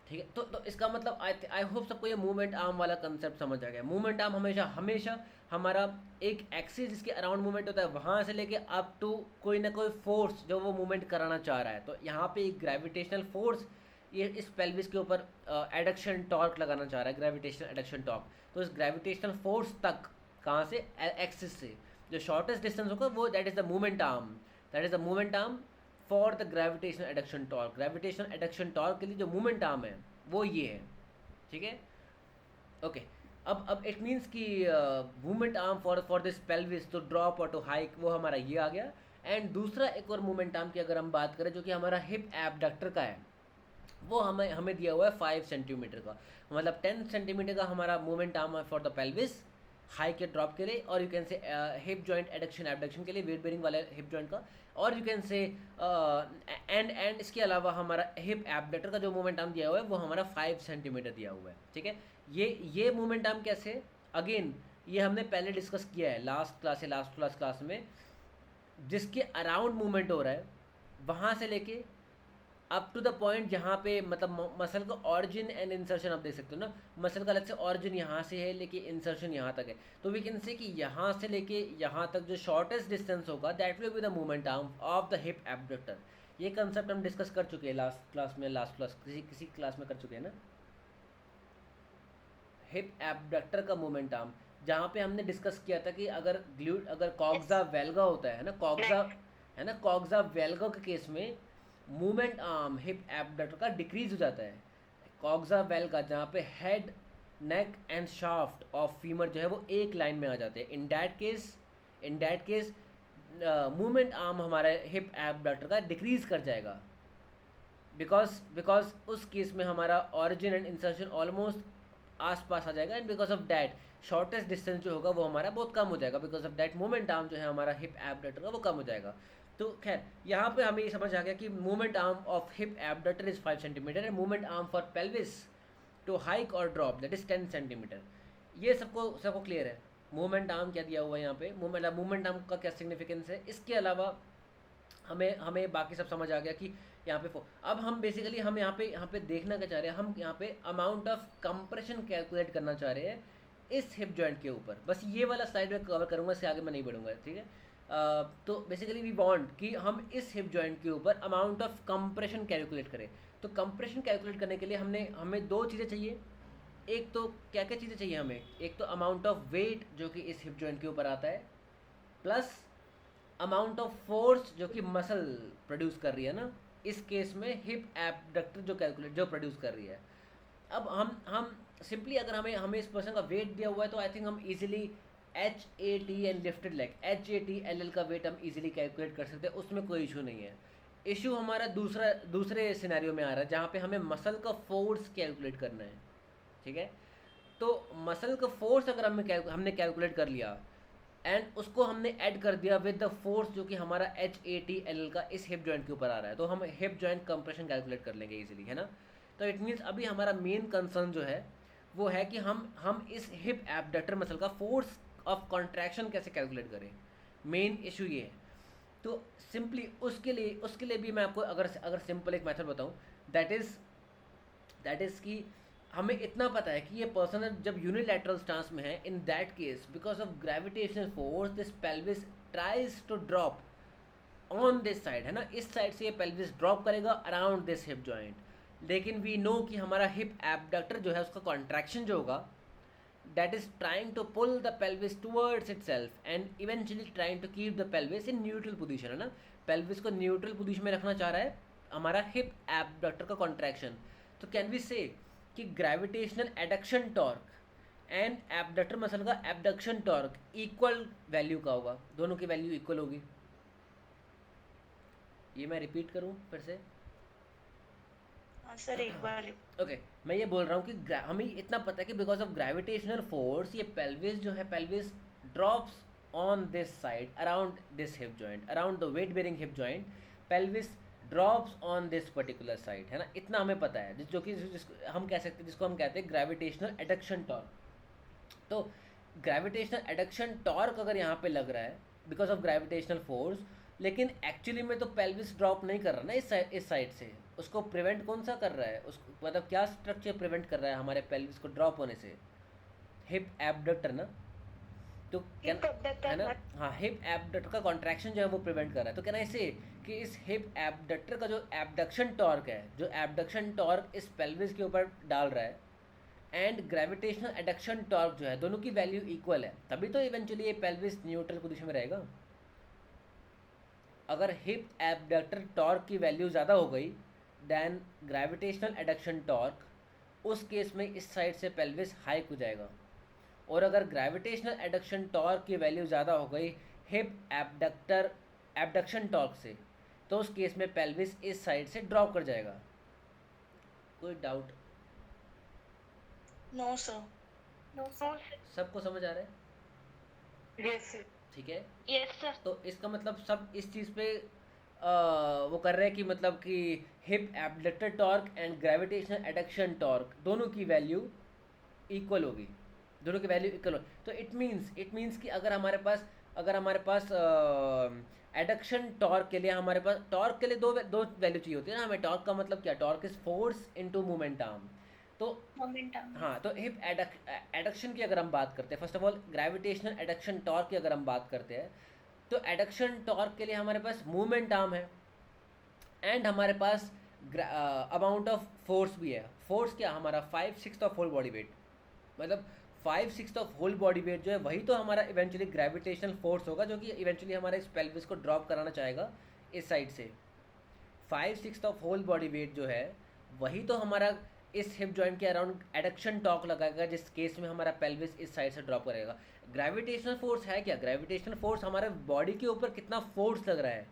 ठीक है। तो इसका मतलब आई होप सबको ये मूवमेंट आर्म वाला कंसेप्ट समझ आ गया। मूवमेंट आर्म हमेशा हमारा एक एक्सिस जिसके अराउंड मूवमेंट होता है, वहाँ से लेके अप टू कोई ना कोई फोर्स जो वो मूवमेंट कराना चाह रहा है। तो यहाँ पे एक ग्रेविटेशनल फोर्स ये इस पेल्विस के ऊपर एडक्शन टॉर्क लगाना चाह रहा है, ग्रेविटेशनल एडक्शन टॉर्क। तो इस ग्रेविटेशनल फोर्स तक कहाँ से, एक्सिस से जो शॉर्टेस्ट डिस्टेंस होगा वो that is the movement arm, that is the movement arm for the gravitational adduction torque. Gravitational adduction torque के लिए जो मूवमेंट आर्म है वो ये है, ठीक है ओके। अब इट मीन्स कि movement arm for this pelvis to drop और टू हाइक, वो हमारा ये आ गया। एंड दूसरा एक और मूवमेंट आर्म की अगर हम बात करें जो कि हमारा हिप एबडक्टर का है, वो हमें दिया हुआ है 5 सेंटीमीटर का, मतलब 10 सेंटीमीटर का हमारा मूवमेंट आर्म है फॉर द पेल्विस हाइक या ड्रॉप के लिए, और यू कैन से हिप जॉइंट एडक्शन एबडक्शन के लिए, वेट बेरिंग वाले हिप जॉइंट का, और यू कैन से एंड इसके अलावा हमारा हिप एबडक्टर का जो मूवमेंट आर्म दिया हुआ है वो हमारा 5 सेंटीमीटर दिया हुआ है, ठीक है। ये मूवमेंट आर्म कैसे, अगेन ये हमने पहले डिस्कस किया है लास्ट क्लास में, जिसके अराउंड मूवमेंट हो रहा है वहाँ से लेके अप टू द पॉइंट जहाँ पे मतलब मसल का ऑरिजिन एंड इंसर्शन आप देख सकते हो ना, मसल का अलग से ऑरिजिन यहाँ से है लेकिन इंसर्शन यहाँ तक है। तो वी कैन से कि यहाँ से लेके यहाँ तक जो शॉर्टेस्ट डिस्टेंस होगा that will be the movement arm of the hip abductor. ये कंसेप्ट हम डिस्कस कर चुके हैं लास्ट क्लास किसी क्लास में कर चुके हैं ना, हिप एबडक्टर का मूवमेंट आर्म, जहाँ पे हमने डिस्कस किया था कि अगर कॉक्सा वेल्गा होता है ना, कॉक्सा वेल्गा के केस में मूवमेंट आर्म हिप एबडक्टर का डिक्रीज हो जाता है। कॉक्सा वेल्गा जहाँ पे head neck and shaft of femur जो है वो एक लाइन में आ जाते हैं, in that case movement arm हमारा हिप एबडक्टर का डिक्रीज कर जाएगा, बिकॉज उस केस में हमारा ऑरिजिन एंड इंसर्शन ऑलमोस्ट आसपास आ जाएगा, and because of that shortest distance जो होगा वो हमारा बहुत कम हो जाएगा, because of that movement arm जो है हमारा हिप एबडक्टर का वो कम हो जाएगा। तो खैर यहाँ पे हमें ये समझ आ गया कि movement arm of hip abductor is 5 centimeter and movement arm for pelvis to hike और ड्रॉप दैट इज 10 सेंटीमीटर। ये सबको क्लियर है। मूवमेंट आर्म क्या दिया हुआ है यहाँ पे, मूवमेंट आर्म का क्या सिग्निफिकेंस है। इसके अलावा हमें बाकी सब समझ आ गया कि यहाँ पे अब हम बेसिकली हम यहाँ पे देखना क्या चाह रहे हैं, हम यहाँ पे अमाउंट ऑफ कंप्रेशन कैलकुलेट करना चाह रहे हैं इस हिप जॉइंट के ऊपर। बस ये वाला स्लाइड में कवर करूँगा, इससे आगे मैं नहीं बढ़ूँगा, ठीक है। तो बेसिकली वी वांट कि हम इस हिप जॉइंट के ऊपर अमाउंट ऑफ कंप्रेशन कैलकुलेट करें। तो कंप्रेशन कैलकुलेट करने के लिए हमें दो चीज़ें चाहिए। एक तो क्या चीज़ें चाहिए हमें, एक तो अमाउंट ऑफ वेट जो कि इस हिप जॉइंट के ऊपर आता है, प्लस अमाउंट ऑफ फोर्स जो कि मसल प्रोड्यूस कर रही है ना, इस केस में हिप एबडक्टर जो प्रोड्यूस कर रही है। अब हम सिंपली अगर हमें इस पर्सन का वेट दिया हुआ है तो आई थिंक हम easily HAT and lifted leg, HAT का वेट हम इजीली कैलकुलेट कर सकते हैं, उसमें कोई इशू नहीं है। इशू हमारा दूसरे सिनेरियो में आ रहा है जहाँ पे हमें मसल का फोर्स कैलकुलेट करना है, ठीक है। तो मसल का फोर्स अगर हमने कैलकुलेट कर लिया एंड उसको हमने ऐड कर दिया विद द फोर्स जो कि हमारा HAT का इस हिप जॉइंट के ऊपर आ रहा है, तो हम हिप जॉइंट कंप्रेशन कैलकुलेट कर लेंगे इजीली, है ना। तो इट मीन्स अभी हमारा मेन कंसर्न जो है वो है कि हम इस हिप एबडक्टर मसल का फोर्स ऑफ कॉन्ट्रैक्शन कैसे कैलकुलेट करें। मेन इशू ये है। तो सिंपली उसके लिए भी मैं आपको अगर सिंपल एक मेथड बताऊं, दैट इज़ कि हमें इतना पता है कि ये पर्सन जब यूनिलैटरल स्टांस में है, in that case because of gravitational force this pelvis tries to drop on this side, है ना, इस साइड से ये पेल्विस ड्रॉप करेगा अराउंड दिस हिप जॉइंट। लेकिन वी नो कि हमारा हिप एबडक्टर जो है उसका कॉन्ट्रैक्शन जो होगा that is trying to pull the pelvis towards itself and eventually trying to keep the pelvis in neutral position, है ना, pelvis को न्यूट्रल पोजीशन में रखना चाह रहा है हमारा हिप एबडक्टर का कॉन्ट्रैक्शन। तो कैन वी से कि gravitational adduction torque and abductor muscle का एबडक्शन टॉर्क इक्वल वैल्यू का होगा, दोनों की वैल्यू इक्वल होगी। ये मैं रिपीट करूँ फिर से? हाँ सर, एक बार ओके मैं ये बोल रहा हूँ कि हमें इतना पता है कि बिकॉज ऑफ ग्रेविटेशनल फोर्स ये पेल्विस जो है, pelvis drops on this side around this hip joint, around the weight bearing hip joint, pelvis drops on this particular side, है ना, इतना हमें पता है, जो कि हम कह सकते हैं, जिसको हम कहते हैं ग्रेविटेशनल एडक्शन टॉर्क। तो ग्रेविटेशनल एडक्शन टॉर्क अगर यहाँ पे लग रहा है बिकॉज ऑफ ग्रेविटेशनल फोर्स, लेकिन एक्चुअली में तो पेल्विस ड्रॉप नहीं कर रहा ना इस साइड से, उसको प्रिवेंट कौन सा कर रहा है, उसको मतलब क्या स्ट्रक्चर प्रिवेंट कर रहा है हमारे पेल्विस को ड्रॉप होने से? हिप एबडक्टर ना, तो क्या है ना, हाँ, हिप एबडक्टर का कॉन्ट्रैक्शन जो है वो प्रिवेंट कर रहा है। तो कहना इसे कि इस हिप एबडक्टर का जो एबडक्शन टॉर्क है, जो एबडक्शन टॉर्क इस पेल्विस के ऊपर डाल रहा है एंड ग्रेविटेशनल एडक्शन टॉर्क जो है, दोनों की वैल्यू इक्वल है, तभी तो इवेंचुअली ये पेल्विस न्यूट्रल पोजीशन में रहेगा। अगर हिप एबडक्टर टॉर्क की वैल्यू ज़्यादा हो गई दैन ग्रेविटेशनल एडक्शन टॉर्क, उस केस में इस साइड से पेल्विस हाइक हो जाएगा। और अगर ग्रेविटेशनल एडक्शन टॉर्क की वैल्यू ज़्यादा हो गई हिप एबडक्शन टॉर्क से, तो उस केस में पेल्विस इस साइड से ड्रॉप कर जाएगा। कोई doubt? No sir. No, sir. सबको समझ आ रहा है? Yes sir. ठीक है, Yes, sir. तो इसका मतलब सब इस चीज़ पे वो कर रहे हैं कि मतलब कि hip abductor torque and gravitational adduction torque दोनों की वैल्यू इक्वल होगी, दोनों की वैल्यू इक्वल हो। तो इट मीन्स कि अगर हमारे पास एडक्शन टॉर्क के लिए दो वैल्यू चाहिए होती है ना हमें। टॉर्क का मतलब क्या? Torque is force into moment arm. तो Momentum. हाँ, तो हिप एडक्शन की अगर हम बात करते हैं, first of all gravitational adduction torque की अगर हम बात करते हैं, तो एडक्शन टॉर्क के लिए हमारे पास मूवमेंट आर्म है एंड हमारे पास अमाउंट ऑफ फोर्स भी है। फोर्स क्या? हमारा 5/6 ऑफ होल बॉडी वेट, मतलब 5/6 ऑफ होल बॉडी वेट जो है वही तो हमारा इवेंचुअली ग्रेविटेशनल फोर्स होगा, जो कि इवेंचुअली हमारा इस पेल्विस को ड्रॉप कराना चाहेगा इस साइड से। 5/6 ऑफ होल बॉडी वेट जो है वही तो हमारा इस हिप जॉइंट के अराउंड एडक्शन टॉर्क लगाएगा, जिस केस में हमारा पेल्विस इस साइड से ड्रॉप करेगा। ग्रेविटेशनल फोर्स है क्या? ग्रेविटेशनल फोर्स हमारे बॉडी के ऊपर कितना फोर्स लग रहा है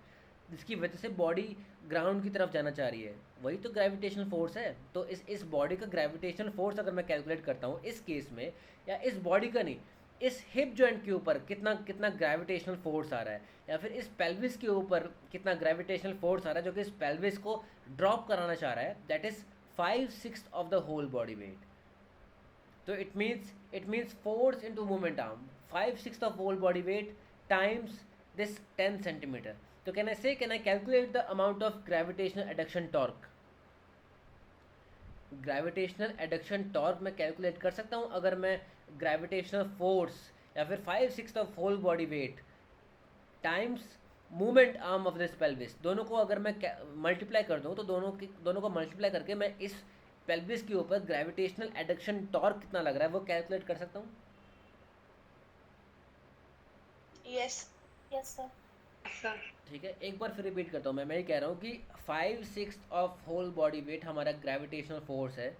जिसकी वजह से बॉडी ग्राउंड की तरफ जाना चाह रही है, वही तो ग्रेविटेशनल फोर्स है। तो इस बॉडी का ग्रेविटेशनल फोर्स अगर मैं कैलकुलेट करता हूँ इस केस में, या इस बॉडी का नहीं, इस हिप जॉइंट के ऊपर कितना ग्रेविटेशनल फोर्स आ रहा है, या फिर इस पेल्विस के ऊपर कितना ग्रेविटेशनल फोर्स आ रहा है जो कि इस पेल्विस को ड्रॉप कराना चाह रहा है, that is 5/6 of the whole body weight. So it means force into moment arm, 5/6 of whole body weight times this 10 centimeter. So can I calculate the amount of gravitational adduction torque? Gravitational adduction torque मैं calculate कर सकता हूँ अगर मैं gravitational force या फिर 5/6 of whole body weight times movement arm of this pelvis, दोनों को अगर मैं मल्टीप्लाई कर दूँ तो दोनों को मल्टीप्लाई करके मैं इस पेल्विस के ऊपर ग्रेविटेशनल एडक्शन टॉर्क कितना लग रहा है वो कैलकुलेट कर सकता हूँ। Yes Yes, sir. सर ठीक है, एक बार फिर रिपीट करता हूँ। मैं ये कह रहा हूँ कि 5/6 ऑफ होल बॉडी वेट हमारा ग्रेविटेशनल फोर्स है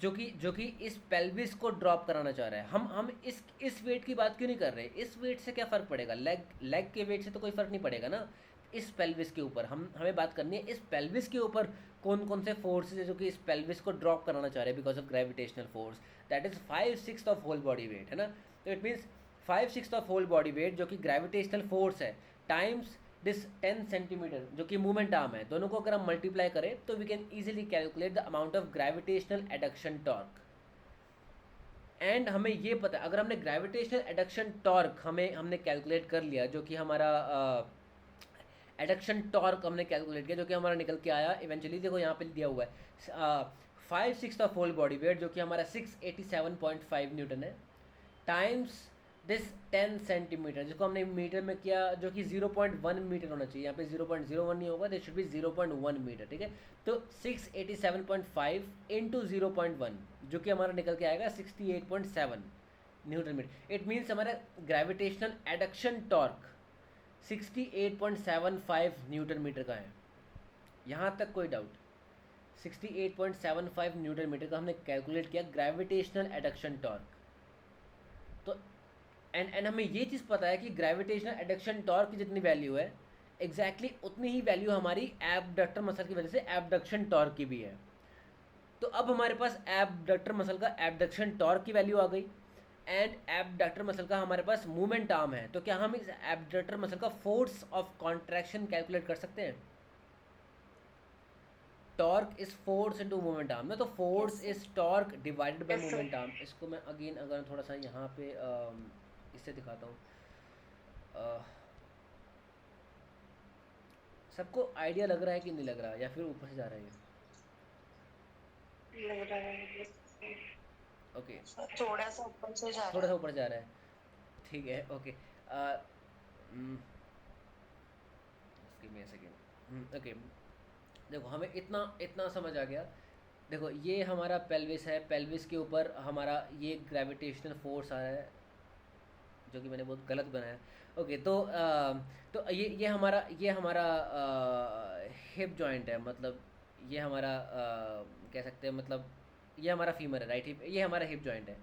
जो कि इस पेल्विस को ड्रॉप कराना चाह रहा है। हम इस वेट की बात क्यों नहीं कर रहे? इस वेट से क्या फ़र्क पड़ेगा? लेग के वेट से तो कोई फ़र्क नहीं पड़ेगा ना। इस पेल्विस के ऊपर हमें बात करनी है, इस पेल्विस के ऊपर कौन कौन से फोर्सेज है जो कि इस पेल्विस को ड्रॉप कराना चाह रहे हैं because of gravitational force, that is 5/6 of whole body weight, है ना। तो it means 5/6 of whole body weight जो कि ग्रेविटेशनल फोर्स है टाइम्स दिस 10 सेंटीमीटर जो कि मूवमेंट आर्म है, दोनों को अगर हम मल्टीप्लाई करें तो we can easily calculate the amount of gravitational adduction torque. And हमें ये पता है, अगर हमने ग्रेविटेशनल एडक्शन टॉर्क हमने कैलकुलेट कर लिया, जो कि हमारा एडक्शन टॉर्क हमने कैलकुलेट किया, जो कि हमारा निकल के आया इवेंचुअली, देखो यहाँ पे दिया हुआ है 5/6 ऑफ होल बॉडी वेट, जो कि हमारा 687.5 न्यूटन है, टाइम्स दिस 10 सेंटीमीटर, जिसको हमने मीटर में किया, जो कि 0.1 मीटर होना चाहिए, यहाँ पे 0.01 नहीं होगा, दिस शुड बी 0.1 मीटर, ठीक है। तो 687.5 इंटू 0.1, जो कि हमारा निकल के आएगा 68.7 न्यूटन मीटर। इट मीन्स हमारा gravitational adduction torque 68.75 newton meter का है, यहाँ तक कोई डाउट? 68.75 न्यूटन मीटर का हमने कैलकुलेट किया ग्रेविटेशनल एडक्शन टॉर्क। तो एंड हमें ये चीज़ पता है कि ग्रेविटेशनल एडक्शन टॉर्क की जितनी वैल्यू है, एग्जैक्टली उतनी ही वैल्यू हमारी एबडक्टर मसल की वजह से एबडक्शन टॉर्क की भी है। तो अब हमारे पास एबडक्टर मसल का एबडक्शन टॉर्क की वैल्यू आ गई, एंड एबडक्टर मसल का हमारे पास मूवमेंट आर्म है। तो क्या हम इस एबडक्टर मसल का फोर्स ऑफ कॉन्ट्रैक्शन कैलकुलेट कर सकते हैं? Torque is force into movement arm ना, तो force is torque divided bye Yes, sir. Movement arm. इसको मैं अगेन अगर थोड़ा सा यहाँ पे इससे दिखाता हूँ, सबको आइडिया लग रहा है कि नहीं लग रहा, या फिर ऊपर से जा रहा है ये? लग रहा है ओके, थोड़ा सा ऊपर से जा थोड़ा रहा सा है। ऊपर जा रहा है, ठीक है, ओके। ओके, देखो हमें इतना इतना समझ आ गया। देखो ये हमारा पेल्विस है, पेल्विस के ऊपर हमारा ये ग्रेविटेशनल फोर्स आ रहा है, जो कि मैंने बहुत गलत बनाया। ओके, तो ये हमारा हिप जॉइंट है, मतलब ये हमारा कह सकते हैं, मतलब ये हमारा फीमर है, राइट हिप, ये हमारा हिप जॉइंट है।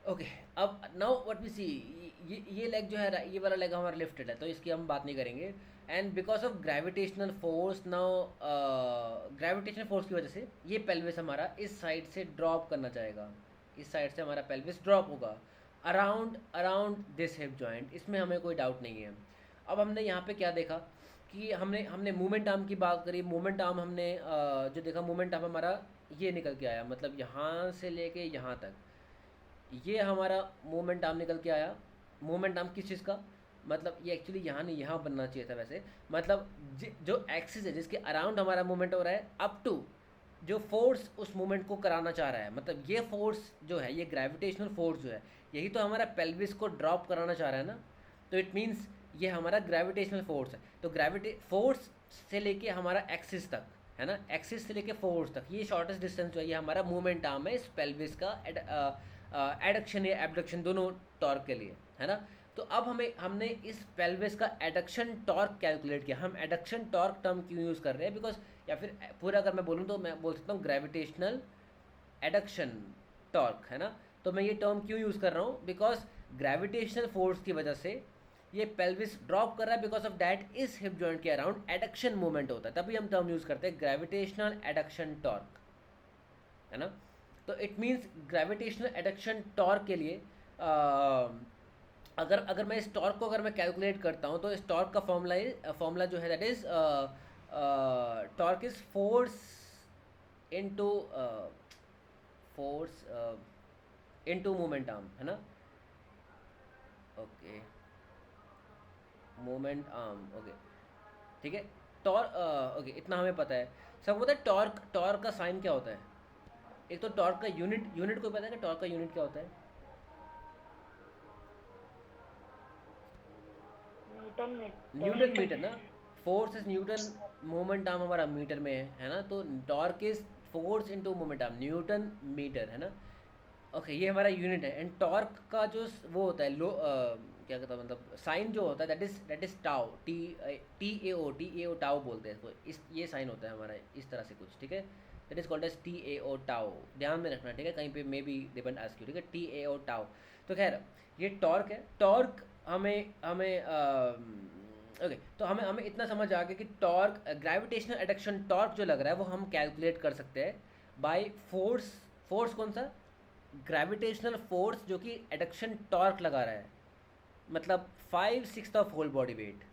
ओके, अब नाउ व्हाट वी सी, ये लेग जो है, ये वाला लेग हमारा लिफ्टेड है, तो इसकी हम बात नहीं करेंगे। And because of gravitational force, now gravitational force की वजह से ये पेल्विस हमारा इस साइड से ड्रॉप करना चाहेगा, इस साइड से हमारा पेल्विस ड्रॉप होगा अराउंड दिस हिप जॉइंट, इसमें हमें कोई डाउट नहीं है। अब हमने यहाँ पे क्या देखा कि हमने मूवमेंट आर्म की बात करी। मूवमेंट आर्म हमने जो देखा, मूवमेंट आर्म हमारा ये निकल के आया, मतलब यहाँ से लेके यहाँ तक ये हमारा मूवमेंट आर्म निकल के आया। मूवमेंट आर्म किस चीज़ का, मतलब ये एक्चुअली यहाँ नहीं, यहाँ बनना चाहिए था वैसे, मतलब जो एक्सिस है जिसके अराउंड हमारा मूवमेंट हो रहा है, अप टू जो फोर्स उस मूवमेंट को कराना चाह रहा है, मतलब ये फोर्स जो है, ये ग्रेविटेशनल फोर्स जो है, यही तो हमारा पेल्विस को ड्रॉप कराना चाह रहा है ना। तो इट मीन्स ये हमारा ग्रेविटेशनल फोर्स है। तो ग्रेविटे फोर्स से लेके हमारा एक्सिस तक है ना, एक्सिस से लेके फोर्स तक, ये शॉर्टेस्ट डिस्टेंस जो है, ये हमारा मूवमेंट आर्म है इस पेल्विस का एडक्शन या एबडक्शन दोनों टॉर्क के लिए, है ना। तो अब हमने इस पेल्विस का एडक्शन टॉर्क कैलकुलेट किया। हम एडक्शन टॉर्क टर्म क्यों यूज़ कर रहे हैं, बिकॉज, या फिर पूरा अगर मैं बोलूँ तो मैं बोल सकता हूँ ग्रेविटेशनल एडक्शन टॉर्क, है ना। तो मैं ये टर्म क्यों यूज़ कर रहा हूँ, बिकॉज ग्रेविटेशनल फोर्स की वजह से ये पेल्विस ड्रॉप कर रहा है, बिकॉज ऑफ डैट इस हिप जॉइंट के अराउंड एडक्शन मूवमेंट होता है, तभी हम टर्म यूज़ करते हैं ग्रेविटेशनल एडक्शन टॉर्क, है ना। तो it means gravitational adduction torque के लिए अगर मैं इस टॉर्क को अगर मैं कैलकुलेट करता हूँ, तो इस टॉर्क का फॉर्मूला जो है, that is torque is force into movement arm, है ना। ओके, मूवमेंट आर्म, ओके, ठीक है। ओके, इतना हमें पता है। सब पता है टॉर्क का साइन क्या होता है? एक तो टॉर्क का यूनिट को पता है कि टॉर्क का यूनिट क्या होता है? न्यूटन मीटर ना। Force is newton, moment arm हमारा मीटर में है ना। तो torque is force into moment arm, newton meter, है ना। ओके, ये हमारा यूनिट है। एंड टॉर्क का जो वो होता है क्या कहता है, मतलब साइन जो होता है, that is tau, T A O tau बोलते हैं इसको। ये साइन होता है हमारा इस तरह से कुछ, ठीक है। That is called as TAO tau, ध्यान में रखना, ठीक है। कहीं पे maybe they want ask you, ठीक है, TAO टाउ। तो खैर ये टॉर्क है। टॉर्क हमें ओके, तो हमें इतना समझ आ गया कि टॉर्क, ग्रेविटेशनल एडक्शन टॉर्क जो लग रहा है वो हम कैलकुलेट कर सकते हैं बाय फोर्स कौन सा, ग्रेविटेशनल फोर्स जो कि एडक्शन टॉर्क लगा रहा है, मतलब 5/6 of whole body weight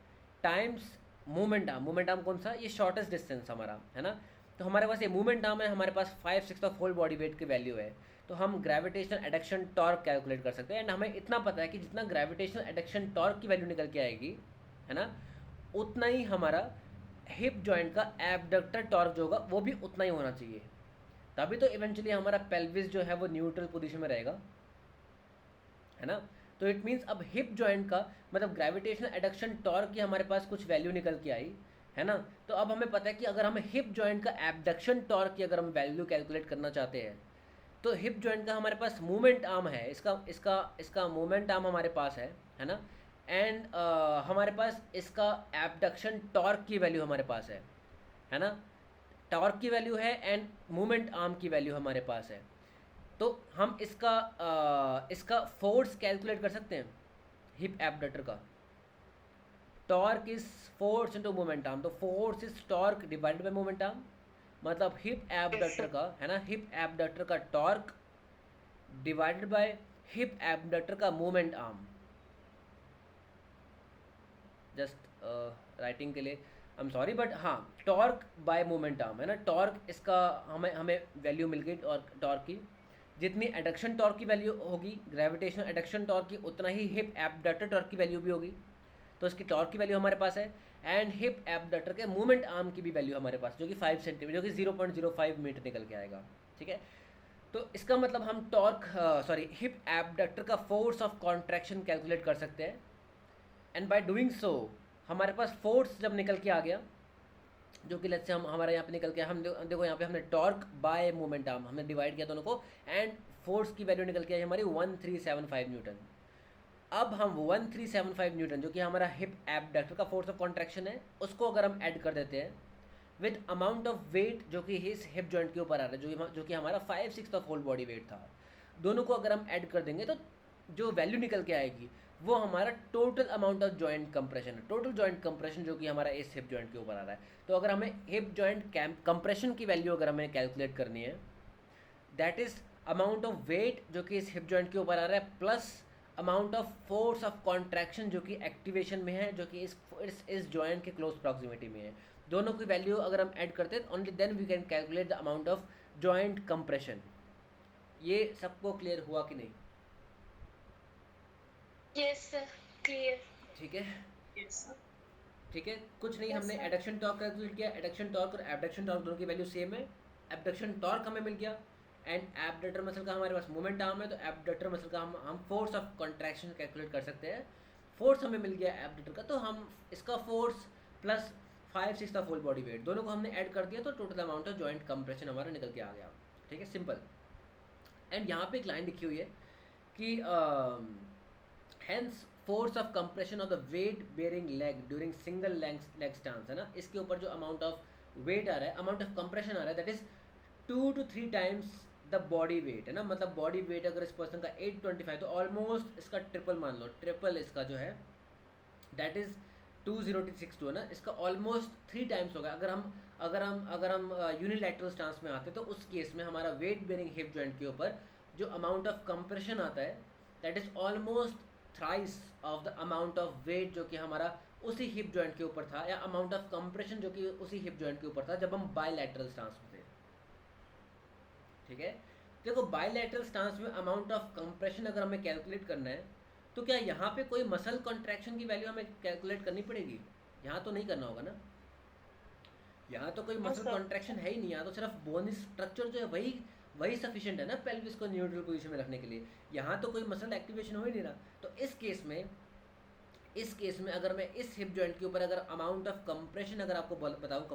times movement arm कौन सा, ये शॉर्टेस्ट डिस्टेंस हमारा, है ना। तो हमारे पास ये मूवमेंट आर्म है, हमारे पास 5/6 ऑफ होल बॉडी वेट की वैल्यू है। तो हम ग्रेविटेशनल एडक्शन टॉर्क कैलकुलेट कर सकते हैं। एंड हमें इतना पता है कि जितना ग्रेविटेशनल एडक्शन टॉर्क की वैल्यू निकल के आएगी, है ना, उतना ही हमारा हिप जॉइंट का एबडक्टर टॉर्क जो होगा वो भी उतना ही होना चाहिए, तभी तो इवेंचुअली हमारा पेल्विस जो है वो न्यूट्रल पोजीशन में रहेगा, है ना। तो इट मीन्स अब हिप जॉइंट का मतलब ग्रेविटेशनल एडक्शन टॉर्क की हमारे पास कुछ वैल्यू निकल के आई, है ना। तो अब हमें पता है कि अगर हम हिप जॉइंट का एबडक्शन टॉर्क की अगर हम वैल्यू कैलकुलेट करना चाहते हैं, तो हिप जॉइंट का हमारे पास मूवमेंट आर्म है, इसका मूवमेंट आर्म हमारे पास है ना। एंड हमारे पास इसका एबडक्शन टॉर्क की वैल्यू हमारे पास है ना। टॉर्क की वैल्यू है एंड मूवमेंट आर्म की वैल्यू हमारे पास है। तो हम इसका फोर्स कैलकुलेट कर सकते हैं हिप एबडक्टर का। Torque is force into moment arm, तो force is torque divided by moment arm, मतलब हिप एबडक्टर का, है ना, हिप एबडक्टर का torque divided by hip abductor का मोमेंट आर्म। जस्ट राइटिंग के लिए आई एम सॉरी, बट हाँ, टॉर्क बाय मोमेंट आर्म, है ना। टॉर्क इसका हमें वैल्यू मिल गई टॉर्क की। जितनी एडक्शन टॉर्क की वैल्यू होगी, ग्रेविटेशनल एडक्शन टॉर्क की, उतना ही हिप एबडक्टर टॉर्क की वैल्यू भी होगी। तो इसकी टॉर्क की वैल्यू हमारे पास है एंड हिप एबडक्टर के मूवमेंट आर्म की भी वैल्यू हमारे पास, जो कि 5 सेंटीमीटर, जो कि 0.05 मीटर निकल के आएगा, ठीक है। तो इसका मतलब हम हिप एबडक्टर का फोर्स ऑफ कॉन्ट्रैक्शन कैलकुलेट कर सकते हैं। एंड बाय डूइंग सो हमारे पास फोर्स जब निकल के आ गया, जो कि लेट्स से हमारे यहाँ पे निकल के, हम देखो यहाँ पे हमने टॉर्क बाय मोमेंट आर्म हमने डिवाइड किया दोनों को, एंड फोर्स की वैल्यू निकल के आई हमारी 1375 न्यूटन। अब हम 1375 न्यूटन, जो कि हमारा हिप एबडक्टर का फोर्स ऑफ कॉन्ट्रैक्शन है, उसको अगर हम ऐड कर देते हैं विद अमाउंट ऑफ वेट जो कि इस हिप जॉइंट के ऊपर आ रहा है, जो कि हमारा 5/6 ऑफ होल बॉडी वेट था, दोनों को अगर हम ऐड कर देंगे तो जो वैल्यू निकल के आएगी वो हमारा total amount of joint compression है। टोटल जॉइंट कंप्रेशन जो कि हमारा इस हिप जॉइंट के ऊपर आ रहा है। तो अगर हमें हिप जॉइंट कंप्रेशन की वैल्यू अगर हमें कैलकुलेट करनी है, that is amount of weight जो कि इस हिप जॉइंट के ऊपर आ रहा है plus amount of force of contraction जो कि एक्टिवेशन में है, जो कि इस जॉइंट के क्लोज प्रॉक्सिमिटी में है। दोनों की वैल्यू अगर हम ऐड करते हैं, only then we can calculate the amount of joint compression. ये सबको क्लियर हुआ कि नहीं? Yes sir, clear. ठीक है, यस सर। ठीक है, कुछ नहीं, Yes, हमने sir. एडक्शन टॉर्क कैलकुलेट किया। एडक्शन टॉर्क और एबडक्शन टॉर्क दोनों की वैल्यू सेम है। एबडक्शन टॉर्क हमें मिल गया एंड एबडक्टर मसल का हमारे पास मोमेंट आर्म है, तो एबडक्टर मसल का हम फोर्स ऑफ कॉन्ट्रैक्शन कैलकुलेट कर सकते हैं। फोर्स हमें मिल गया एबडक्टर का, तो हम इसका force plus 5/6 of whole body weight दोनों को हमने ऐड कर दिया, तो total amount of joint compression हमारा निकल के आ गया। ठीक है, सिंपल। एंड यहाँ पे एक लाइन लिखी हुई है कि hence force of compression of the weight bearing leg during single leg stance, है ना। इसके ऊपर जो अमाउंट ऑफ वेट आ रहा है, अमाउंट ऑफ कंप्रेशन आ रहा है, that is 2 to 3 times the body weight, है ना। मतलब बॉडी वेट अगर इस पर्सन का 825, तो ऑलमोस्ट इसका ट्रिपल मान लो, ट्रिपल इसका जो है दैट इज 2062, है ना। इसका ऑलमोस्ट 3 टाइम्स होगा। अगर हम यूनिलैटरल स्टांस में आते, तो उस केस में हमारा वेट बेरिंग हिप जॉइंट के ऊपर जो अमाउंट ऑफ कंप्रेशन आता है, that is almost thrice of the amount of weight जो कि हमारा उसी हिप जॉइंट के ऊपर था, या अमाउंट ऑफ कंप्रेशन जो कि उसी हिप जॉइंट के ऊपर था जब हम बायलैटरल स्टांस में थे। ठीक है, देखो बायलैटरल स्टांस में अमाउंट ऑफ कंप्रेशन अगर हमें कैलकुलेट करना है, तो क्या यहाँ पे कोई मसल कॉन्ट्रैक्शन की वैल्यू हमें कैलकुलेट करनी पड़ेगी? यहाँ तो नहीं करना होगा ना, यहाँ तो कोई मसल कॉन्ट्रैक्शन है ही नहीं। यहाँ तो सिर्फ बोन स्ट्रक्चर जो है वही सफिशिएंट है ना पेल्विस को न्यूट्रल पोजीशन में रखने के लिए। यहाँ तो कोई मसल एक्टिवेशन हो ही नहीं रहा। तो इस केस में अगर मैं इस हिप जॉइंट के ऊपर अगर अमाउंट ऑफ कंप्रेशन अगर आपको बताऊँ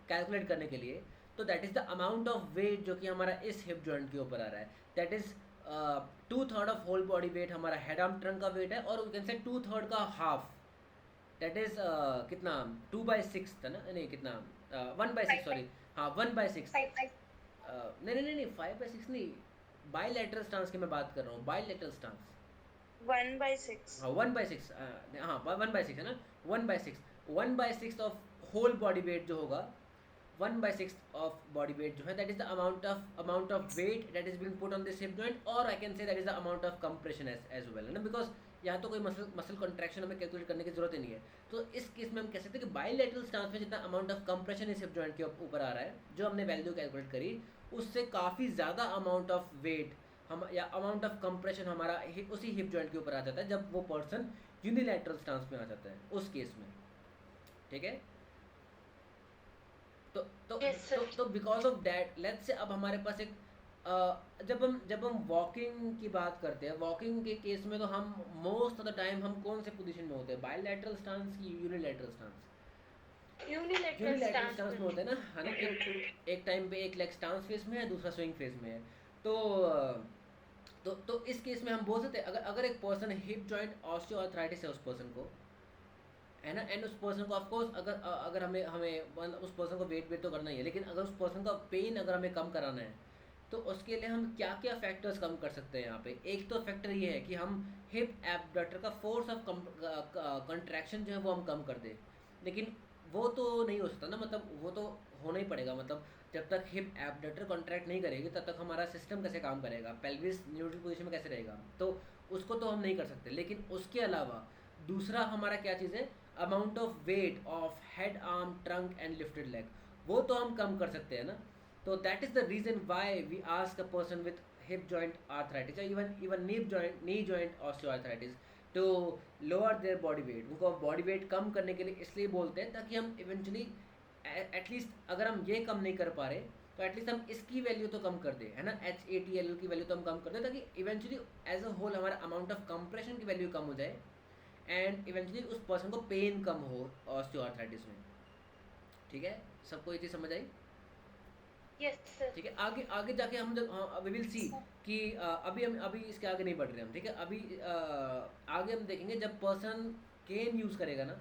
कैलकुलेट करने के लिए, तो that is the amount of weight जो कि हमारा इस हिप जॉइंट के ऊपर आ रहा है, that is 2/3 of whole body weight हमारा हेड आर्म ट्रंक का वेट है, और यू कैन से 2/3 का हाफ, दैट इज़ कितना 2/6 था ना, नहीं कितना 1/6, सॉरी, हाँ 1/6, नहीं 5/6 नहीं, बायलैटरल स्टांस की मैं बात कर रहा हूँ, बायलैटरल स्टांस 1/6। हाँ 1/6, हाँ 1/6 है ना, 1/6 ऑफ होल बॉडी वेट जो होगा, 1/6 ऑफ बॉडी वेट जो है, that is the amount of weight that is being put on this hip joint, और I can say that is the amount of compression as well, है ना। Because यहाँ तो कोई मसल कॉन्ट्रैक्शन हमें calculate करने की जरूरत ही नहीं है। तो इस केस में हम कह सकते हैं कि बायलैटरल स्टांस में जितना अमाउंट ऑफ कंप्रेशन इस हिप जॉइंट के ऊपर आ रहा है, जो हमने वैल्यू कैलकुलेट करी, उससे काफ़ी ज़्यादा अमाउंट ऑफ वेट हम या अमाउंट ऑफ कंप्रेशन हमारा उसी हिप जॉइंट के ऊपर आ जाता है जब वो पर्सन यूनिलैटरल स्टांस में आ जाता है उस केस में, ठीक है। तो तो Yes, sir. तो because of that let's say अब हमारे पास एक जब हम वॉकिंग की बात करते हैं, वॉकिंग के केस में तो हम मोस्ट ऑफ द टाइम हम कौन से पोजीशन में होते हैं, बायलैटरल स्टांस की unilateral stance? Unilateral unilateral stance stance में will होते हैं ना, है ना। एक टाइम पे एक लेग स्टांस फेस में है, दूसरा स्विंग फेस में है। तो तो इस केस में हम बोल सकते हैं अगर अगर एक पर्सन हिप जॉइंट ऑस्टियोआर्थराइटिस है उस पर्सन को, है ना, एंड उस पर्सन को ऑफ कोर्स अगर अगर हमें हमें उस पर्सन को वेट तो करना ही है, लेकिन अगर उस पर्सन का पेन अगर हमें कम कराना है तो उसके लिए हम क्या क्या फैक्टर्स कम कर सकते हैं यहाँ पे। एक तो फैक्टर ये है कि हम हिप एबडक्टर का फोर्स ऑफ कंट्रैक्शन जो है वो हम कम कर दें, लेकिन वो तो नहीं हो सकता ना, मतलब वो तो होना ही पड़ेगा। मतलब जब तक हिप एबडक्टर कॉन्ट्रैक्ट नहीं करेगी तब तक हमारा सिस्टम कैसे काम करेगा, पेल्विस न्यूट्रल पोजीशन में कैसे रहेगा, तो उसको तो हम नहीं कर सकते। लेकिन उसके अलावा दूसरा हमारा क्या चीज़ है, amount of weight of head arm trunk and lifted leg, वो तो हम कम कर सकते हैं ना। तो that is the reason why we ask a person with hip joint arthritis या even knee joint osteoarthritis to lower their body weight. उनको बॉडी वेट कम करने के लिए इसलिए बोलते हैं ताकि हम इवेंचुअली एटलीस्ट अगर हम ये कम नहीं कर पा रहे तो एटलीस्ट हम इसकी वैल्यू तो कम कर दें, है ना, HATL की वैल्यू तो हम कम कर दें ताकि इवेंचुअली एज अ होल हमारा अमाउंट ऑफ कंप्रेशन की वैल्यू कम हो जाए एंड इवेंचुअली उस पर्सन को पेन कम हो ऑस्टियोआर्थराइटिस में, ठीक है। सबको ये चीज़ समझ आई? Yes, sir. ठीक है। आगे आगे जाके हम जब वी विल सी कि अभी इसके आगे नहीं बढ़ रहे हम, ठीक है। अभी आगे हम देखेंगे जब पर्सन केन यूज़ करेगा ना,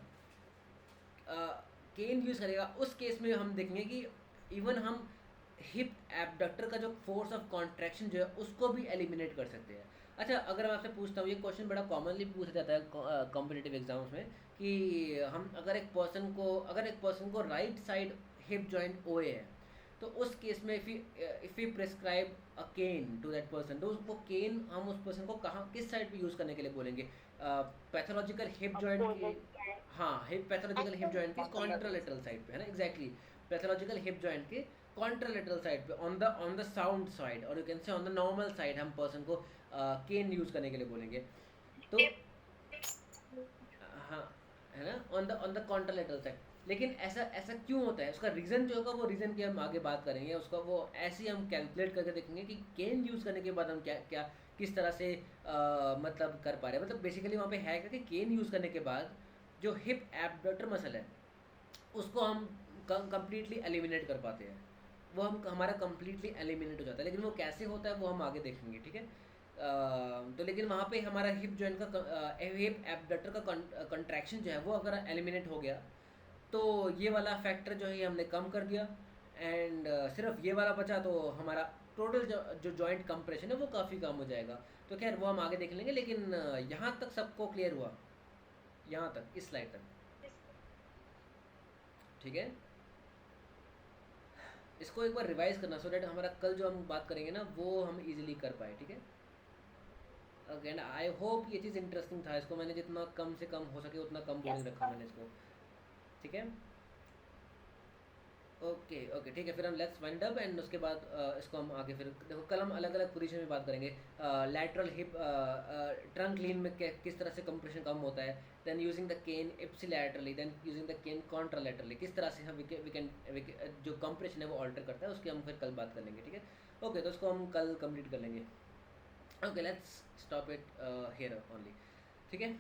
केन यूज़ करेगा उस केस में हम देखेंगे कि इवन हम हिप एबडक्टर का जो फोर्स ऑफ कॉन्ट्रैक्शन जो है उसको भी एलिमिनेट कर सकते हैं। अच्छा, अगर मैं आपसे पूछता हूँ, ये क्वेश्चन बड़ा कॉमनली पूछा जाता है कॉम्पिटिटिव एग्जाम्स में कि हम अगर एक पर्सन को राइट साइड हिप जॉइंट ओए है तो उस केस में if you prescribe a cane to that person, तो वो केन हम उस पर्सन को कहाँ किस साइड पे यूज़ करने के लिए बोलेंगे? पैथोलॉजिकल हिप जॉइंट की, हाँ, हिप पैथोलॉजिकल हिप जॉइंट की कॉन्ट्रालेटरल साइड पे, है ना, एग्जैक्टली, पैथोलॉजिकल हिप जॉइंट के कॉन्ट्रालेटरल साइड पे ऑन द साउंड साइड, और you can say on the normal side हम पर्सन को केन यूज़ करने के लिए बोलेंगे। तो हाँ, है ना, ऑन द कॉन्ट्रालेटरल साइड। लेकिन ऐसा ऐसा क्यों होता है, उसका रीज़न जो होगा वो रीज़न की हम आगे बात करेंगे, उसका वो ऐसे ही हम कैलकुलेट करके देखेंगे कि केन यूज़ करने के बाद हम क्या क्या किस तरह से मतलब कर पा रहे हैं। मतलब बेसिकली वहाँ पे है क्या कि केन यूज़ करने के बाद जो हिप एबडक्टर मसल है उसको हम कम्प्लीटली एलिमिनेट कर पाते हैं, वो हमारा कम्प्लीटली एलिमिनेट हो जाता है। लेकिन वो कैसे होता है वो हम आगे देखेंगे, ठीक है। तो लेकिन वहाँ पे हमारा हिप जॉइंट का हिप एबडक्टर का कंट्रैक्शन जो है वो अगर एलिमिनेट हो गया तो ये वाला फैक्टर जो है हमने कम कर दिया एंड सिर्फ ये वाला बचा, तो हमारा टोटल जो जॉइंट कंप्रेशन है वो काफ़ी कम हो जाएगा। तो खैर वो हम आगे देख लेंगे, लेकिन यहाँ तक सबको क्लियर हुआ, यहाँ तक इस स्लाइड तक, ठीक है। इसको एक बार रिवाइज करना सो डैट हमारा कल जो हम बात करेंगे ना वो हम इजीली कर पाए, ठीक है। अगेन आई होप ये चीज़ इंटरेस्टिंग था, इसको मैंने जितना कम से कम हो सके उतना कम बोरिंग रखा मैंने इसको, ठीक है। ओके ओके, ठीक है। फिर हम लेट्स वाइंड अप एंड उसके बाद इसको हम आगे फिर देखो कल हम अलग अलग पोजीशन में बात करेंगे। लैटरल हिप ट्रंक लीन में किस तरह से कंप्रेशन कम होता है, then using the cane ipsilaterally, then using the cane contralaterally, किस तरह से हम वी कैन जो कंप्रेशन है वो ऑल्टर करता है, उसकी हम फिर कल बात कर लेंगे, ठीक है। ओके, तो उसको हम कल कंप्लीट कर लेंगे। Okay, let's stop it here only, ठीक है।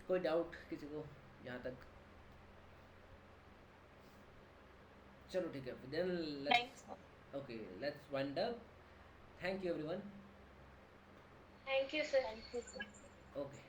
कोई डाउट किसी को यहाँ तक? चलो ठीक है, then let's okay let's wind up. Thank you everyone. Thank you, sir. Thank you, sir. Okay.